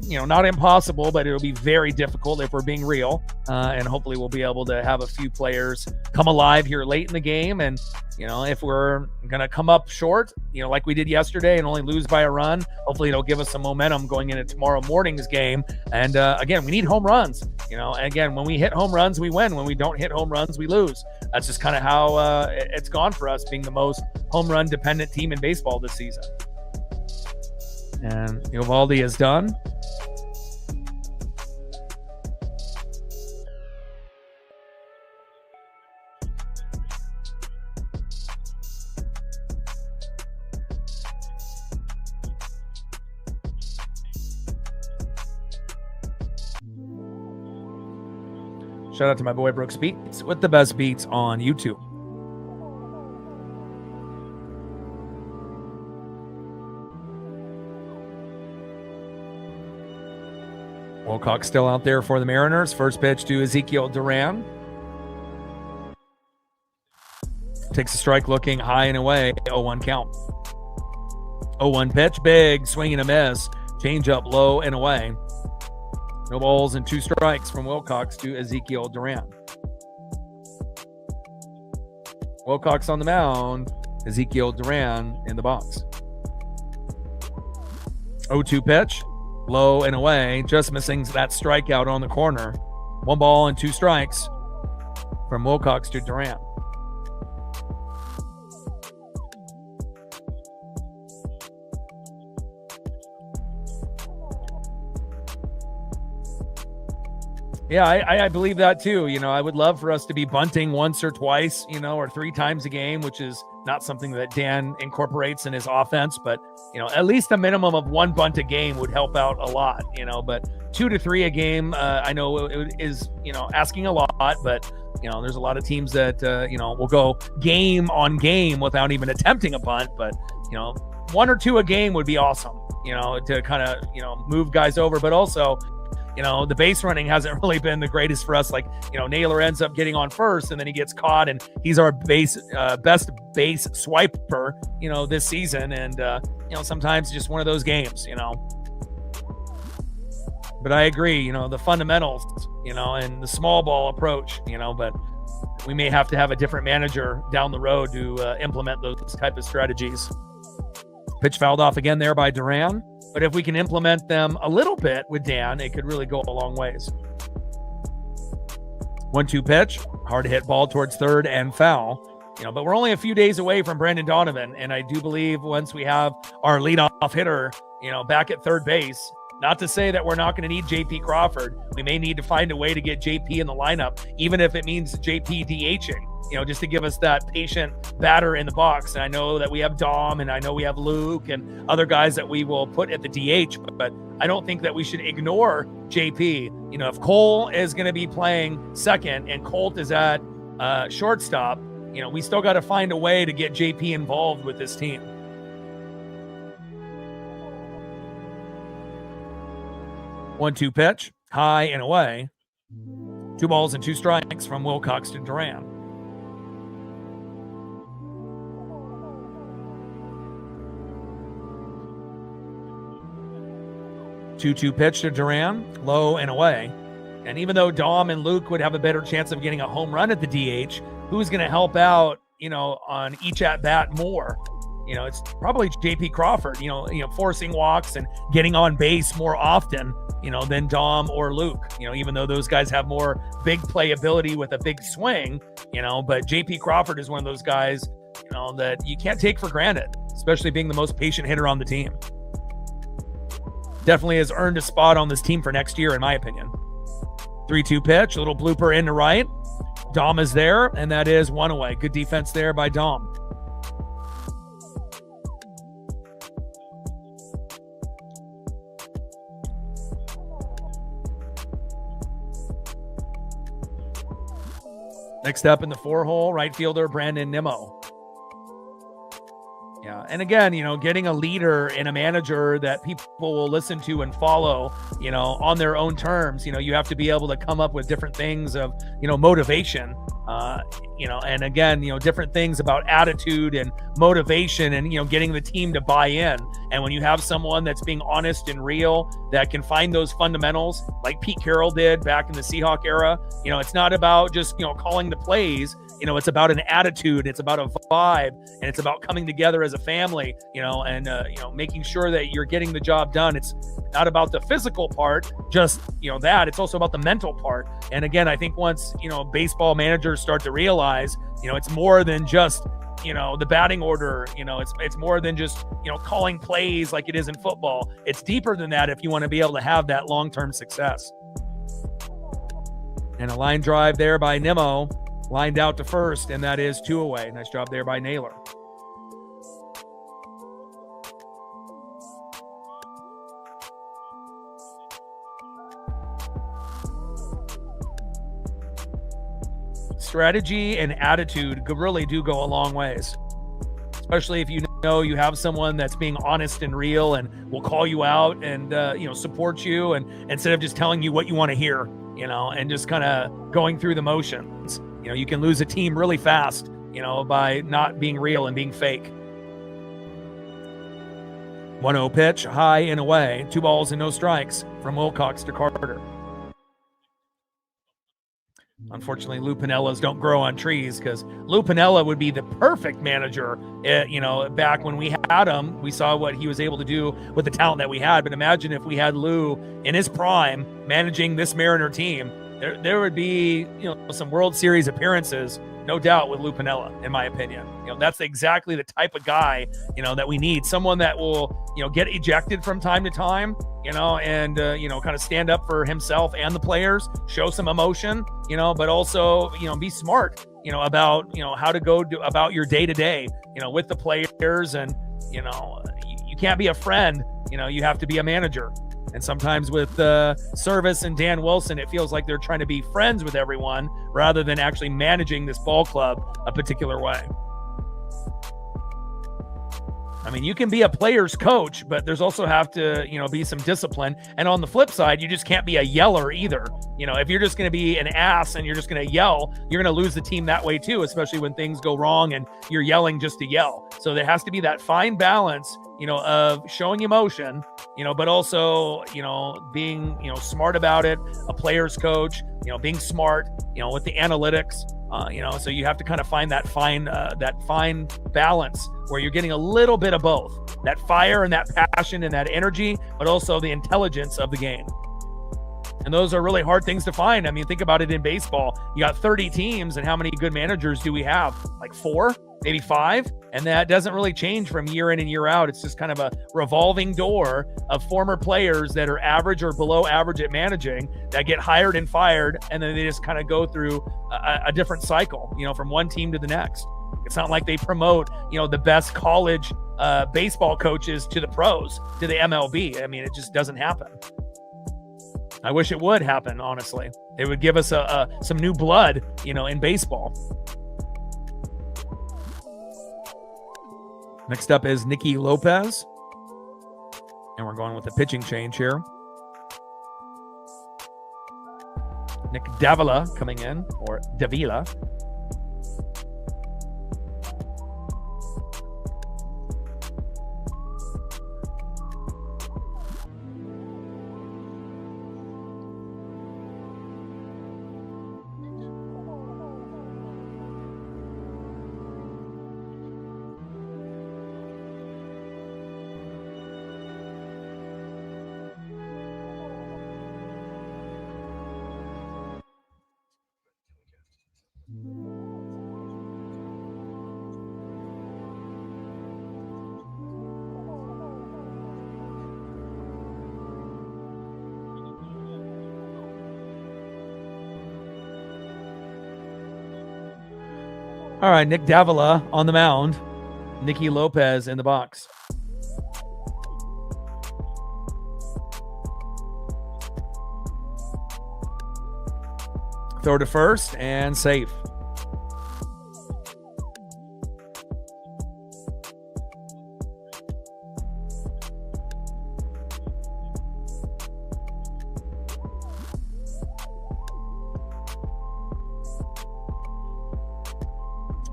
[SPEAKER 1] not impossible, but it'll be very difficult if we're being real. And hopefully we'll be able to have a few players come alive here late in the game. And, if we're going to come up short, like we did yesterday and only lose by a run, hopefully it'll give us some momentum going into tomorrow morning's game. And again, we need home runs. And again, when we hit home runs, we win. When we don't hit home runs, we lose. That's just kind of how it's gone for us, being the most home run dependent team in baseball this season. And Eovaldi is done. Shout out to my boy Brooks Beats with the best beats on YouTube. Wilcox still out there for the Mariners. First pitch to Ezekiel Duran. Takes a strike, looking high and away. 0-1 count. 0-1 pitch, big swing and a miss. Change up low and away. No balls and 2 strikes from Wilcox to Ezekiel Duran. Wilcox on the mound. Ezekiel Duran in the box. 0-2 pitch. Low and away. Just missing that strikeout on the corner. 1 ball and 2 strikes from Wilcox to Duran. Yeah, I believe that too. I would love for us to be bunting once or twice, or 3 times a game, which is not something that Dan incorporates in his offense. But, at least a minimum of 1 bunt a game would help out a lot, but 2 to 3 a game, I know it is, asking a lot, but, there's a lot of teams that, will go game on game without even attempting a bunt. But, 1 or 2 a game would be awesome, to kind of, move guys over, but also, the base running hasn't really been the greatest for us. Like, Naylor ends up getting on first and then he gets caught, and he's our best base swiper, this season. And, sometimes just one of those games, But I agree, the fundamentals, and the small ball approach, but we may have to have a different manager down the road to implement those type of strategies. Pitch fouled off again there by Duran. But if we can implement them a little bit with Dan, it could really go a long ways. 1-2 pitch, hard to hit ball towards third and foul. But we're only a few days away from Brandon Donovan, and I do believe once we have our leadoff hitter, back at third base, not to say that we're not going to need JP Crawford. We may need to find a way to get JP in the lineup, even if it means JP DHing. Just to give us that patient batter in the box. And I know that we have Dom, and I know we have Luke and other guys that we will put at the DH, but I don't think that we should ignore JP. If Cole is going to be playing second and Colt is at shortstop, we still got to find a way to get JP involved with this team. One-two pitch, high and away. 2 balls and 2 strikes from Wilcox to Duran. 2-2 pitch to Duran, low and away. And even though Dom and Luke would have a better chance of getting a home run at the DH, who's going to help out, on each at bat more? It's probably JP Crawford, forcing walks and getting on base more often, than Dom or Luke, even though those guys have more big playability with a big swing, but JP Crawford is one of those guys, that you can't take for granted, especially being the most patient hitter on the team. Definitely has earned a spot on this team for next year, in my opinion. 3-2 pitch, a little blooper into right. Dom is there, and that is one away. Good defense there by Dom. Next up in the 4-hole, right fielder Brandon Nimmo. Yeah, and again, getting a leader and a manager that people will listen to and follow, on their own terms. You have to be able to come up with different things of, motivation, and again, different things about attitude and motivation and, getting the team to buy in. And when you have someone that's being honest and real, that can find those fundamentals like Pete Carroll did back in the Seahawk era, it's not about just, calling the plays. It's about an attitude, it's about a vibe, and it's about coming together as a family, and making sure that you're getting the job done. It's not about the physical part, just, that. It's also about the mental part. And again, I think once, baseball managers start to realize, it's more than just, the batting order, it's more than just, calling plays like it is in football. It's deeper than that if you want to be able to have that long-term success. And a line drive there by Nimmo. Lined out to first, and that is 2 away. Nice job there by Naylor. Strategy and attitude really do go a long ways, especially if you have someone that's being honest and real and will call you out and support you, and instead of just telling you what you want to hear, and just kind of going through the motions. You can lose a team really fast, by not being real and being fake. 1-0 pitch, high and away. 2 balls and no strikes from Wilcox to Carter. Unfortunately, Lou Piniellas don't grow on trees, because Lou Piniella would be the perfect manager. Back when we had him, we saw what he was able to do with the talent that we had. But imagine if we had Lou in his prime managing this Mariner team. There would be, some World Series appearances, no doubt, with Lou Piniella, in my opinion. That's exactly the type of guy, that we need. Someone that will, get ejected from time to time, and, kind of stand up for himself and the players, show some emotion, but also, be smart, about, how to go about your day-to-day, with the players. And, you can't be a friend, you have to be a manager. And sometimes with Service and Dan Wilson, it feels like they're trying to be friends with everyone rather than actually managing this ball club a particular way. I mean, you can be a player's coach, but there's also have to, be some discipline. And on the flip side, you just can't be a yeller either. If you're just going to be an ass and you're just going to yell, you're going to lose the team that way too, especially when things go wrong and you're yelling just to yell. So there has to be that fine balance, of showing emotion, but also, being, smart about it, a player's coach, being smart, with the analytics, so you have to kind of find that fine balance where you're getting a little bit of both, that fire and that passion and that energy, but also the intelligence of the game. And those are really hard things to find. I mean, think about it in baseball. You got 30 teams, and how many good managers do we have? Like 4, maybe 5? And that doesn't really change from year in and year out. It's just kind of a revolving door of former players that are average or below average at managing that get hired and fired, and then they just kind of go through a different cycle, from one team to the next. It's not like they promote, the best college baseball coaches to the pros, to the MLB. I mean, it just doesn't happen. I wish it would happen, honestly. It would give us some new blood, in baseball. Next up is Nicky Lopez. And we're going with a pitching change here. Nick Davila coming in, or Davila. All right, Nick Davila on the mound. Nicky Lopez in the box. Throw to first and safe.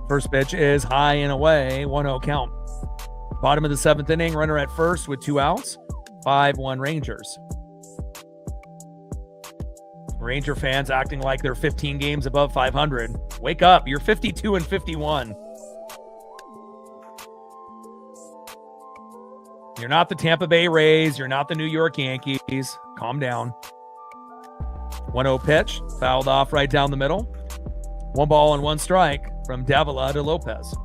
[SPEAKER 1] First pitch is high and away, 1-0 count. Bottom of the 7th inning, runner at first with 2 outs, 5-1 Rangers. Ranger fans acting like they're 15 games above 500. Wake up, you're 52-51. You're not the Tampa Bay Rays, you're not the New York Yankees. Calm down. 1-0 pitch, fouled off right down the middle. 1 ball and 1 strike from Davila to Lopez.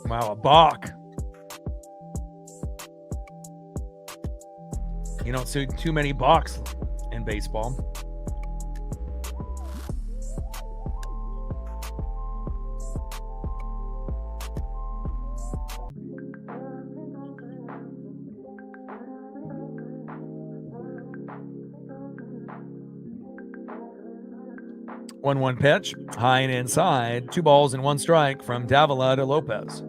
[SPEAKER 1] Wow, a balk. You don't see too many balks in baseball. One pitch, high and inside. 2 balls and 1 strike from Davila to Lopez.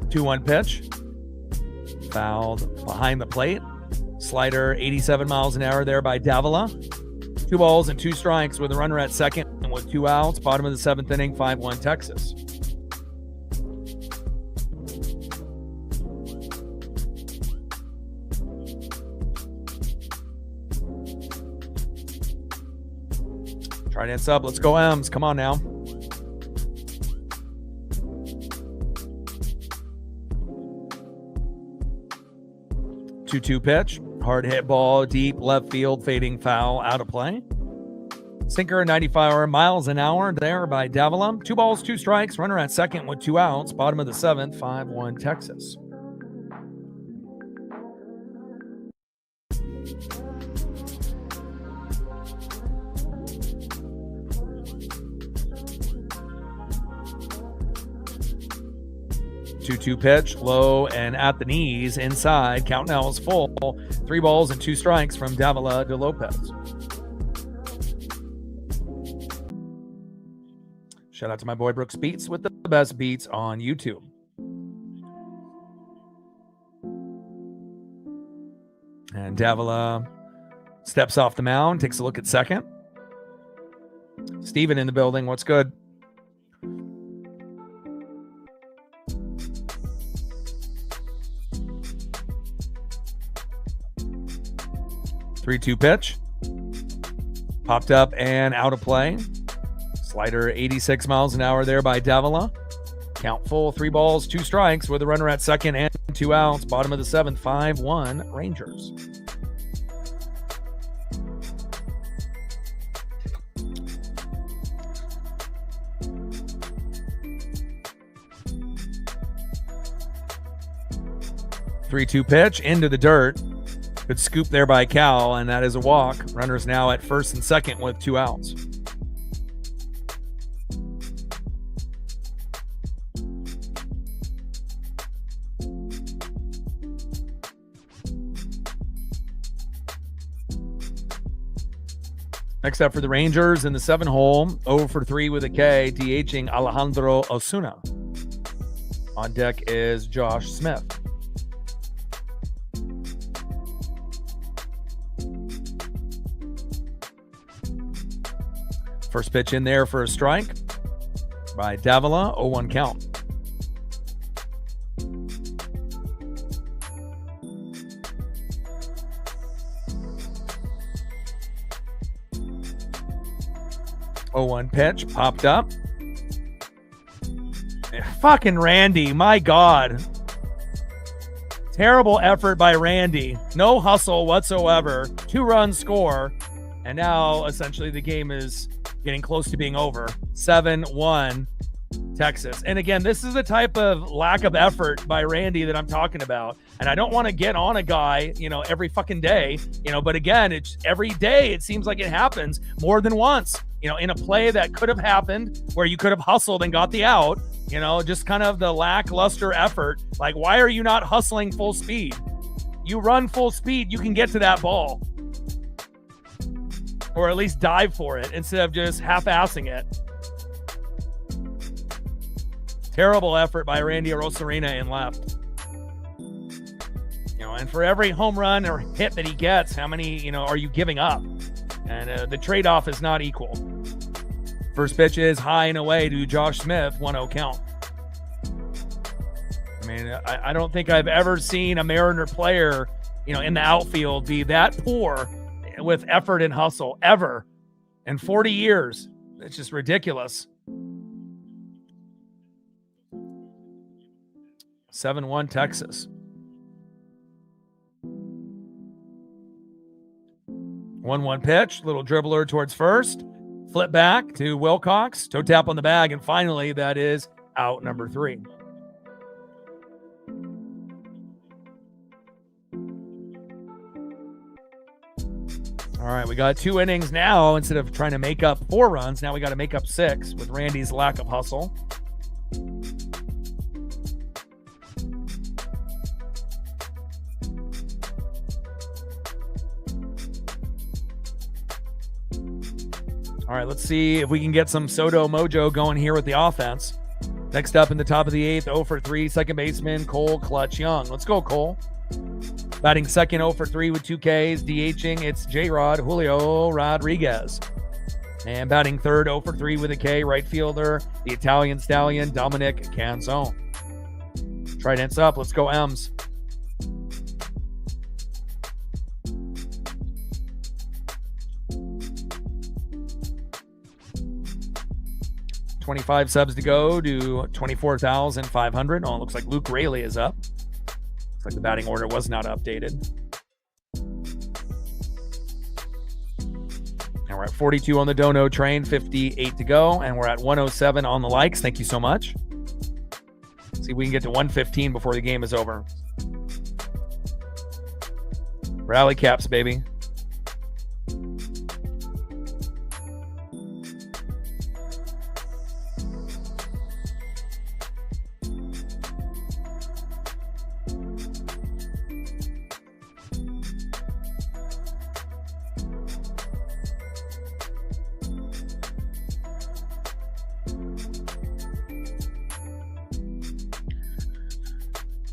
[SPEAKER 1] Two-one pitch, fouled behind the plate. Slider, 87 miles an hour there by Davila. 2 balls and 2 strikes with a runner at second and with 2 outs. Bottom of the 7th inning, 5-1 Texas. Try to sub. Let's go, M's. Come on now. Two-two pitch. Hard hit ball, deep left field, fading foul, out of play. Sinker, 95 miles an hour there by Davila. 2 balls, 2 strikes. Runner at second with 2 outs. Bottom of the 7th, 5-1 Texas. Two-two pitch, low and at the knees, inside. Count now is full. 3 balls and 2 strikes from Davila to Lopez. Shout out to my boy Brooks Beats with the best beats on YouTube. And Davila steps off the mound, takes a look at second. Steven in the building. What's good? Three-two pitch. Popped up and out of play. Slider, 86 miles an hour there by Davila. Count full, 3 balls, 2 strikes with a runner at second and 2 outs. Bottom of the 7th, 5-1 Rangers. Three-two pitch into the dirt. Good scoop there by Cal, and that is a walk. Runners now at first and second with 2 outs. Next up for the Rangers in the 7-hole, 0 for 3 with a K, DHing Alejandro Osuna. On deck is Josh Smith. First pitch in there for a strike by Davila, 0-1 count. Oh, 1 pitch popped up. Fucking Randy, my God. Terrible effort by Randy. No hustle whatsoever. 2-run score. And now, essentially, the game is getting close to being over. 7-1, Texas. And again, this is the type of lack of effort by Randy that I'm talking about. And I don't want to get on a guy, every fucking day, but again, it's every day. It seems like it happens more than once, in a play that could have happened where you could have hustled and got the out, just kind of the lackluster effort. Like, why are you not hustling full speed? You run full speed, you can get to that ball. Or at least dive for it instead of just half-assing it. Terrible effort by Randy Arozarena in left. And for every home run or hit that he gets, how many, are you giving up? And the trade-off is not equal. First pitch is high and away to Josh Smith, 1-0 count. I mean, I don't think I've ever seen a Mariner player, in the outfield be that poor with effort and hustle ever in 40 years. It's just ridiculous. 7-1 Texas. 1-1 pitch, little dribbler towards first, flip back to Wilcox, toe tap on the bag, and finally that is out number 3. All right, we got 2 innings now. Instead of trying to make up 4 runs, now we got to make up 6 with Randy's lack of hustle. All right, let's see if we can get some Soto mojo going here with the offense. Next up in the top of the 8th, 0 for 3, second baseman Cole Clutch Young. Let's go, Cole. Batting second, 0 for 3 with 2 Ks. DHing, it's J-Rod Julio Rodriguez. And batting third, 0 for 3 with a K, right fielder, the Italian stallion, Dominic Canzone. Trident's up. Let's go, M's. $25 subs to go to 24,500. Oh, it looks like Luke Raley is up. Looks like the batting order was not updated. And we're at 42 on the Dono train, 58 to go, and we're at 107 on the likes. Thank you so much. See if we can get to 115 before the game is over. Rally caps, baby.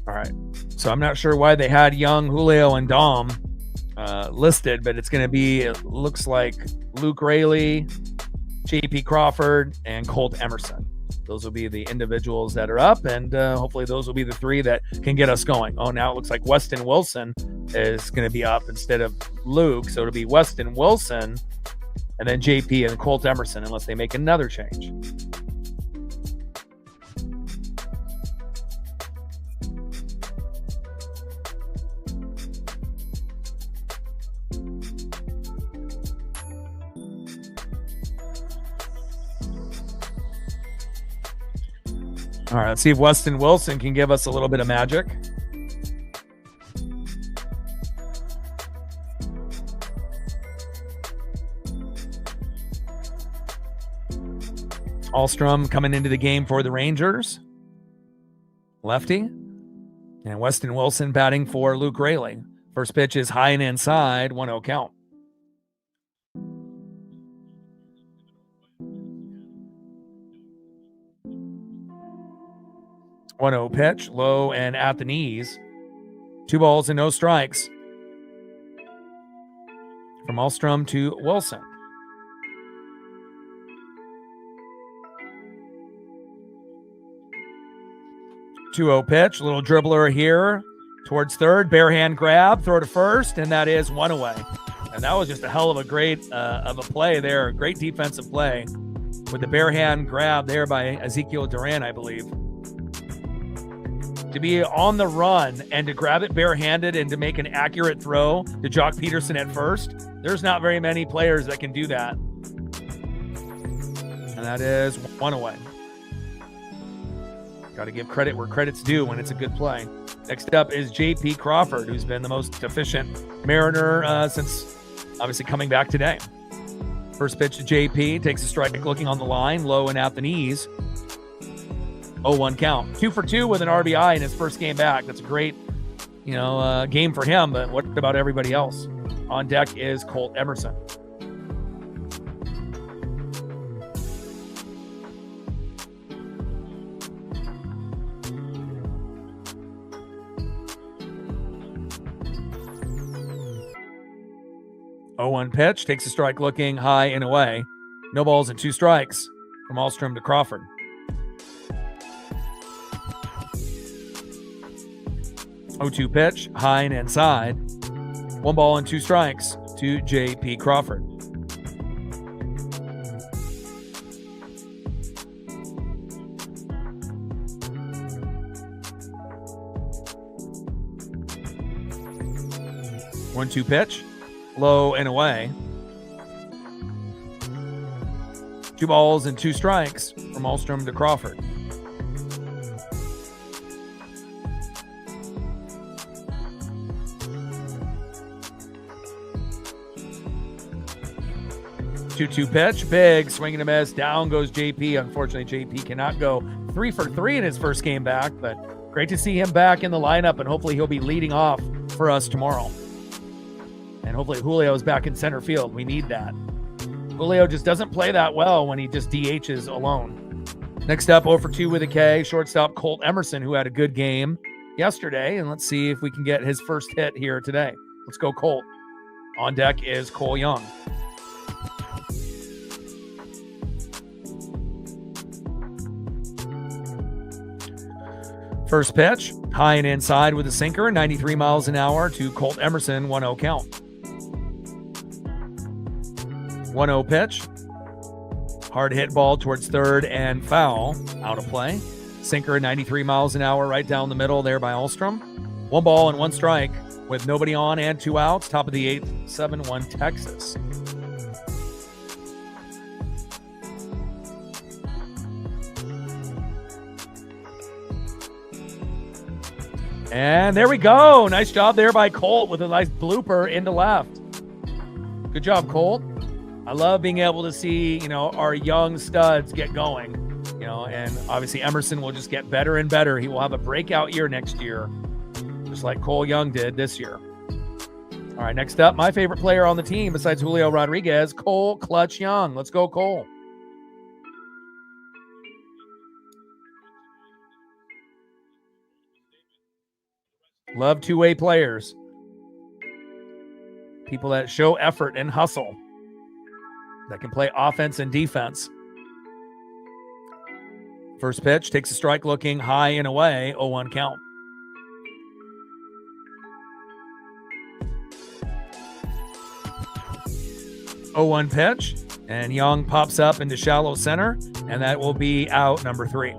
[SPEAKER 1] All right. So I'm not sure why they had Young, Julio, and Dom listed, but it's going to be, it looks like Luke Raley, JP Crawford, and Colt Emerson. Those will be the individuals that are up, and hopefully those will be the 3 that can get us going. Oh, now it looks like Weston Wilson is going to be up instead of Luke, so it'll be Weston Wilson and then JP and Colt Emerson unless they make another change. All right, let's see if Weston Wilson can give us a little bit of magic. Alstrom coming into the game for the Rangers. Lefty. And Weston Wilson batting for Luke Raley. First pitch is high and inside, 1-0 count. One-0 pitch, low and at the knees. 2 balls and no strikes. From Alstrom to Wilson. 2-0 pitch, little dribbler here towards third, bare hand grab, throw to first, and that is 1 away. And that was just a hell of a great of a play there. Great defensive play with the bare hand grab there by Ezekiel Duran, I believe. to be on the run and to grab it barehanded and to make an accurate throw to Jock Peterson at first, there's not very many players that can do that. And that is one away. Got to give credit where credit's due when it's a good play. Next up is J.P. Crawford, who's been the most efficient Mariner since obviously coming back today. First pitch to J.P. takes a strike looking on the line, low and at the knees. 0-1 count. 2 for 2 with an RBI in his first game back. That's a great, game for him, but what about everybody else? On deck is Colt Emerson. Oh, 0-1 pitch, takes a strike looking high and away. No balls and 2 strikes from Alstrom to Crawford. 0-2 pitch, high and inside. 1 ball and 2 strikes to J.P. Crawford. One-two pitch, low and away. 2 balls and 2 strikes from Alstrom to Crawford. Two-two pitch, big swing and a miss. Down goes JP. Unfortunately, JP cannot go 3 for 3 in his first game back, but great to see him back in the lineup, and hopefully he'll be leading off for us tomorrow. And hopefully Julio is back in center field. We need that. Julio just doesn't play that well when he just DHs alone. Next up, 0 for 2 with a K, shortstop Colt Emerson, who had a good game yesterday, and let's see if we can get his first hit here today. Let's go Colt. On deck is Cole Young. First pitch, high and inside with a sinker, 93 miles an hour to Colt Emerson, 1-0 count. 1-0 pitch, hard hit ball towards third and foul, out of play. Sinker, 93 miles an hour right down the middle there by Alstrom. 1 ball and 1 strike with nobody on and 2 outs, top of the 8th, 7-1 Texas. And there we go. Nice job there by Colt with a nice blooper into left. Good job, Colt. I love being able to see, our young studs get going, and obviously Emerson will just get better and better. He will have a breakout year next year, just like Cole Young did this year. All right, next up, my favorite player on the team besides Julio Rodriguez, Cole Clutch Young. Let's go, Cole. Love two-way players. People that show effort and hustle. That can play offense and defense. First pitch, takes a strike looking high and away, 0-1 count. Oh, 0-1 pitch, and Young pops up into shallow center, and that will be out number 3.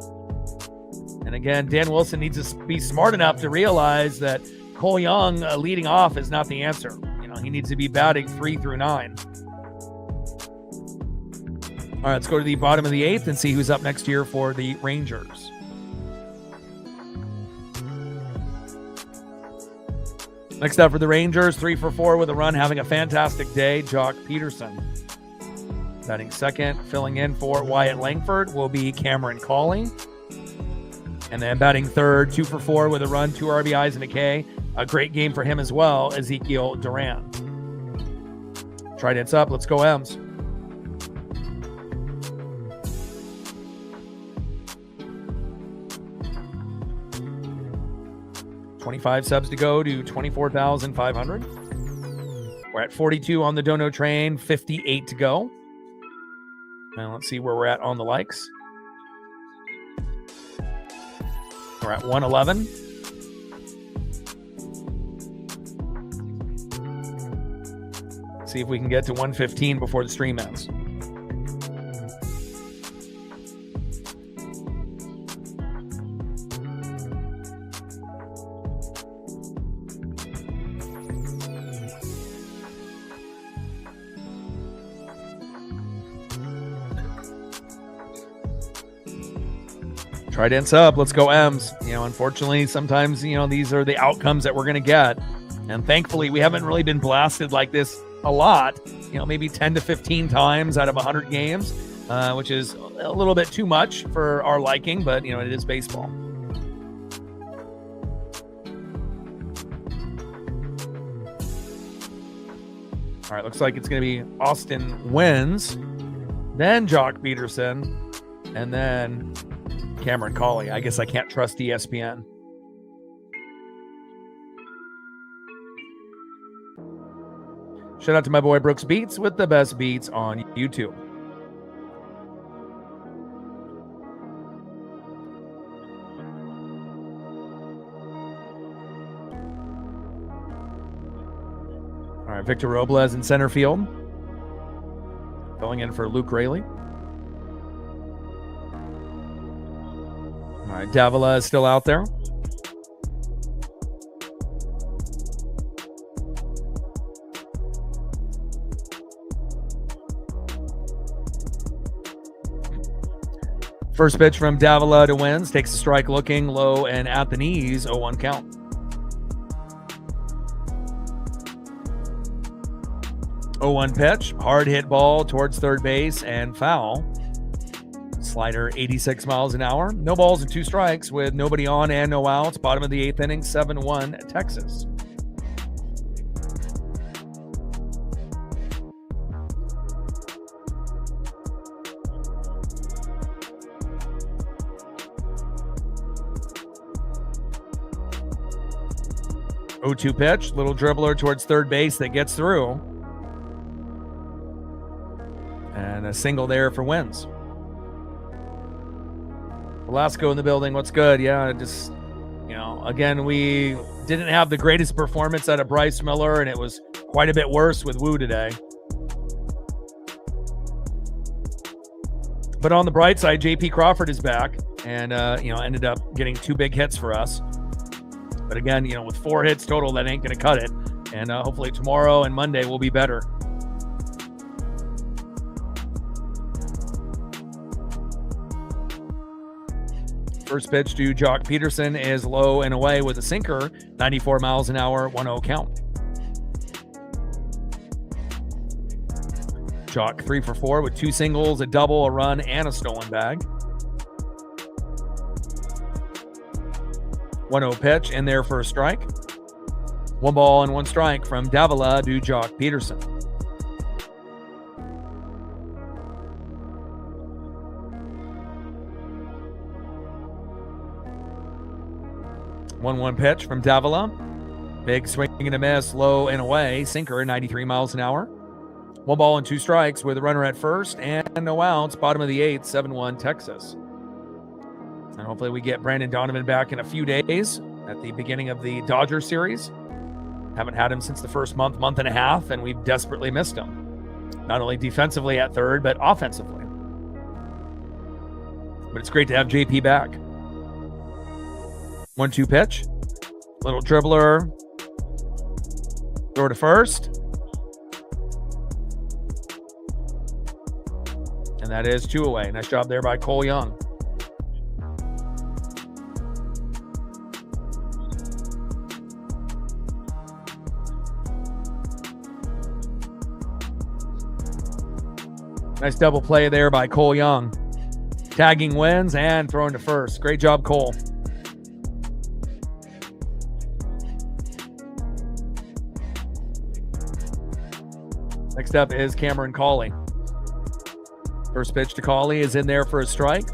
[SPEAKER 1] And again, Dan Wilson needs to be smart enough to realize that Cole Young leading off is not the answer. He needs to be batting 3 through 9. All right, let's go to the bottom of the 8th and see who's up next year for the Rangers. Next up for the Rangers, 3 for 4 with a run, having a fantastic day, Jock Peterson. Batting second, filling in for Wyatt Langford will be Cameron Cawley. And then batting third, 2 for 4 with a run, 2 RBIs and a K. A great game for him as well, Ezekiel Duran. Trident's up. Let's go, Ems. $25 subs to go to 24,500. We're at 42 on the Dono train, 58 to go. Now let's see where we're at on the likes. We're at 111. See if we can get to 115 before the stream ends. Trident sub. Let's go M's. Unfortunately, sometimes, these are the outcomes that we're going to get. And thankfully, we haven't really been blasted like this a lot. Maybe 10 to 15 times out of 100 games, which is a little bit too much for our liking, but, it is baseball. All right, looks like it's going to be Austin Wins, then Jock Peterson, and then Cameron Cawley. I guess I can't trust ESPN. Shout out to my boy Brooks Beats with the best beats on YouTube. All right, Victor Robles in center field. Going in for Luke Raley. All right, Davila is still out there. First pitch from Davila to Wins. Takes a strike looking low and at the knees. 0-1 count. Oh, 1 pitch. Hard hit ball towards third base and foul. Slider 86 miles an hour. No balls and 2 strikes with nobody on and no outs. Bottom of the 8th inning, 7-1 Texas. Oh, 2 pitch. Little dribbler towards third base that gets through. And a single there for Wins. Velasco in the building. What's good? Yeah, just, again, we didn't have the greatest performance out of Bryce Miller, and it was quite a bit worse with Wu today. But on the bright side, JP Crawford is back and, ended up getting 2 big hits for us. But again, with 4 hits total, that ain't going to cut it. And hopefully tomorrow and Monday will be better. First pitch to Jock Peterson is low and away with a sinker, 94 miles an hour, 1-0 count. Jock 3 for 4 with 2 singles, a double, a run, and a stolen bag. 1-0 pitch in there for a strike. 1 ball and 1 strike from Davila to Jock Peterson. One pitch from Davila. Big swing and a miss, low and away. Sinker, 93 miles an hour. 1 ball and 2 strikes with a runner at first and no outs. Bottom of the 8th, 7-1 Texas. And hopefully we get Brandon Donovan back in a few days at the beginning of the Dodger series. Haven't had him since the first month and a half, and we've desperately missed him. Not only defensively at third, but offensively. But it's great to have JP back. 1-2 pitch. Little dribbler. Throw to first. And that is 2 away. Nice job there by Cole Young. Nice double play there by Cole Young. Tagging Wins and throwing to first. Great job, Cole. Next up is Cameron Cawley. First pitch to Cawley is in there for a strike.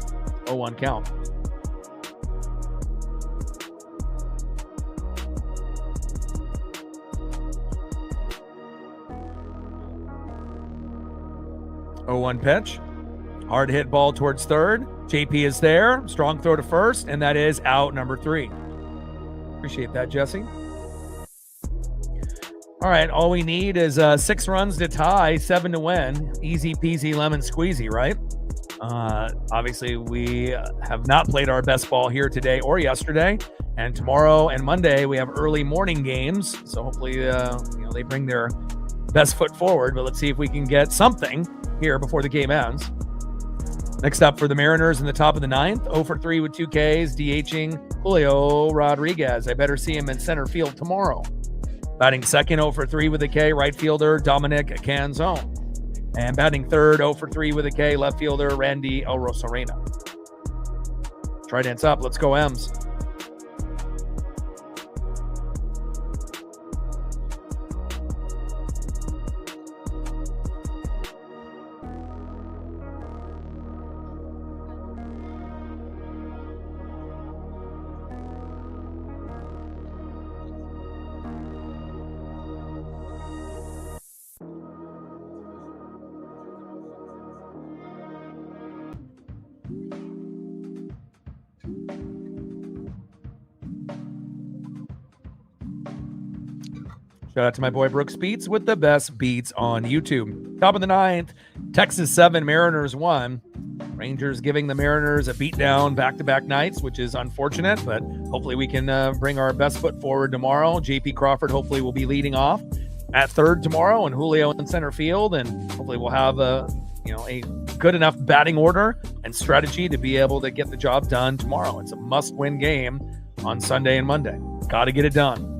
[SPEAKER 1] 0-1 count. Oh, 0-1 pitch. Hard hit ball towards third. JP is there. Strong throw to first, and that is out number 3. Appreciate that, Jesse. All right, all we need is 6 runs to tie, 7 to win. Easy peasy lemon squeezy, right? Obviously, we have not played our best ball here today or yesterday. And tomorrow and Monday, we have early morning games. So hopefully, they bring their best foot forward. But let's see if we can get something here before the game ends. Next up for the Mariners in the top of the ninth, 0 for 3 with 2 Ks, DHing Julio Rodriguez. I better see him in center field tomorrow. Batting second, 0 for 3 with a K, right fielder Dominic Canzone. And batting third, 0 for 3 with a K, left fielder Randy Arozarena. Trident's up. Let's go, M's. Shout out to my boy Brooks Beats with the best beats on YouTube. Top of the ninth, Texas 7, Mariners 1. Rangers giving the Mariners a beatdown back-to-back nights, which is unfortunate, but hopefully we can bring our best foot forward tomorrow. JP Crawford hopefully will be leading off at third tomorrow, and Julio in center field, and hopefully we'll have a good enough batting order and strategy to be able to get the job done tomorrow. It's a must-win game on Sunday and Monday. Got to get it done.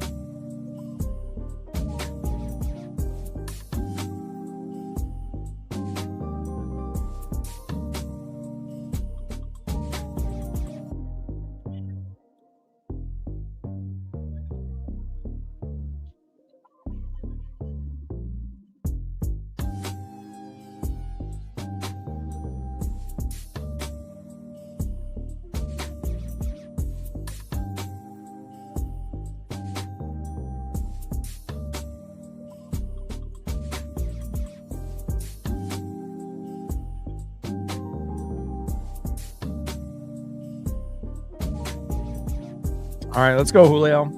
[SPEAKER 1] All right, let's go, Julio.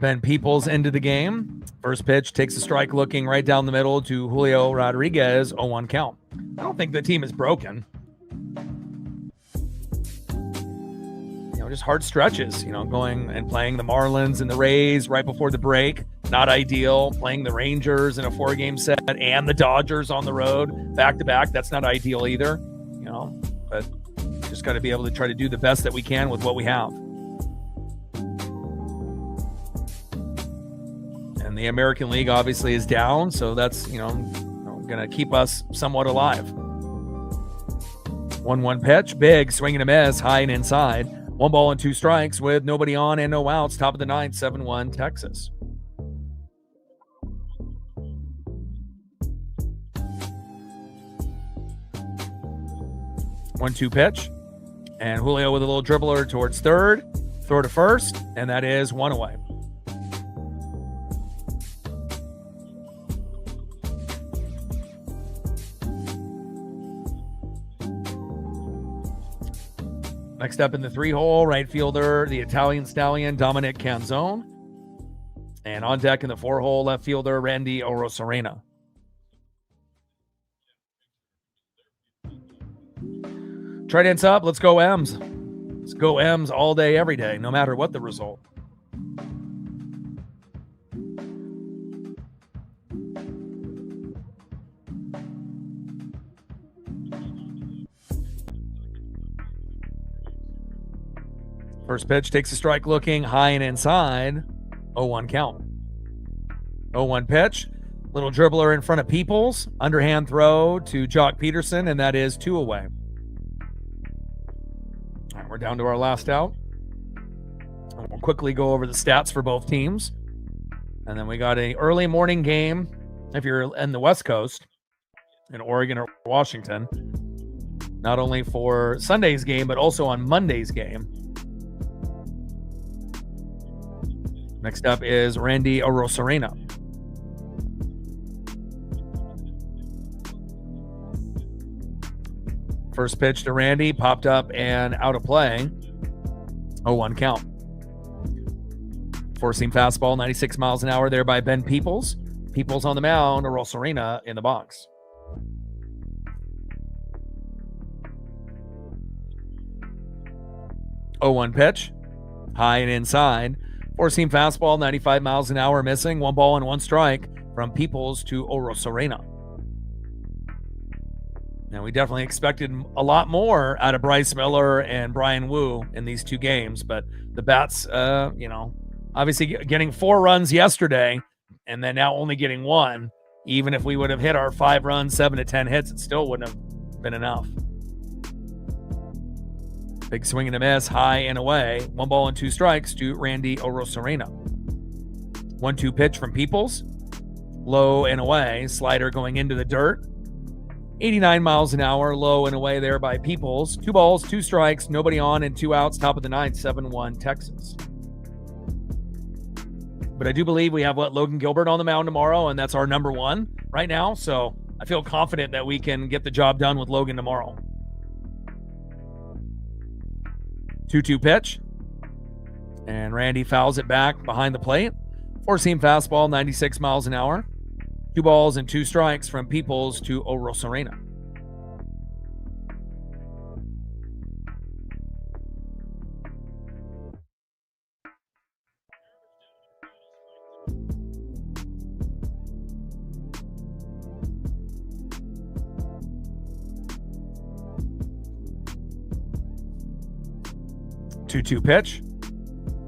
[SPEAKER 1] Ben Peoples into the game. First pitch takes a strike looking right down the middle to Julio Rodriguez, 0-1 count. I don't think the team is broken. Just hard stretches, going and playing the Marlins and the Rays right before the break. Not ideal. Playing the Rangers in a 4-game set and the Dodgers on the road back-to-back. That's not ideal either, but just got to be able to try to do the best that we can with what we have. And the American League obviously is down, so that's, going to keep us somewhat alive. 1-1 pitch, big, swing and a miss, high and inside. 1 ball and 2 strikes with nobody on and no outs. Top of the ninth, 7-1 Texas. One-two pitch. And Julio with a little dribbler towards third. Throw to first, and that is 1 away. Next up in the 3-hole, right fielder, the Italian stallion, Dominic Canzone. And on deck in the 4-hole, left fielder, Randy Arozarena. Trident's up. Let's go M's. Let's go M's all day, every day, no matter what the result. First pitch takes a strike looking high and inside. 0-1 count. 0-1 pitch. Little dribbler in front of Peoples. Underhand throw to Jock Peterson, and that is 2 away. All right, we're down to our last out. We'll quickly go over the stats for both teams. And then we got an early morning game if you're in the West Coast, in Oregon or Washington. Not only for Sunday's game, but also on Monday's game. Next up is Randy Arozarena. First pitch to Randy, popped up and out of play. 0-1 count. Four-seam fastball, 96 miles an hour there by Ben Peoples. Peoples on the mound, Arozarena in the box. 0-1 pitch, high and inside. Four-seam fastball, 95 miles an hour, missing. 1 ball and 1 strike from Peoples to Orosarena. And we definitely expected a lot more out of Bryce Miller and Brian Wu in these 2 games, but the bats, obviously getting 4 runs yesterday and then now only getting 1. Even if we would have hit our 5 runs, 7 to 10 hits, it still wouldn't have been enough. Big swing and a miss, high and away. 1 ball and 2 strikes to Randy Orosarena. 1-2 pitch from Peoples. Low and away. Slider going into the dirt. 89 miles an hour, low and away there by Peoples. 2 balls, 2 strikes, nobody on and 2 outs. Top of the 9th, 7-1 Texas. But I do believe we have Logan Gilbert on the mound tomorrow, and that's our number 1 right now. So I feel confident that we can get the job done with Logan tomorrow. 2-2 pitch. And Randy fouls it back behind the plate. 4-seam fastball, 96 miles an hour. 2 balls and 2 strikes from Peoples to Orosarena. Two pitch.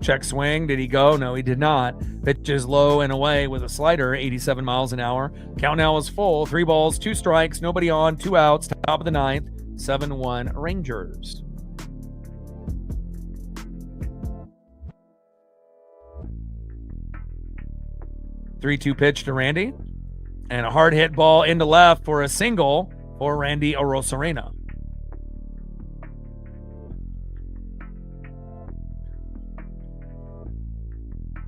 [SPEAKER 1] Check swing. Did he go? No, he did not. Pitch is low and away with a slider, 87 miles an hour. Count now is full. 3 balls, 2 strikes, nobody on, 2 outs. Top of the 9th, 7-1 Rangers. Three-two pitch to Randy. And a hard hit ball into left for a single for Randy Orosarena.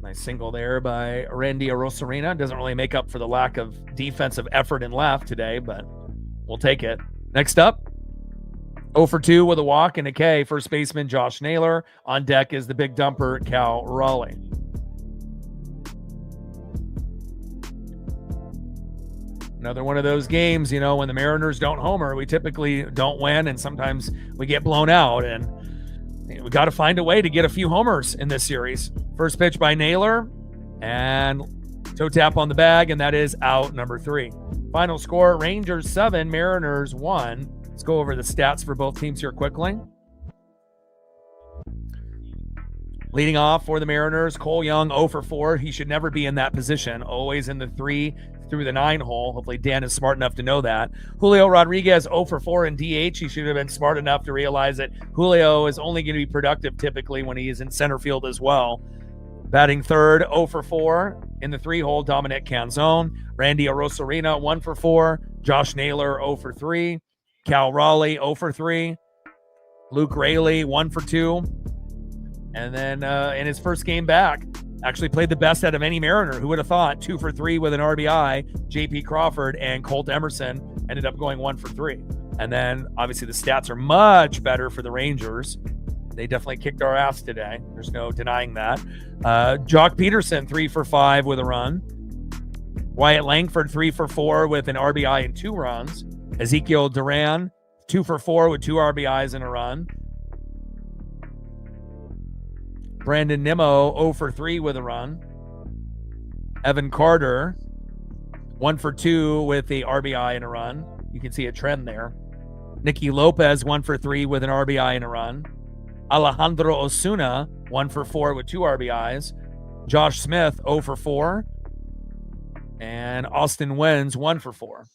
[SPEAKER 1] Nice single there by Randy Orosarena. Doesn't really make up for the lack of defensive effort in left today, but we'll take it. Next up, 0 for 2 with a walk and a K. First baseman Josh Naylor. On deck is the big dumper, Cal Raleigh. Another one of those games, when the Mariners don't homer, we typically don't win, and sometimes we get blown out, and we got to find a way to get a few homers in this series. First pitch by Naylor, and toe tap on the bag, and that is out number 3. Final score, Rangers 7, Mariners 1. Let's go over the stats for both teams here quickly. Leading off for the Mariners, Cole Young 0 for 4. He should never be in that position, always in the 3 through the 9 hole. Hopefully Dan is smart enough to know that. Julio Rodriguez 0 for 4 in DH. He should have been smart enough to realize that Julio is only going to be productive typically when he is in center field as well. Batting third, 0 for 4 in the 3 hole, Dominic Canzone. Randy Orosarena 1 for 4. Josh Naylor 0 for 3. Cal Raleigh 0 for 3. Luke Raley 1 for 2. And then in his first game back, actually played the best out of any Mariner. Who would have thought? 2 for 3 with an RBI. JP Crawford and Colt Emerson ended up going 1 for 3. And then obviously the stats are much better for the Rangers. They definitely kicked our ass today. There's no denying that. Jock Peterson 3 for 5 with a run. Wyatt Langford 3 for 4 with an RBI and 2 runs. Ezekiel Duran 2 for 4 with 2 RBIs and a run. Brandon Nimmo 0 for 3 with a run. Evan Carter 1 for 2 with the RBI and a run. You can see a trend there. Nicky Lopez 1 for 3 with an RBI and a run. Alejandro Osuna 1 for 4 with 2 RBIs. Josh Smith 0 for 4. And Austin Wens 1 for 4.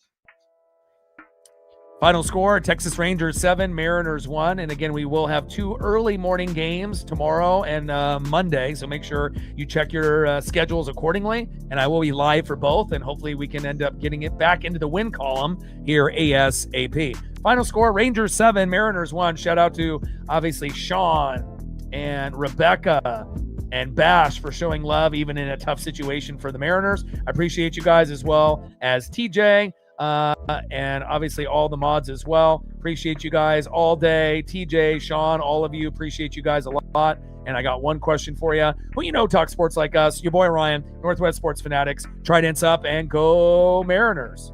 [SPEAKER 1] Final score, Texas Rangers 7, Mariners 1. And again, we will have 2 early morning games tomorrow and Monday. So make sure you check your schedules accordingly. And I will be live for both. And hopefully we can end up getting it back into the win column here ASAP. Final score, Rangers 7, Mariners 1. Shout out to, obviously, Sean and Rebecca and Bash for showing love even in a tough situation for the Mariners. I appreciate you guys as well as TJ. And obviously all the mods as well. Appreciate you guys all day. TJ, Sean, all of you, appreciate you guys a lot. And I got one question for you. Who talk sports like us? Your boy Ryan, Northwest Sports Fanatics. Tridents up and go Mariners.